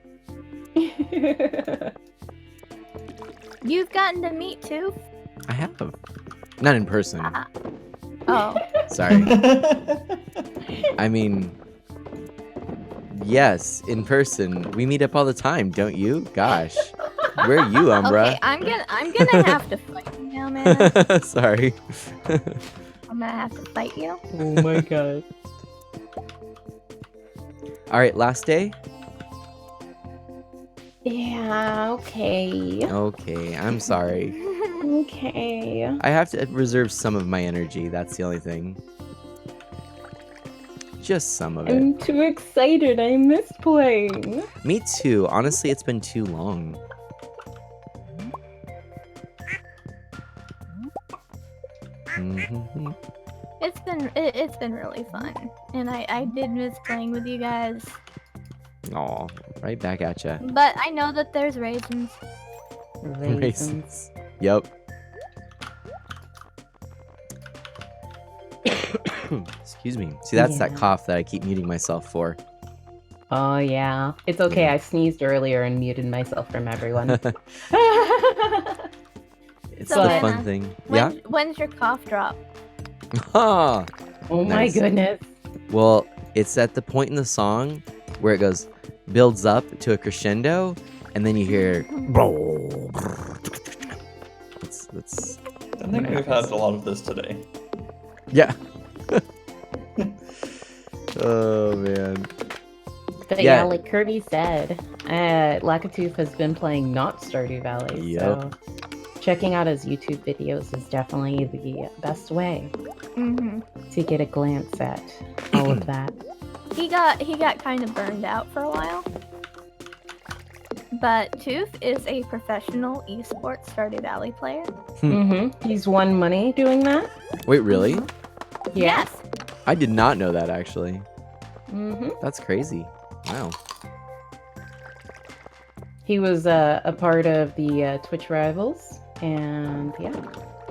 You've gotten to meet Toof?
I have. Not in person.
Oh.
Sorry. I mean, yes, in person. We meet up all the time, don't you? Gosh. Where are you, Umbra?
Okay, I'm gonna have to fight you now, man.
Sorry.
I'm gonna have to fight you.
Oh my god.
All right, last day?
Yeah, okay.
Okay, I'm sorry.
Okay.
I have to reserve some of my energy. That's the only thing. Just some of it.
I'm too excited. I missed playing.
Me too. Honestly, it's been too long.
It's been really fun, and I did miss playing with you guys.
Aw. Right back at ya.
But I know that there's raisins.
Raisins.
Yep. Excuse me. See, that's that
Yeah.
cough that I keep muting myself for.
Oh yeah. It's okay.
Yeah.
I sneezed earlier and muted myself from everyone.
It's
So,
the
Anna,
fun thing. Yeah?
When's your cough drop?
Ah,
Oh my
Nice.
goodness.
well, it's at the point in the song where it goes, builds up to a crescendo, and then you hear. That's
I think we've had a lot of this today.
yeah. Oh man.
But
Yeah.
yeah, like Kirby said, Lakitu has been playing not Stardew Valley,
Yep.
so checking out his YouTube videos is definitely the best way
Mm-hmm.
to get a glance at all of that.
He got kind of burned out for a while. But Tooth is a professional esports Stardew Valley player.
He's won money doing that.
Wait, really?
Yes.
I did not know that actually.
Mm-hmm.
That's crazy. Wow.
He was a part of the Twitch Rivals, and yeah.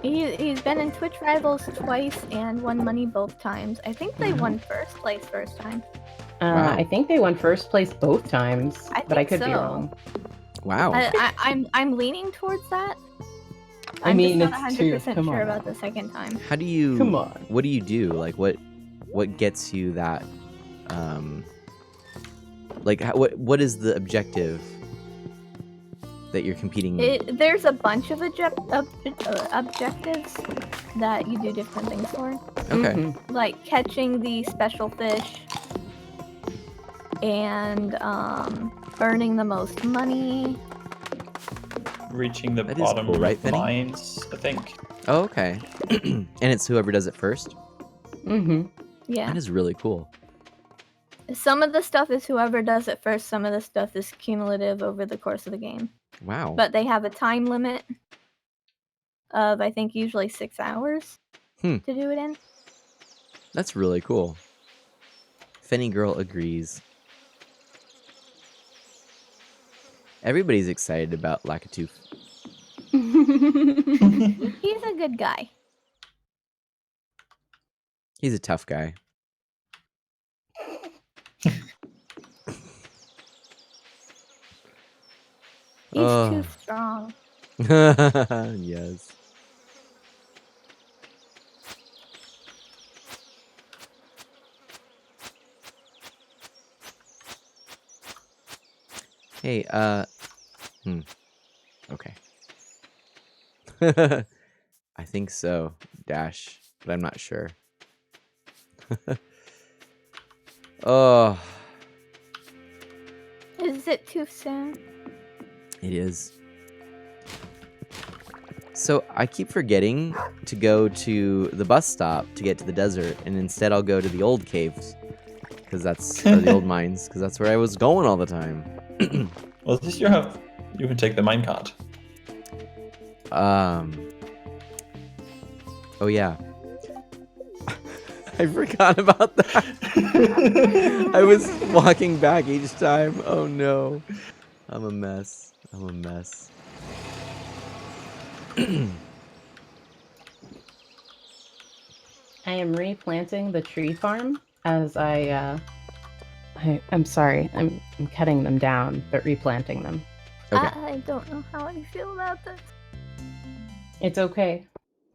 He's been in Twitch Rivals twice and won money both times. I think they won first place first time.
Wow.
I think they won first place both times,
I
but I
think
could be
so.
wrong.
Wow.
I'm leaning towards that.
I
I'm
mean,
just
it's
not
Tooth.
100%
Come
sure
on.
about the second time.
How do you?
Come on.
What do you do? Like, what gets you that? Like, what is the objective that you're competing?
There's a bunch of objectives that you do different things for.
Okay.
Mhm.
Like catching the special fish and earning the most money.
Reaching the
That is
bottom
cool, right,
of the
Penny?
mines, I think.
Oh, okay. And it's whoever does it first.
Mhm.
Yeah.
That is really cool.
Some of the stuff is whoever does it first, some of the stuff is cumulative over the course of the game.
Wow.
But they have a time limit of, I think, usually 6 hours
Hmm.
to do it in.
That's really cool. Fenny Girl agrees. Everybody's excited about Lakitu.
He's a good guy.
He's a tough guy.
He's
Oh.
too strong.
Yes. Hey, okay. I think so, Dash, but I'm not sure. Oh,
Is it too soon?
it is. So I keep forgetting to go to the bus stop to get to the desert, and instead I'll go to the old caves, because or the old mines, because that's where I was going all the time.
Well, at least you can take the minecart.
Oh yeah. I forgot about that. I was walking back each time. Oh no. I'm a mess. I'm a mess.
I am replanting the tree farm as I'm sorry, I'm cutting them down, but replanting them.
Okay.
I don't know how I feel about this.
It's okay.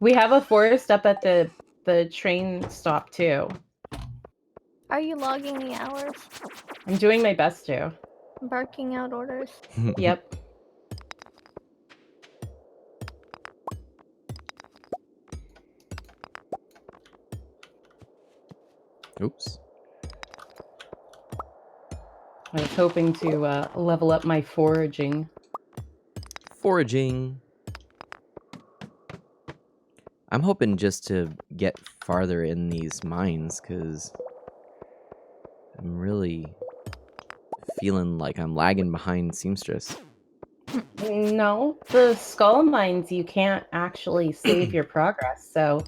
We have a forest up at the train stop too.
Are you logging the hours?
I'm doing my best to.
Barking out orders?
Yep.
Oops.
I was hoping to level up my foraging.
Foraging. I'm hoping just to get farther in these mines, because I'm really feeling like I'm lagging behind Seamstress.
No, the skull mines, you can't actually save your progress, so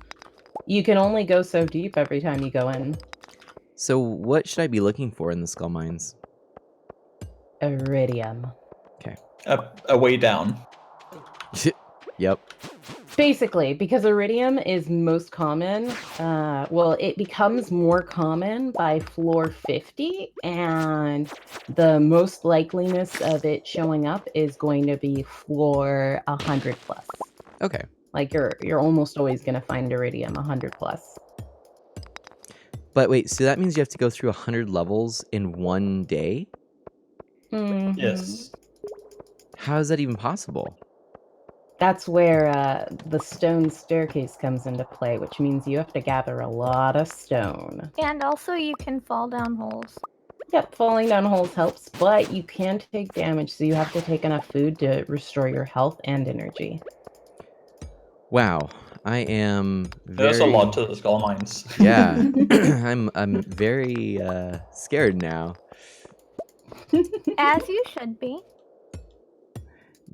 you can only go so deep every time you go in.
So what should I be looking for in the skull mines?
Iridium.
A way down.
Yep.
Basically, because iridium is most common, well, it becomes more common by floor 50, and the most likeliness of it showing up is going to be floor 100 plus.
Okay.
Like you're almost always going to find iridium 100 plus.
But wait, so that means you have to go through 100 levels in one day?
Mhm.
Yes.
How is that even possible?
That's where the stone staircase comes into play, which means you have to gather a lot of stone.
And also, you can fall down holes.
Yep, falling down holes helps, but you can take damage, so you have to take enough food to restore your health and energy.
Wow. I am very...
There's a lot to the skull mines.
Yeah. I'm very scared now.
As you should be.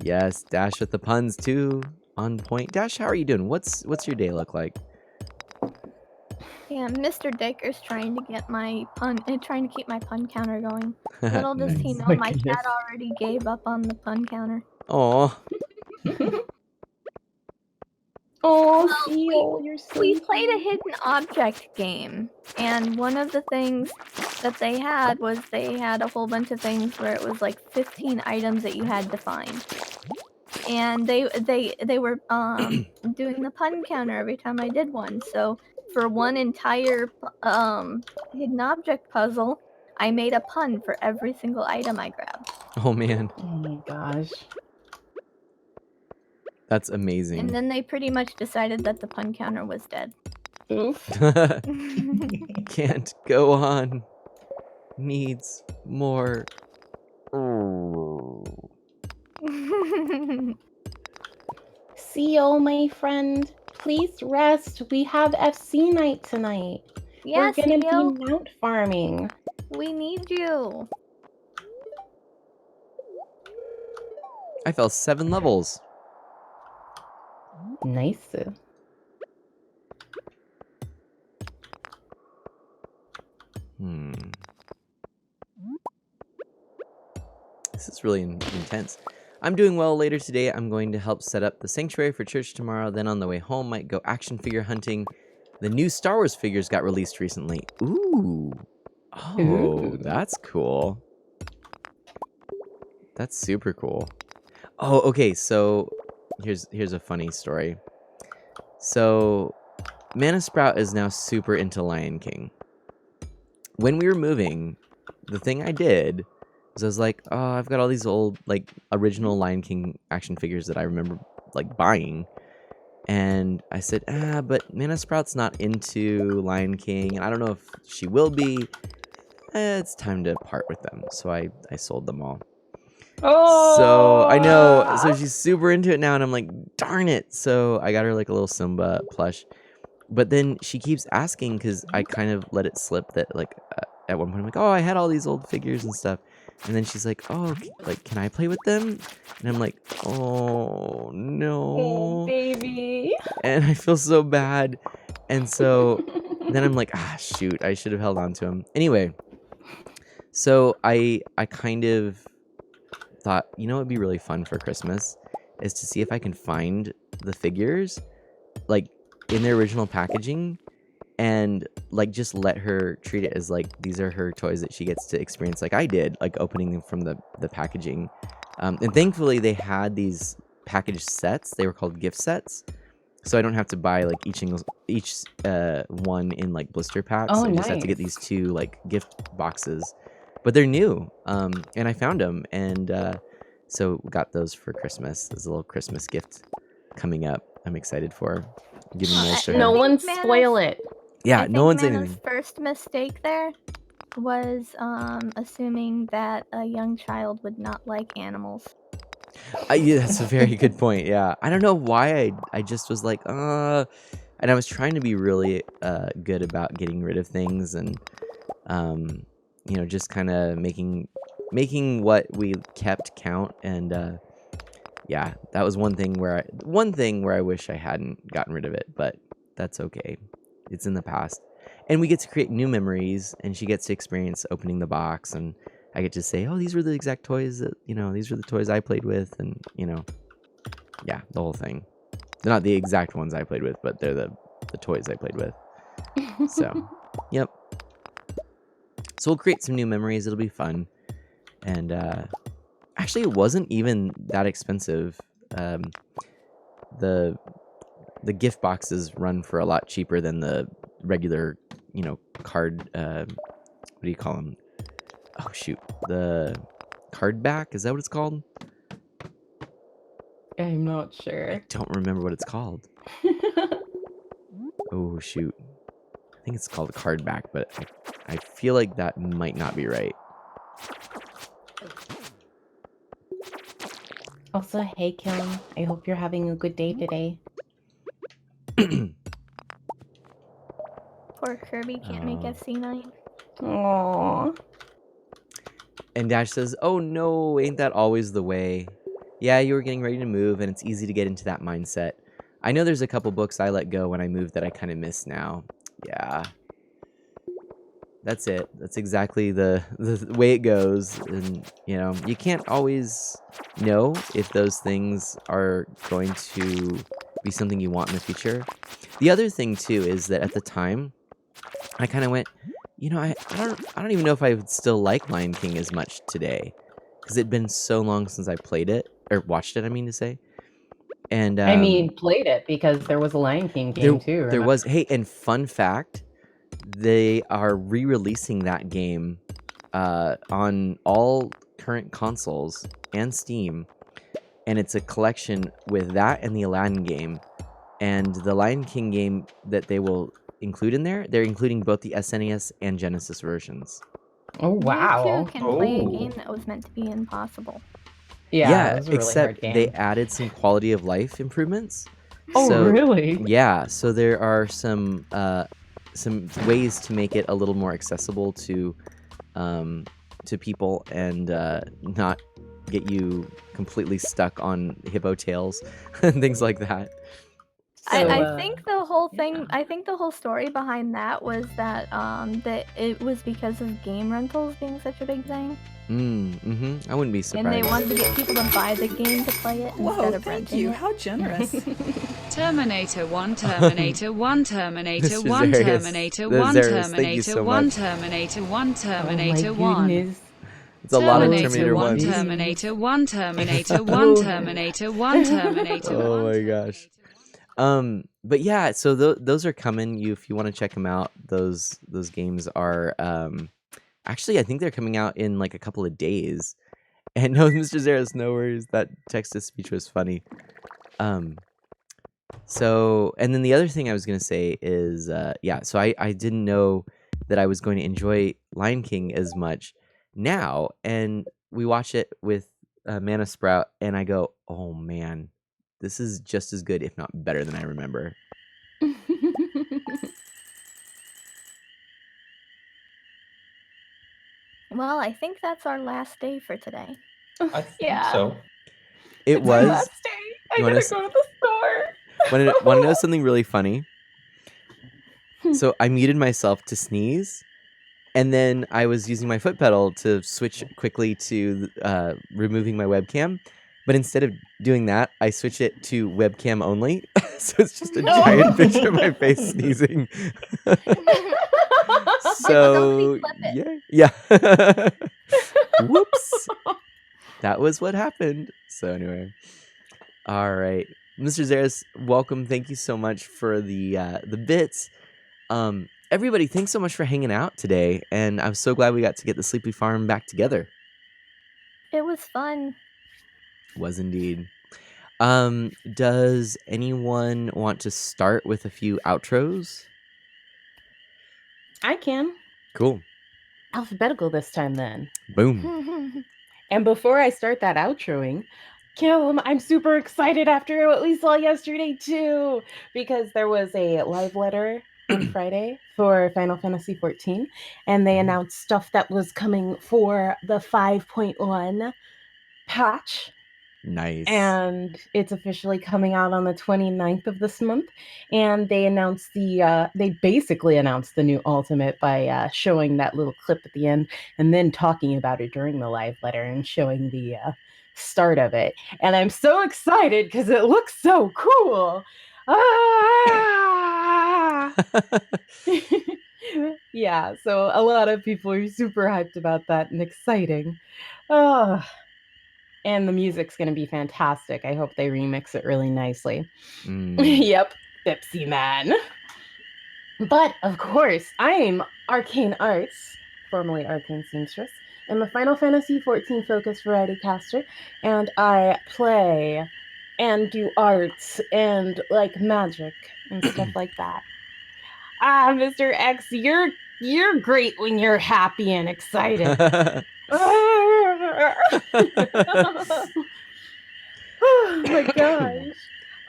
Yes, Dash with the puns too. On point. Dash, how are you doing? What's your day look like?
Yeah, Mr. Dacre's trying to get my trying to keep my pun counter going. Little does he
Nice.
know,
My
my
goodness.
cat already gave up on the pun counter.
Aw.
Oh,
Well,
Seal, you're so
We played a hidden object game, and one of the things that they had was they had a whole bunch of things where it was like 15 items that you had to find. And they were doing the pun counter every time I did one. So for one entire hidden object puzzle, I made a pun for every single item I grabbed.
Oh man.
Oh my gosh.
That's
And
amazing.
then they pretty much decided that the pun counter was dead.
Oof.
Can't go on. Needs more.
Seal, my friend, please rest. We have FC night tonight.
Yes,
We're gonna
Seal,
be mount farming.
we need you.
I fell 7 levels.
Nice.
This is really intense. I'm doing well. Later today, I'm going to help set up the sanctuary for church tomorrow. Then on the way home, might go action figure hunting. The new Star Wars figures got released recently. Ooh. Oh,
Ooh.
that's cool. That's super cool. Oh, okay. So here's a funny story. So Mana Sprout is now super into Lion King. When we were moving, the thing I did was I was like, oh, I've got all these old, like, original Lion King action figures that I remember, like, buying. And I said, but Mana Sprout's not into Lion King, and I don't know if she will be. It's time to part with them. So I sold them all.
Oh!
So, I know. So she's super into it now, and I'm like, darn it. So I got her, like, a little Simba plush. But then she keeps asking, because I kind of let it slip that, like, at one point, I'm like, oh, I had all these old figures and stuff. And then she's like, oh, like, can I play with them? And I'm like, oh, no.
Oh, baby.
And I feel so bad. And so then I'm like, shoot, I should have held on to him. Anyway, so I kind of thought, you know what would be really fun for Christmas is to see if I can find the figures, like, in their original packaging, and, like, just let her treat it as, like, these are her toys that she gets to experience like I did, like, opening them from the packaging. And thankfully, they had these packaged sets. They were called gift sets. So I don't have to buy, like, each one in, like, blister packs.
Oh,
I just have to get
nice.
these 2, like, gift boxes. But they're new, and I found them. And so got those for Christmas. There's a little Christmas gift coming up. I'm excited for giving those to her.
No one
Mana's-
spoil it.
Yeah,
I
no one
think
say
Mana's
anything.
first mistake there was assuming that a young child would not like animals.
Yeah, that's a very good point. Yeah, I don't know why I just was like, and I was trying to be really good about getting rid of things, and you know, just kind of making what we kept count. And yeah, that was one thing where I wish I hadn't gotten rid of it, but that's okay. It's in the past, and we get to create new memories, and she gets to experience opening the box, and I get to say, oh, these were the exact toys that, these were the toys I played with. And, yeah, the whole thing. They're not the exact ones I played with, but they're the toys I played with. So, yep. So we'll create some new memories. It'll be fun. And actually, it wasn't even that expensive. The gift boxes run for a lot cheaper than the regular, card. What do you call them? Oh shoot, the card back. Is that what it's called?
I'm not
I
sure.
don't remember what it's called. Oh shoot, I think it's called a card back, but I feel like that might not be right.
Also, hey Kim, I hope you're having a good day today.
Poor Kirby can't make SC9.
Aww.
And Dash says, "Oh no, ain't that always the way? Yeah, you were getting ready to move, and it's easy to get into that mindset. I know there's a couple books I let go when I moved that I kind of miss now. Yeah, that's it. That's exactly the way it goes. And you can't always know if those things are going to be something you want in the future. The other thing too is that at the time, I kind of went, I don't even know if I would still like Lion King as much today, because it'd been so long since I played it or watched it. I mean to say, and
I mean, played it because there was a Lion King game too.
there
Remember?
was. Hey, and fun fact, they are re-releasing that game on all current consoles and Steam, and it's a collection with that and the Aladdin game, and the Lion King game that they will include in there. They're including both the SNES and Genesis versions.
Oh wow!
You too can play a
Oh.
game that was meant to be impossible.
Yeah, it was a really
except
hard game.
they added some quality of life improvements.
Oh
So,
really?
Yeah, so there are some ways to make it a little more accessible to people and not get you completely stuck on hippo tails and things like that.
I think the whole thing. I think the whole story behind that was that that it was because of game rentals being such a big thing,
I wouldn't be surprised.
and they wanted to get people to buy the game to play it
Whoa,
instead of
thank
renting
you.
it.
How generous.
Terminator 1, Terminator 1, Terminator
Mr.
1,
Zarius.
Terminator
The
1,
Zarius, thank you
Terminator
so
1,
much.
Terminator 1,
Oh my
Terminator 1.
goodness.
It's a lot of
Terminator
Terminator
1,
1s.
Terminator 1, Terminator 1, Terminator 1, Terminator 1.
Oh my gosh. But yeah, so those are coming. If you want to check them out, those games are actually, I think they're coming out in like a couple of days. And no, Mr. Zaris, no worries. That text to speech was funny. So, and then the other thing I was gonna say is, so I didn't know that I was going to enjoy Lion King as much now, and we watch it with Mana Sprout, and I go, oh man, this is just as good, if not better, than I remember.
Well, I think that's our last day for today.
I think
Yeah.
so.
It
It's my
was.
last day. I
You wanna
gotta
s-
go to the store.
Want to know something really funny? So I muted myself to sneeze, and then I was using my foot pedal to switch quickly to removing my webcam. But instead of doing that, I switch it to webcam only. So it's just a giant picture of my face sneezing. So
Somebody clip
yeah. Whoops. That was what happened. So anyway. All right. Mr. Zaris, welcome. Thank you so much for the bits. Everybody, thanks so much for hanging out today. And I'm so glad we got to get the Sleepy Farm back together.
It was fun.
Was indeed. Does anyone want to start with a few outros?
I can.
Cool.
Alphabetical this time then.
Boom.
And before I start that outroing, Kim, I'm super excited after what we saw yesterday too, because there was a live letter on Friday for Final Fantasy XIV, and they announced stuff that was coming for the 5.1 patch.
Nice.
And it's officially coming out on the 29th of this month. And they announced they basically announced the new Ultimate by showing that little clip at the end and then talking about it during the live letter and showing the start of it. And I'm so excited because it looks so cool. Ah! Yeah, so a lot of people are super hyped about that and exciting. Oh, and the music's going to be fantastic. I hope they remix it really nicely. Yep, Pepsi Man. But of course, I'm Arcane Arts, formerly Arcane Seamstress. I'm a Final Fantasy XIV focused variety caster, and I play and do arts and like magic and stuff like that. Ah, Mr. X, you're great when you're happy and excited. Oh my gosh.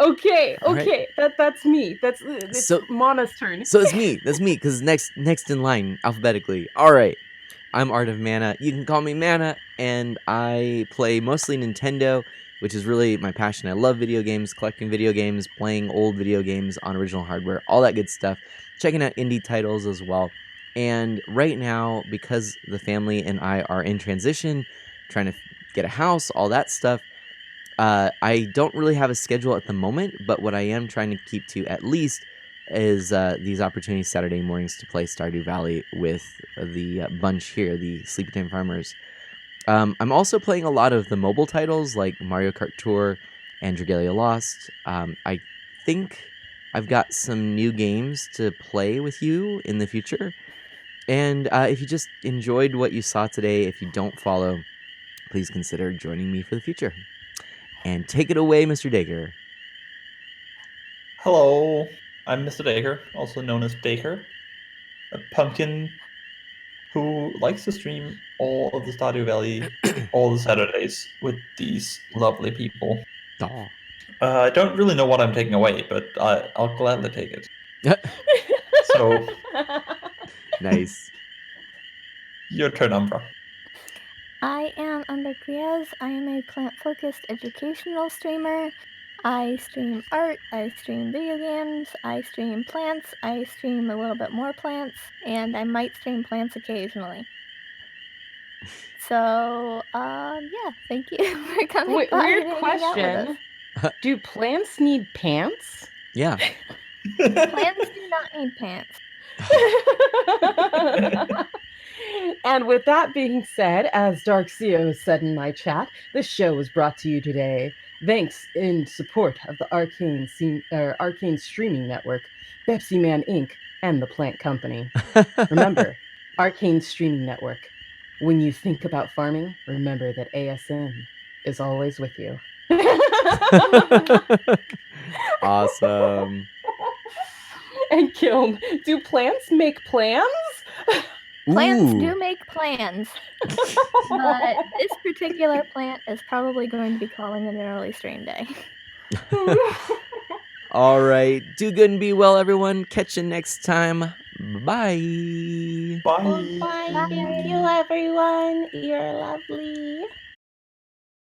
Okay,
All right.
okay. That's me. It's
So-
Mana's turn.
So it's me. That's me. Because next in line alphabetically. All right. I'm Art of Mana. You can call me Mana, and I play mostly Nintendo, which is really my passion. I love video games, collecting video games, playing old video games on original hardware, all that good stuff. Checking out indie titles as well. And right now, because the family and I are in transition, trying to get a house, all that stuff, I don't really have a schedule at the moment, but what I am trying to keep to at least is these opportunities Saturday mornings to play Stardew Valley with the bunch here, the Sleepy Time Farmers. I'm also playing a lot of the mobile titles like Mario Kart Tour and Dragalia Lost. I think I've got some new games to play with you in the future. And if you just enjoyed what you saw today, if you don't follow, please consider joining me for the future. And take it away, Mr. Dacre.
Hello, I'm Mr. Dacre, also known as Dacre, a pumpkin who likes to stream all of the Stardew Valley all the Saturdays with these lovely people.
Aw.
I don't really know what I'm taking away, but I'll gladly take it. So,
Nice.
your turn, Umbra.
I am Umber Griez. I am a plant-focused educational streamer. I stream art, I stream video games, I stream plants, I stream a little bit more plants, and I might stream plants occasionally. So, yeah, thank you for coming by
Weird
and hanging out with
question.
us.
Do plants need pants?
Yeah.
Plants do not need pants.
And with that being said, as Dark CEO said in my chat, this show was brought to you today thanks in support of the Arcane Streaming Network, Pepsi Man Inc., and the Plant Company. Remember, Arcane Streaming Network. When you think about farming, remember that ASN is always with you.
Awesome.
And Kiln, do plants make plans?
Plants
Ooh.
do make plans, but this particular plant is probably going to be calling it an early stream day.
All right. Do good and be well, everyone. Catch you next time. Bye.
Bye.
Bye. Thank you, everyone. You're lovely.